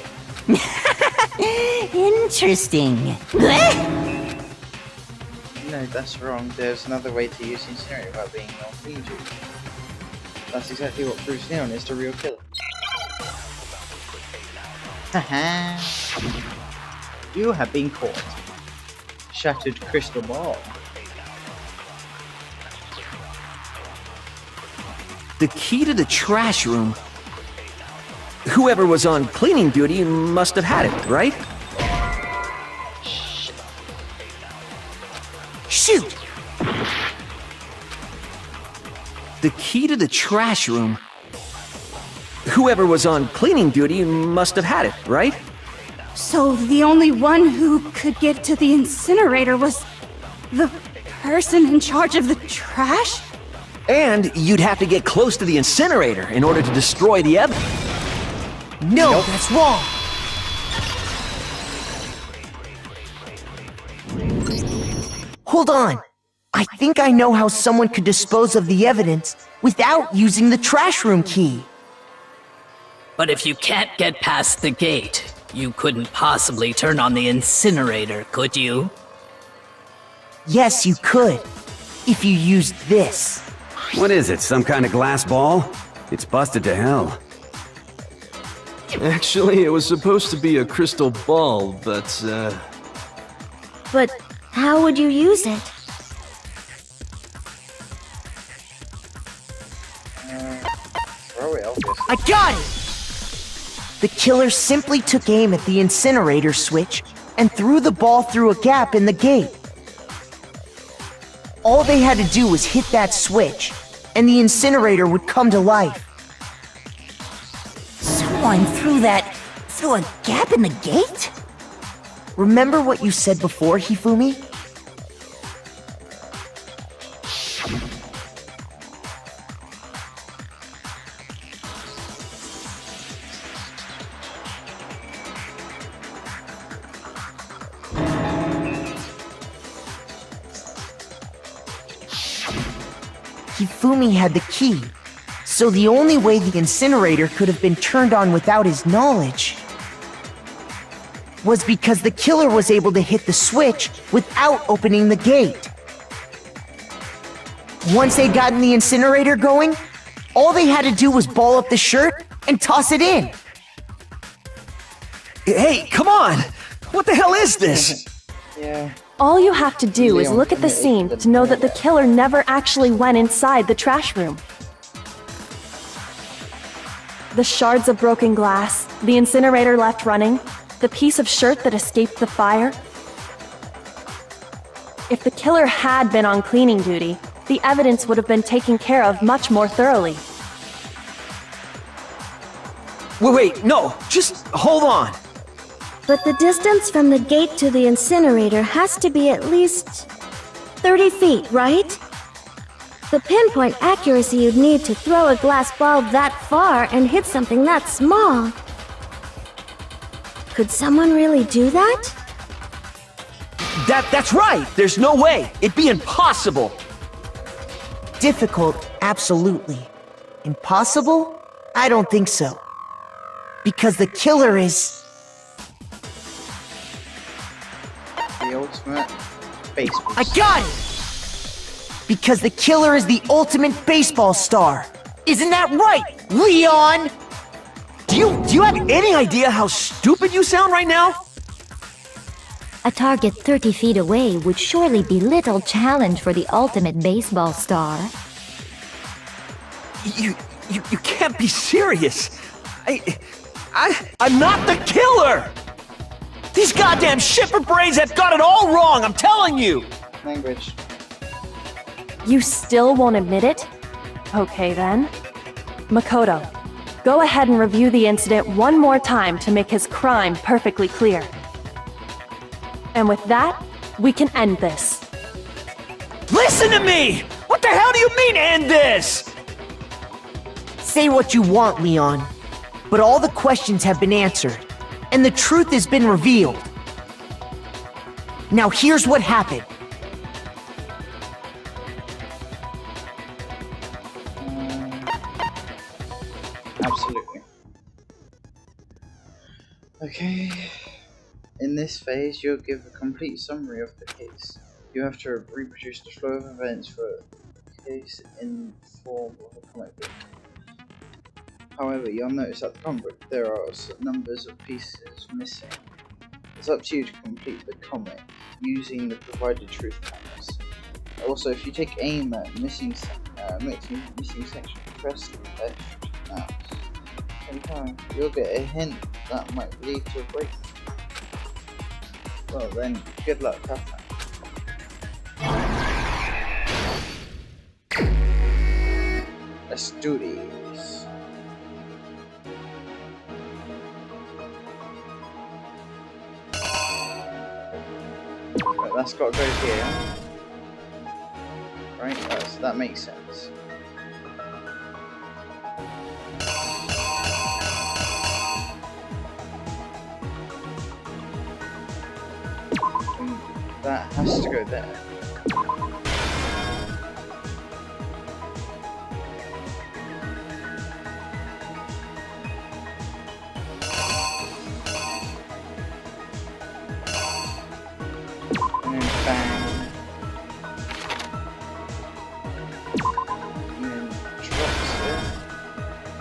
Interesting. No, that's wrong. There's another way to use the incinerator without being on clean duty. That's exactly what Bruce Leon is to real killer. Haha. You have been caught. Shattered crystal ball. The key to the trash room. Whoever was on cleaning duty must have had it, right? Shoot! The key to the trash room. Whoever was on cleaning duty must have had it, right? So the only one who could get to the incinerator was the person in charge of the trash? And you'd have to get close to the incinerator in order to destroy the evidence. No, that's wrong. Hold on. I think I know how someone could dispose of the evidence without using the trash room key. But if you can't get past the gate, you couldn't possibly turn on the incinerator, could you? Yes, you could. If you used this. What is it, some kind of glass ball? It's busted to hell. Actually, it was supposed to be a crystal ball, but, But how would you use it? Throw it, obviously. I got it! The killer simply took aim at the incinerator switch and threw the ball through a gap in the gate. All they had to do was hit that switch, and the incinerator would come to life. Someone threw a gap in the gate? Remember what you said before, Hifumi? Hifumi had the key, so the only way the incinerator could have been turned on without his knowledge was because the killer was able to hit the switch without opening the gate. Once they'd gotten the incinerator going, all they had to do was ball up the shirt and toss it in. Hey, come on! What the hell is this? Yeah. All you have to do is look at the scene to know that the killer never actually went inside the trash room. The shards of broken glass, the incinerator left running, the piece of shirt that escaped the fire. If the killer had been on cleaning duty, the evidence would have been taken care of much more thoroughly. Wait, no, just hold on. But the distance from the gate to the incinerator has to be at least 30 feet, right? The pinpoint accuracy you'd need to throw a glass ball that far and hit something that small. Could someone really do that? That's right! There's no way! It'd be impossible! Difficult, absolutely. Impossible? I don't think so. Because the killer is... The ultimate baseball. I got it! Because the killer is the ultimate baseball star. Isn't that right, Leon? Do you have any idea how stupid you sound right now? A target 30 feet away would surely be little challenge for the ultimate baseball star. You can't be serious. I'm not the killer! These goddamn shipper brains have got it all wrong, I'm telling you! Language. You still won't admit it? Okay then. Makoto, go ahead and review the incident one more time to make his crime perfectly clear. And with that, we can end this. Listen to me! What the hell do you mean, end this? Say what you want, Leon. But all the questions have been answered, and the truth has been revealed. Now here's what happened. Absolutely. Okay. In this phase, you'll give a complete summary of the case. You have to reproduce the flow of events for the case in form of a comic book. However, you'll notice at the comic book there are numbers of pieces missing. It's up to you to complete the comic using the provided truth counters. Also, if you take aim at missing sections, press F mouse. Sometimes you'll get a hint that might lead to a break. Well then, good luck, Catherine. Let's do this. Right, that's got to go here. Right, so that makes sense. And that has to go there. And then bang. And then drops it.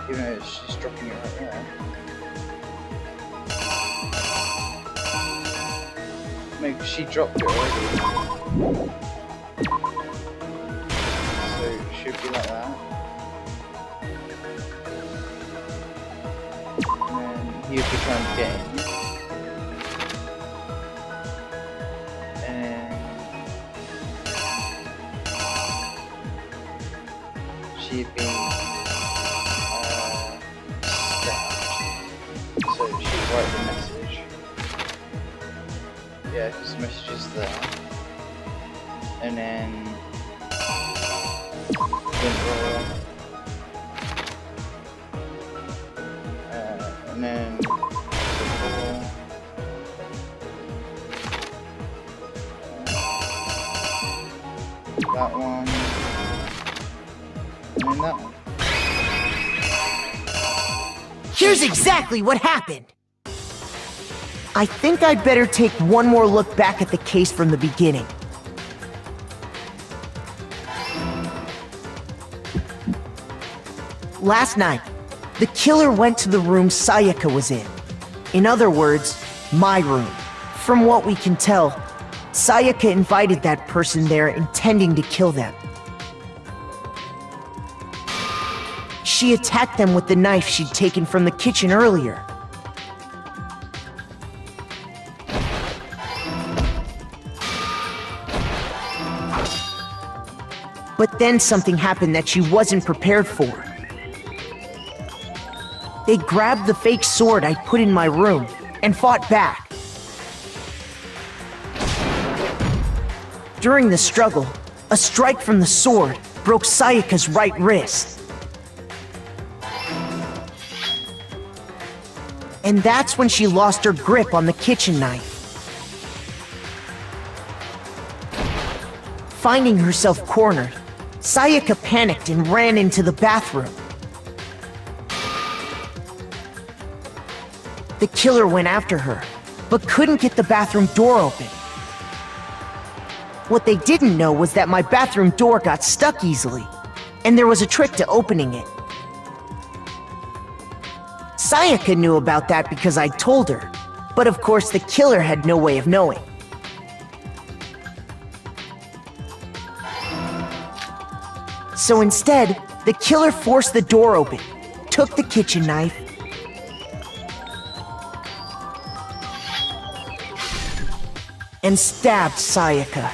Even though she's dropping it right there. Maybe she dropped it already. So it should be like that. And then he'll be trying to get in. She'd be stabbed. So she'd write the message. Yeah, because the message is there. And then roll. And then that one. And then that one. Here's exactly what happened. I think I'd better take one more look back at the case from the beginning. Last night, the killer went to the room Sayaka was in. In other words, my room. From what we can tell, Sayaka invited that person there intending to kill them. She attacked them with the knife she'd taken from the kitchen earlier. But then something happened that she wasn't prepared for. They grabbed the fake sword I'd put in my room and fought back. During the struggle, a strike from the sword broke Sayaka's right wrist. And that's when she lost her grip on the kitchen knife. Finding herself cornered, Sayaka panicked and ran into the bathroom. The killer went after her, but couldn't get the bathroom door open. What they didn't know was that my bathroom door got stuck easily, and there was a trick to opening it. Sayaka knew about that because I told her, but of course the killer had no way of knowing. So instead, the killer forced the door open, took the kitchen knife, and stabbed Sayaka.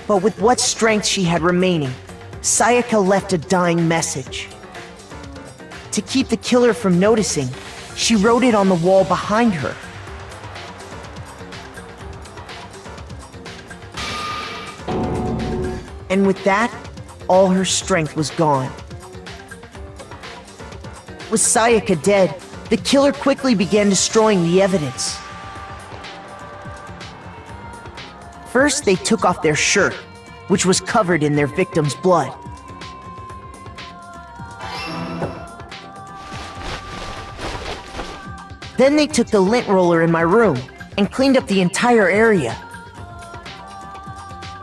But with what strength she had remaining, Sayaka left a dying message. To keep the killer from noticing, she wrote it on the wall behind her. And with that, all her strength was gone. With Sayaka dead, the killer quickly began destroying the evidence. First, they took off their shirt, which was covered in their victim's blood. Then they took the lint roller in my room and cleaned up the entire area.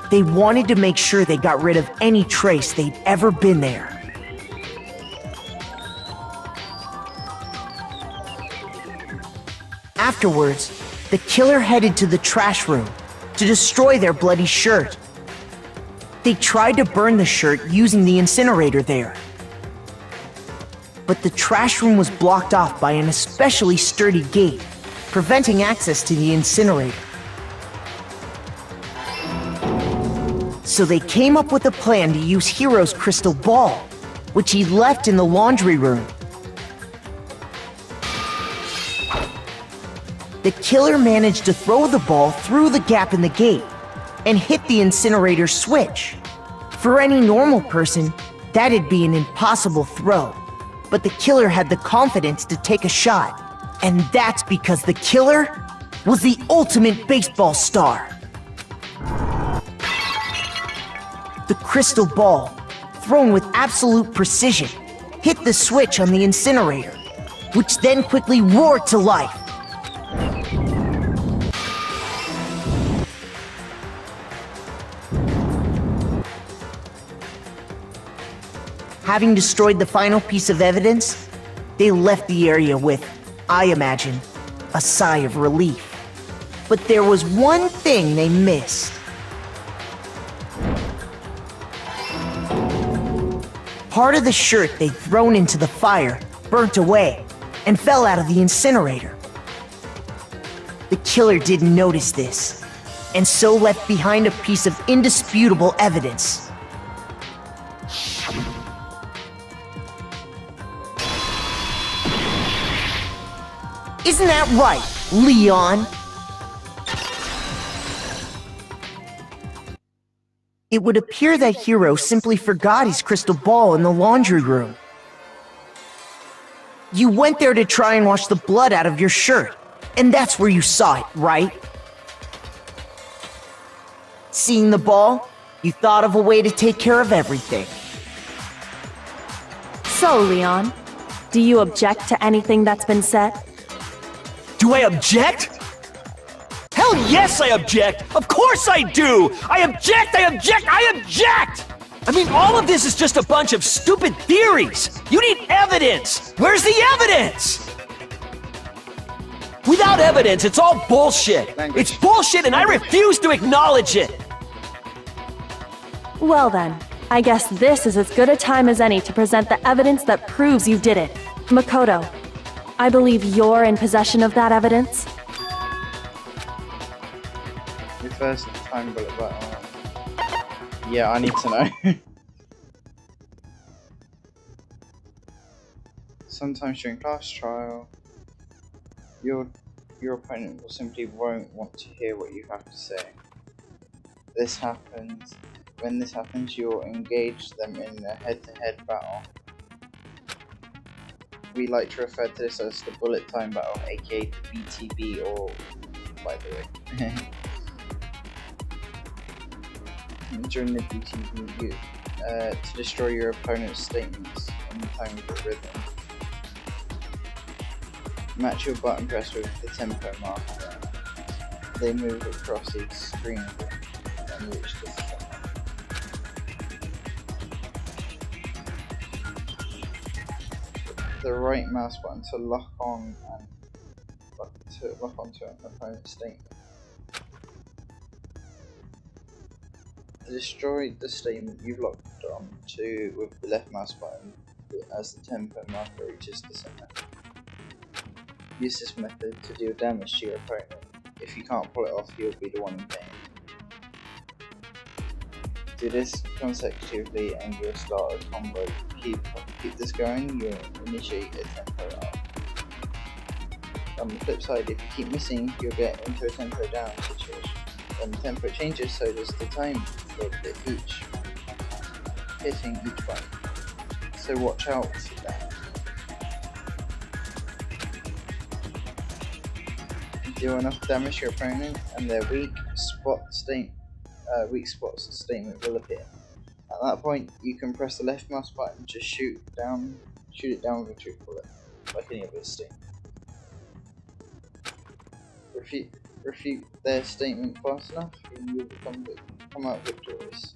They wanted to make sure they got rid of any trace they'd ever been there. Afterwards, the killer headed to the trash room to destroy their bloody shirt They tried to burn the shirt using the incinerator there. But the trash room was blocked off by an especially sturdy gate, preventing access to the incinerator. So they came up with a plan to use Hiro's crystal ball, which he left in the laundry room. The killer managed to throw the ball through the gap in the gate and hit the incinerator switch. For any normal person, that'd be an impossible throw. But the killer had the confidence to take a shot. And that's because the killer was the ultimate baseball star. The crystal ball, thrown with absolute precision, hit the switch on the incinerator, which then quickly roared to life. Having destroyed the final piece of evidence, they left the area with, I imagine, a sigh of relief. But there was one thing they missed. Part of the shirt they'd thrown into the fire burnt away and fell out of the incinerator. The killer didn't notice this, and so left behind a piece of indisputable evidence. Isn't that right, Leon? It would appear that Hiro simply forgot his crystal ball in the laundry room. You went there to try and wash the blood out of your shirt, and that's where you saw it, right? Seeing the ball, you thought of a way to take care of everything. So, Leon, do you object to anything that's been said? Do I object? Hell yes, I object! Of course I do! I object! I object! I object! I mean, all of this is just a bunch of stupid theories! You need evidence! Where's the evidence? Without evidence, it's all bullshit! It's bullshit and I refuse to acknowledge it! Well then, I guess this is as good a time as any to present the evidence that proves you did it. Makoto, I believe you're in possession of that evidence? Your first time bullet battle. Yeah, I need to know. Sometimes during class trial, your opponent will simply won't want to hear what you have to say. When this happens, you'll engage them in a head-to-head battle. We like to refer to this as the bullet time battle, aka the BTB, or by the way. During the BTB, to destroy your opponent's statements in the time of the rhythm. Match your button press with the tempo marker. They move across the screen and reach the center. The right mouse button to lock on and lock onto an opponent's statement. To destroy the statement you've locked on to with the left mouse button as the tempo marker reaches the center. Use this method to deal damage to your opponent. If you can't pull it off, you'll be the one in pain. Do this consecutively and you'll start a combo. Keep this going, you'll initiate a tempo up. On the flip side, if you keep missing, you'll get into a tempo down situation. When the tempo changes, so does the time for hitting each button. So watch out for that. Do enough damage to your opponent, and their weak spots statement will appear. At that point, you can press the left mouse button to shoot it down with a truth bullet, like any other statement. Refute their statement fast enough, and you'll come out victorious.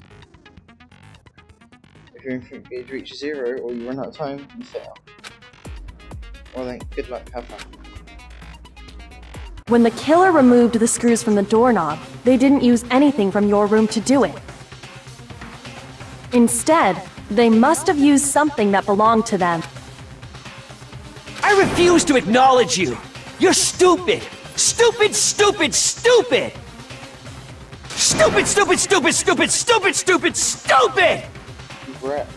If your infinite gauge reaches 0 or you run out of time, you fail. Well then, good luck, have fun. When the killer removed the screws from the doorknob, they didn't use anything from your room to do it. Instead, they must have used something that belonged to them. I refuse to acknowledge you! You're stupid! Stupid, stupid, stupid! Stupid, stupid, stupid, stupid, stupid, stupid, stupid! Brett.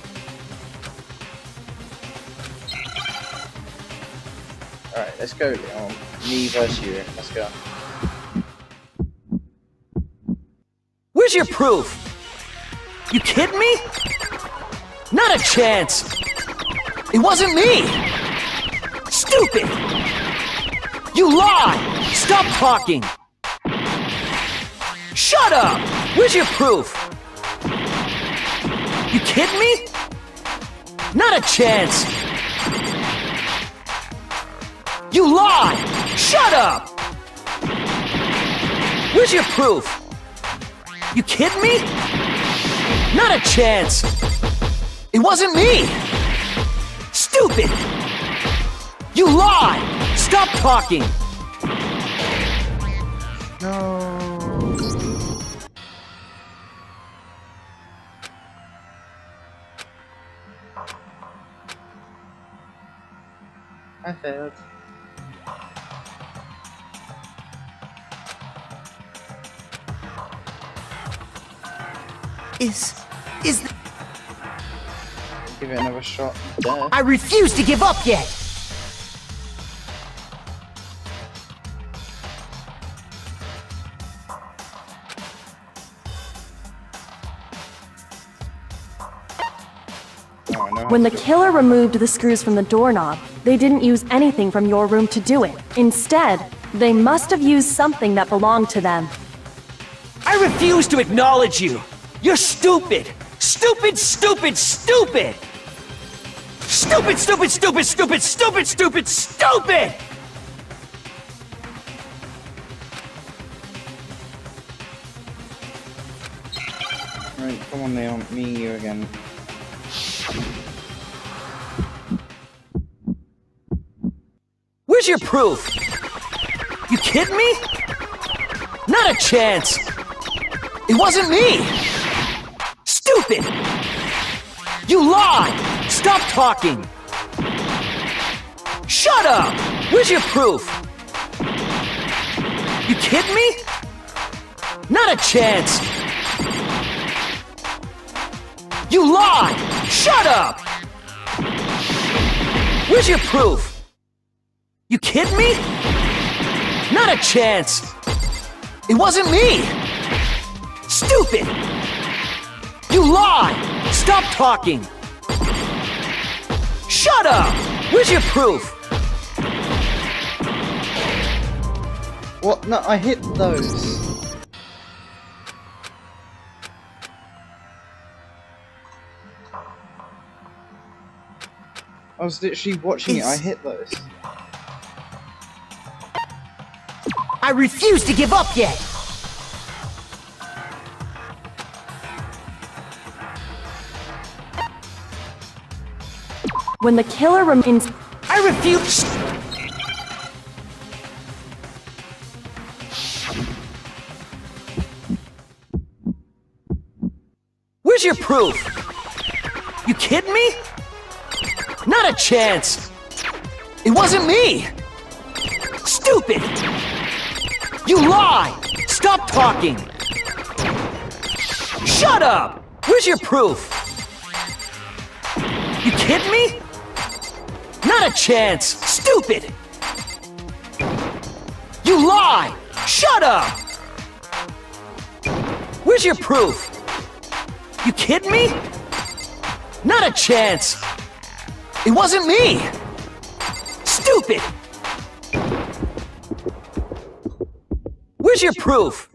Alright, let's go, Leon. Me versus you. Let's go. Where's your proof? You kidding me? Not a chance! It wasn't me! Stupid! You lie! Stop talking! Shut up! Where's your proof? You kidding me? Not a chance! You lie! Shut up! Where's your proof? You kidding me? Not a chance! It wasn't me! Stupid! You lie! Stop talking! No. I failed. Give it another shot. Duh. I refuse to give up yet! When the killer removed the screws from the doorknob, they didn't use anything from your room to do it. Instead, they must have used something that belonged to them. I refuse to acknowledge you! You're stupid! Stupid, stupid, stupid! Stupid, stupid, stupid, stupid, stupid, stupid, stupid! Right, come on, Leon. Me and you again. Where's your proof? You kidding me? Not a chance! It wasn't me! Stupid! You lie! Stop talking! Shut up! Where's your proof? You kidding me? Not a chance! You lie! Shut up! Where's your proof? You kidding me? Not a chance! It wasn't me! Stupid! You lie! Stop talking! Shut up! Where's your proof? What? No, I hit those. I was literally watching it. I hit those. I refuse to give up yet! When the killer remains... I refuse... Where's your proof? You kidding me? Not a chance! It wasn't me! Stupid! You lie! Stop talking! Shut up! Where's your proof? You kidding me? Not a chance! Stupid! You lie! Shut up! Where's your proof? You kidding me? Not a chance! It wasn't me! Stupid! Where's your proof?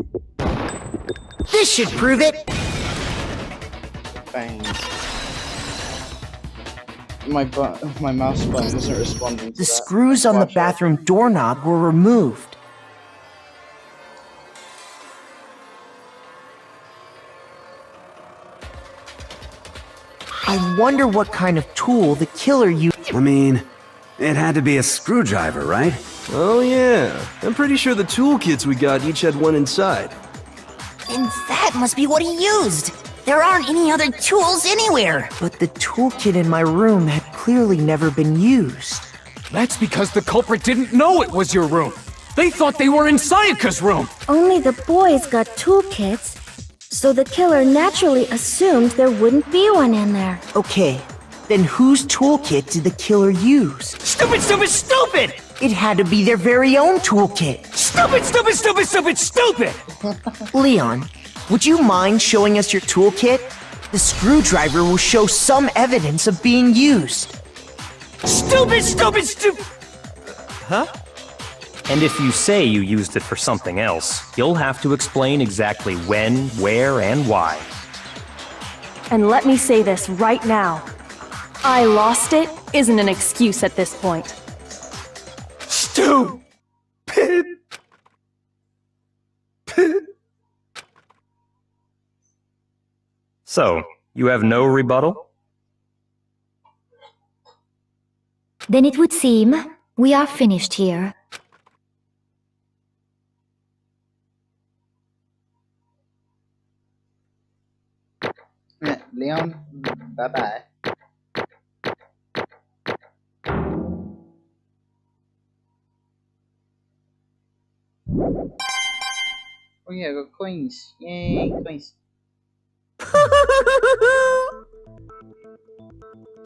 This should prove it! Bang. My mouse button wasn't responding to The that. screws on the Watch it. bathroom doorknob were removed. I wonder what kind of tool the killer used. I mean, it had to be a screwdriver, right? Oh yeah, I'm pretty sure the toolkits we got each had one inside. And that must be what he used. There aren't any other tools anywhere. But the toolkit in my room had clearly never been used. That's because the culprit didn't know it was your room. They thought they were in Sayaka's room. Only the boys got toolkits, so the killer naturally assumed there wouldn't be one in there. Okay, then whose toolkit did the killer use? Stupid, stupid, stupid! It had to be their very own toolkit. Stupid, stupid, stupid, stupid, stupid! Leon, would you mind showing us your toolkit? The screwdriver will show some evidence of being used. Stupid, stupid, stupid! Huh? And if you say you used it for something else, you'll have to explain exactly when, where, and why. And let me say this right now. I lost it isn't an excuse at this point. Stupid! So, you have no rebuttal? Then it would seem we are finished here. Leon, bye-bye. Oh yeah, I got coins. Yay, coins.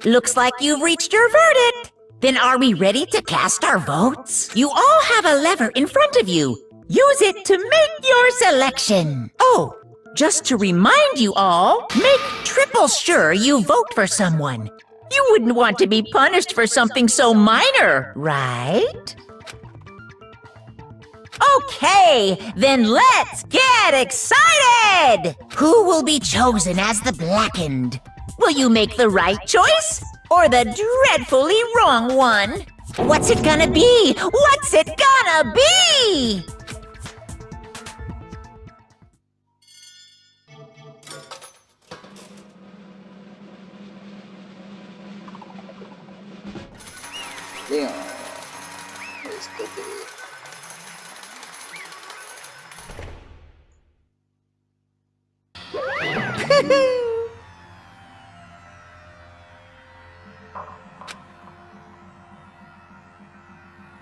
Looks like you've reached your verdict. Then are we ready to cast our votes? You all have a lever in front of you. Use it to make your selection. Oh, just to remind you all, make triple sure you vote for someone. You wouldn't want to be punished for something so minor, right? Okay, then let's get excited! Who will be chosen as the Blackened? Will you make the right choice or the dreadfully wrong one? What's it gonna be? What's it gonna be? Leon, it's good to be.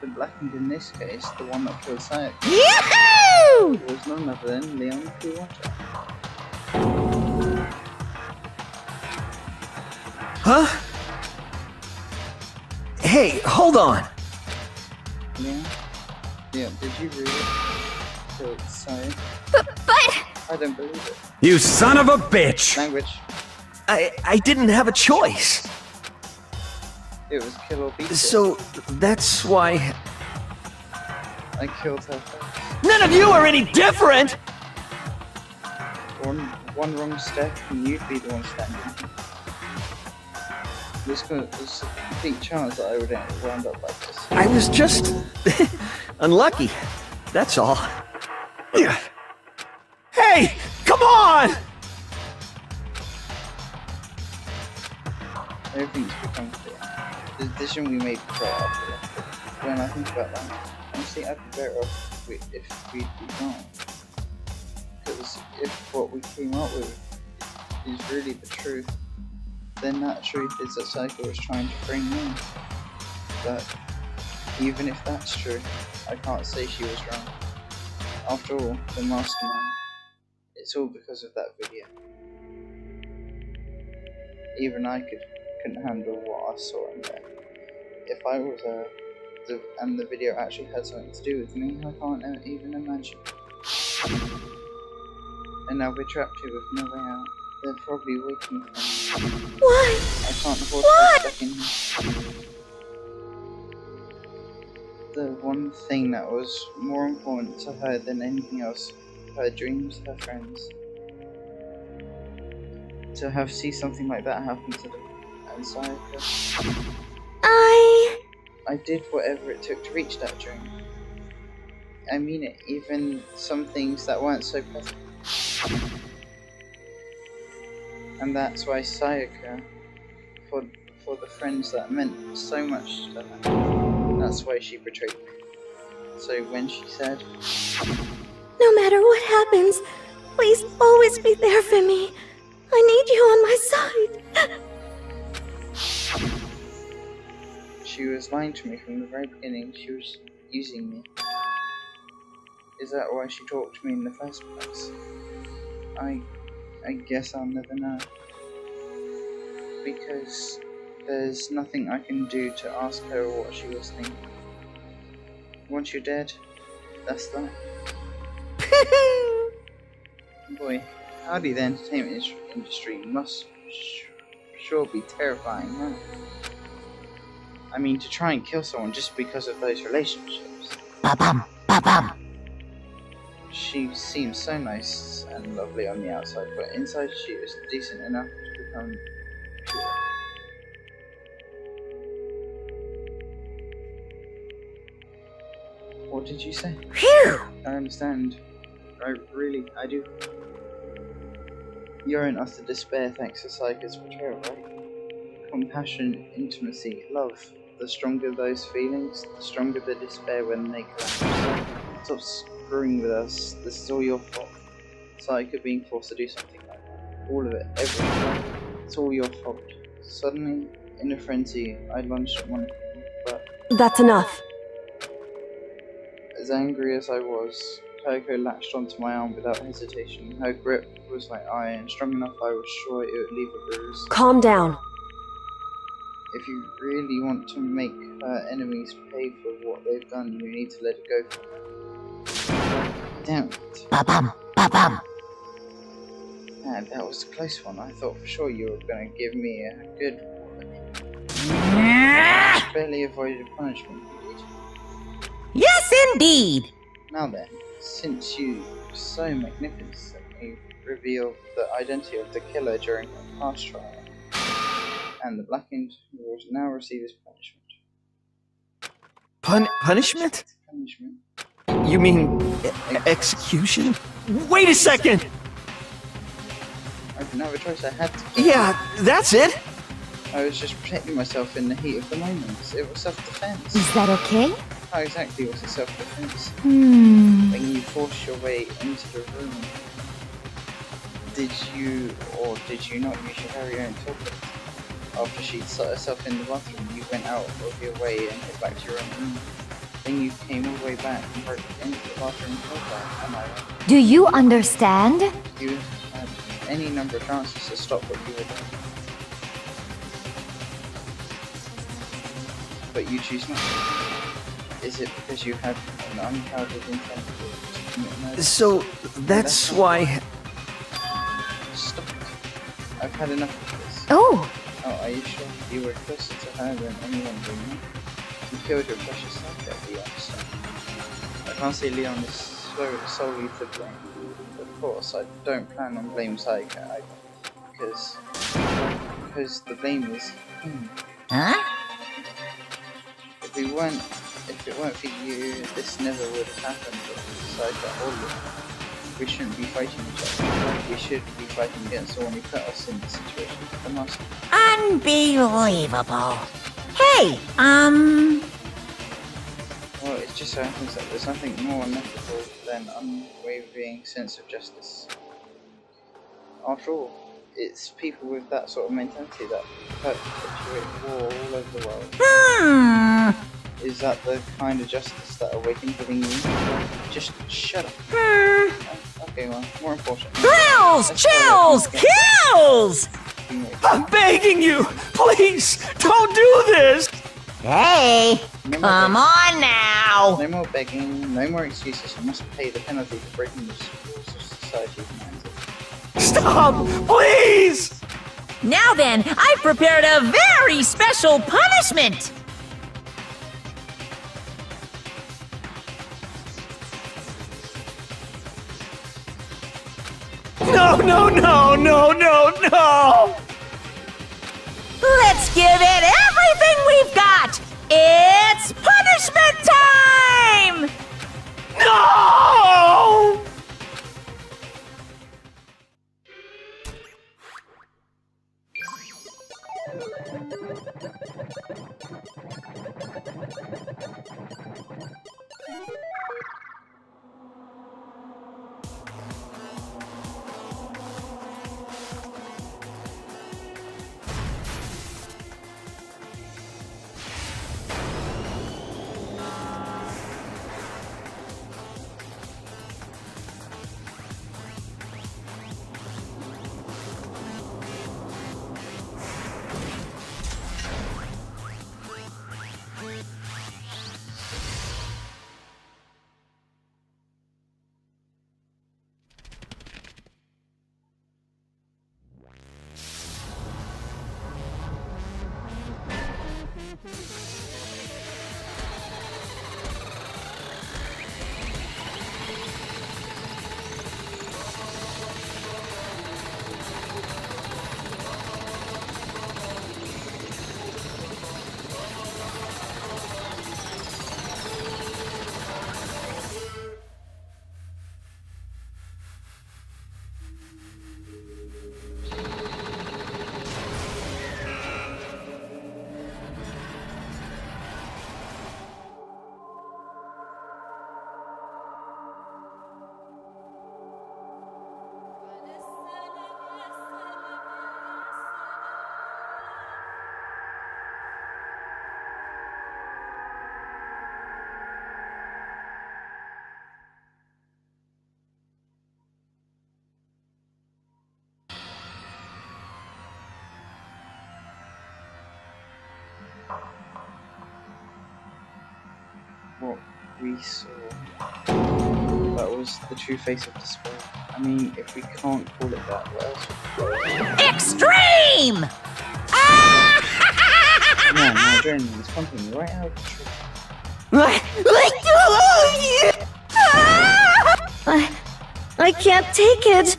The Blackened in this case, the one that killed Sayaka, Yahoo! was none other than Leon Kuwata. Huh? Hey, hold on. Leon? Leon, did you really kill Sayaka? But... I don't believe it. You son of a bitch! Language. I didn't have a choice. It was kill or be killed. So, that's why... I killed her first. None of you are any different! One wrong step and you'd be the one standing. There's a complete chance that I would end up like this. I was just... unlucky. That's all. Hey! Come on! Everything's become clear. The decision we made before after that. When I think about that, honestly, I'd be better off if we'd be wrong. Because if what we came up with is really the truth, then that truth is that Psycho was trying to bring me. But even if that's true, I can't say she was wrong. After all, the mastermind. It's all because of that video. Even I couldn't handle what I saw in there. If I was and the video actually had something to do with me, I can't even imagine. And now we're trapped here with no way out. They're probably waiting for me. Why? I can't afford to be stuck in here. The one thing that was more important to her than anything else, her dreams, her friends. To see something like that happen to them inside her. I did whatever it took to reach that dream. I mean it, even some things that weren't so pleasant. And that's why Sayaka, for the friends that meant so much to her, that's why she betrayed me. So when she said, no matter what happens, please always be there for me. I need you on my side. She was lying to me from the very beginning. She was using me. Is that why she talked to me in the first place? I guess I'll never know. Because there's nothing I can do to ask her what she was thinking. Once you're dead, that's that. Boy, howdy the entertainment industry must sure be terrifying, huh? I mean, to try and kill someone just because of those relationships. Ba-bum, ba-bum. She seems so nice and lovely on the outside, but inside she is decent enough to become pure. What did you say? Phew! I understand. I do. You're in utter despair thanks to Saika's betrayal, right? Compassion, intimacy, love. The stronger those feelings, the stronger the despair when they collapse. Stop screwing with us. This is all your fault. Saika being forced to do something like that. All of it, everything. It's all your fault. Suddenly, in a frenzy, I lunged at one of them, but That's enough. as angry as I was, Kyoko latched onto my arm without hesitation. Her grip was like iron, strong enough I was sure it would leave a bruise. Calm down. If you really want to make her enemies pay for what they've done, you need to let it go for her. Damn it. Ba-bum, ba-bum. Man, that was a close one. I thought for sure you were going to give me a good one. Barely avoided punishment, indeed. Yes, indeed. Now then, since you so magnificently revealed the identity of the killer during her past trial, and the blackened will now receive his punishment. Punishment? Punishment. You mean execution? Wait a second! I didn't have a choice, I had to. Yeah, that's it! I was just protecting myself in the heat of the moment. It was self-defense. Is that okay? How exactly was it self-defense? Hmm. When you forced your way into the room, did you or did you not use your very own toolkit? After she'd set herself in the bathroom, you went out of your way and head back to your own room. Then you came all the way back and broke into the bathroom toilet. Am I right? Do you understand? You had any number of chances to stop what you were doing. But you choose not to. Is it because you had an unclouded intent to commit murder? So, that's why... Stop it. I've had enough of this. Oh! Oh, are you sure? You were closer to her than anyone we knew. You killed your precious son, Leon, so... I can't say Leon is solely to blame. Of course, I don't plan on blaming Saika either. Because the blame is him. Huh? If it weren't for you, this never would have happened. Saika or Leon. We shouldn't be fighting each other. We should be fighting against the one who put us in this situation. The master. Unbelievable. Hey, Well, it just so happens that there's nothing more inevitable than unwavering sense of justice. After all, it's people with that sort of mentality that perpetuate war all over the world. Is that the kind of justice that awakens within you? Just shut up. Okay, well, more important. Thrills, chills, kills! I'm begging you! Please, don't do this! Hey, come on now! No more begging, no more excuses. You must pay the penalty for breaking the rules of society demands. Stop! Please! Now then, I've prepared a very special punishment! No, no, no, no, no, no! Let's give it everything we've got! It's punishment time! No! we saw. That was the true face of despair. I mean, if we can't call it that, what else would we call it? Extreme! Man, my adrenaline is pumping me right out of control. I can't take it.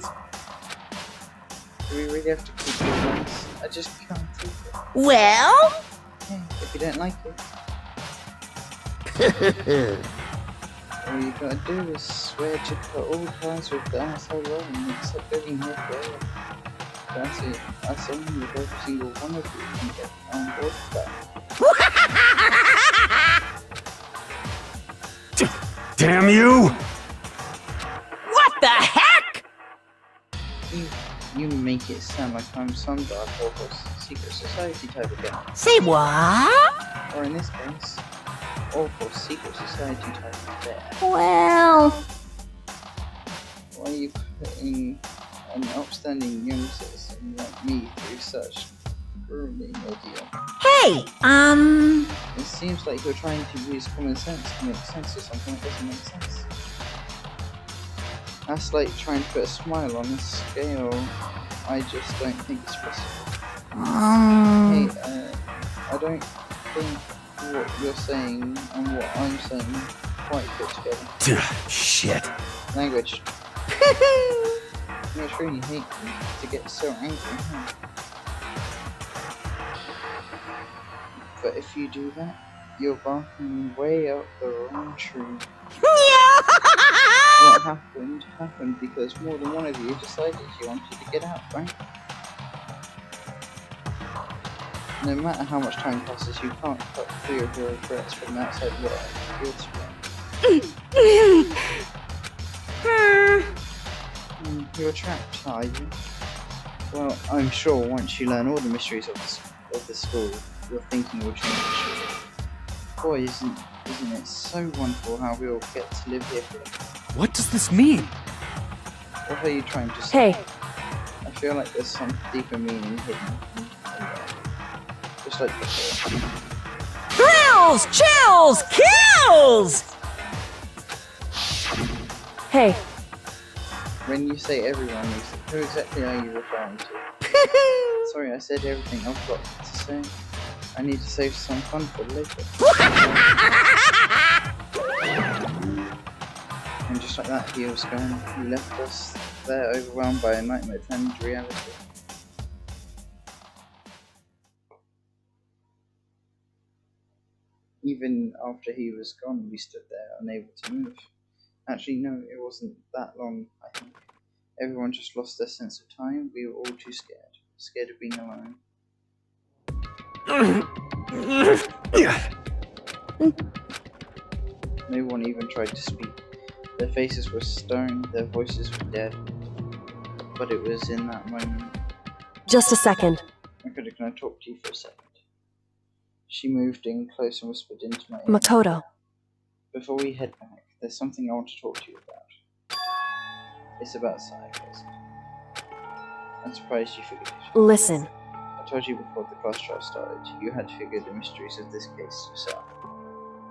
Do we really have to keep doing this? I just can't take it. Well? Hey, if you don't like it, all you gotta do is swear to cut all ties with the asshole rolling except living here forever. That's it. That's only if every single one of you can get on board with that. Damn you! What the heck? You make it sound like I'm some dark awful secret society type of guy. Say what? Or in this case, awful secret society type of bear. Well... Why are you putting an upstanding young citizen like me through such grueling ordeal? Hey, It seems like you're trying to use common sense to make sense of something that doesn't make sense. That's like trying to put a smile on a scale I just don't think is possible. Hey, I don't think what you're saying and what I'm saying quite fit together. Shit. Language. You must really hate me to get so angry, huh? But if you do that, you're barking way up the wrong tree. What happened because more than one of you decided you wanted to get out, right? No matter how much time passes, you can't cut free of your regrets from the outside world. You're trapped, are you? Well, I'm sure once you learn all the mysteries of the school, your thinking will change. Boy, isn't it so wonderful how we all get to live here forever? What does this mean? What are you trying to say? Hey, I feel like there's some deeper meaning hidden in there. Just like before. Thrills, chills, kills! hey, When you say everyone, who exactly are you referring to? Sorry, I said everything I've got to say. I need to save some fun for later. And just like that, he was gone. He left us there overwhelmed by a nightmare turned into reality. Even after he was gone, we stood there, unable to move. Actually, no, it wasn't that long, I think. Everyone just lost their sense of time. We were all too scared. Scared of being alone. No one even tried to speak. Their faces were stone, their voices were dead. But it was in that moment. just a second. Can I talk to you for a second? She moved in close and whispered into my ear. Makoto. Before we head back, there's something I want to talk to you about. It's about Sayaka's. I'm surprised you figured it. Listen. I told you before the class trial started, you had to figure the mysteries of this case yourself.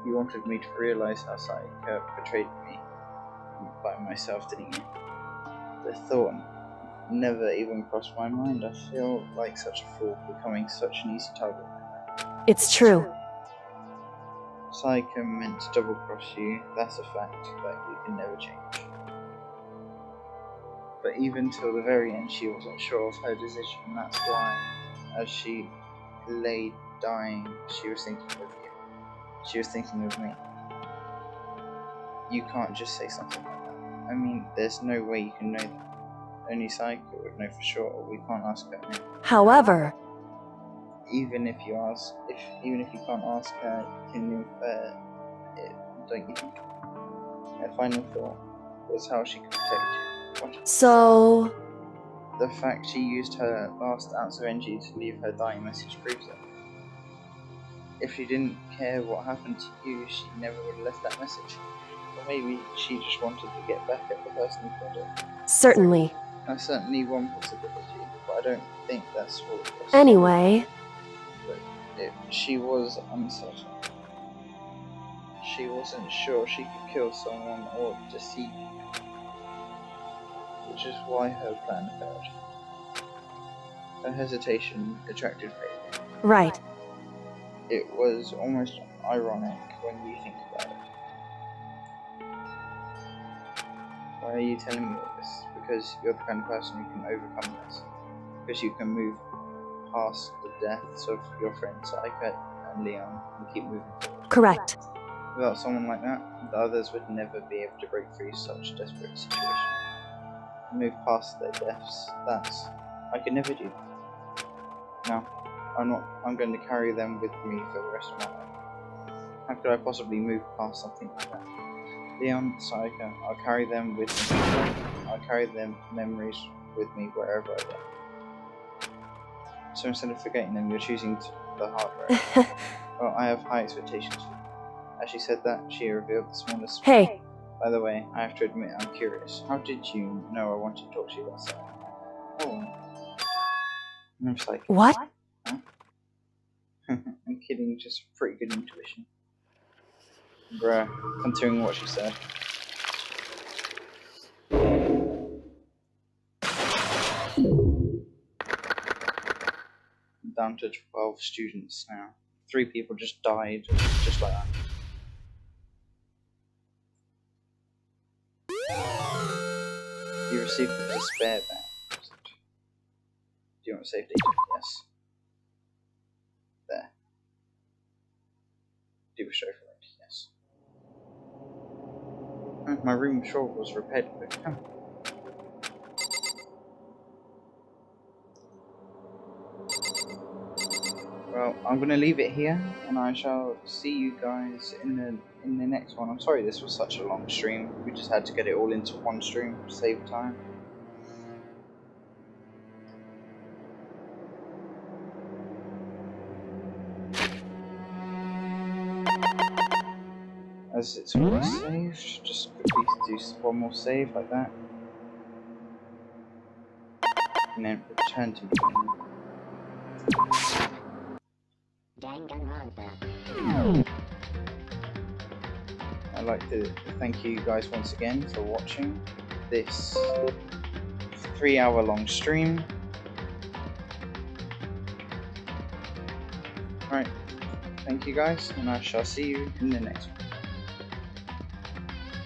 You wanted me to realize how Sayaka betrayed me by myself, didn't you? The thought never even crossed my mind. I feel like such a fool becoming such an easy target like that. It's true. Sayaka meant to double-cross you. That's a fact that you can never change. But even till the very end, she wasn't sure of her decision. That's why, as she lay dying, she was thinking of you. She was thinking of me. You can't just say something like that. I mean, there's no way you can know that. Only Sayaka would know for sure, or we can't ask her now. However, Even if you can't ask her, can you infer it, don't you think? Her final thought was how she could protect you. What? so... The fact she used her last ounce of energy to leave her dying message proves it. If she didn't care what happened to you, she never would have left that message. Or maybe she just wanted to get back at the person who killed her. Certainly. That's certainly one possibility, but I don't think that's all it was. Anyway, She was uncertain. she wasn't sure she could kill someone or deceive, which is why her plan failed. Her hesitation attracted favor. Right. It was almost ironic when you think about it. Why are you telling me all this? Because you're the kind of person who can overcome this. Because you can move past the deaths of your friends Ika and Leon and keep moving forward. Correct. Without someone like that, the others would never be able to break free such a desperate situation. Move past their deaths. I could never do that. No, I'm going to carry them with me for the rest of my life. How could I possibly move past something like that? Leon, Saika, I'll carry them with me. I'll carry their memories with me wherever I go. So instead of forgetting them, you're choosing the hard road. Well, I have high expectations for you. As she said that, she revealed the smallest. Hey. By the way, I have to admit, I'm curious. How did you know I wanted to talk to you about that? Oh. And I'm just like, what? Huh? I'm kidding, just pretty good intuition. Bruh, considering what she said. Down to 12 students now. 3 people just died, just like that. You received the despair back. Do you want to save data? Yes. There. Do a show for it, yes. My room sure was repaired quick. Well, I'm gonna leave it here, and I shall see you guys in the next one. I'm sorry this was such a long stream. We just had to get it all into one stream to save time. As it's all saved, just quickly do one more save like that, and then return to beginning. DANGAN RONPA. I'd like to thank you guys once again for watching this 3-hour-long stream. Right, thank you guys, and I shall see you in the next one.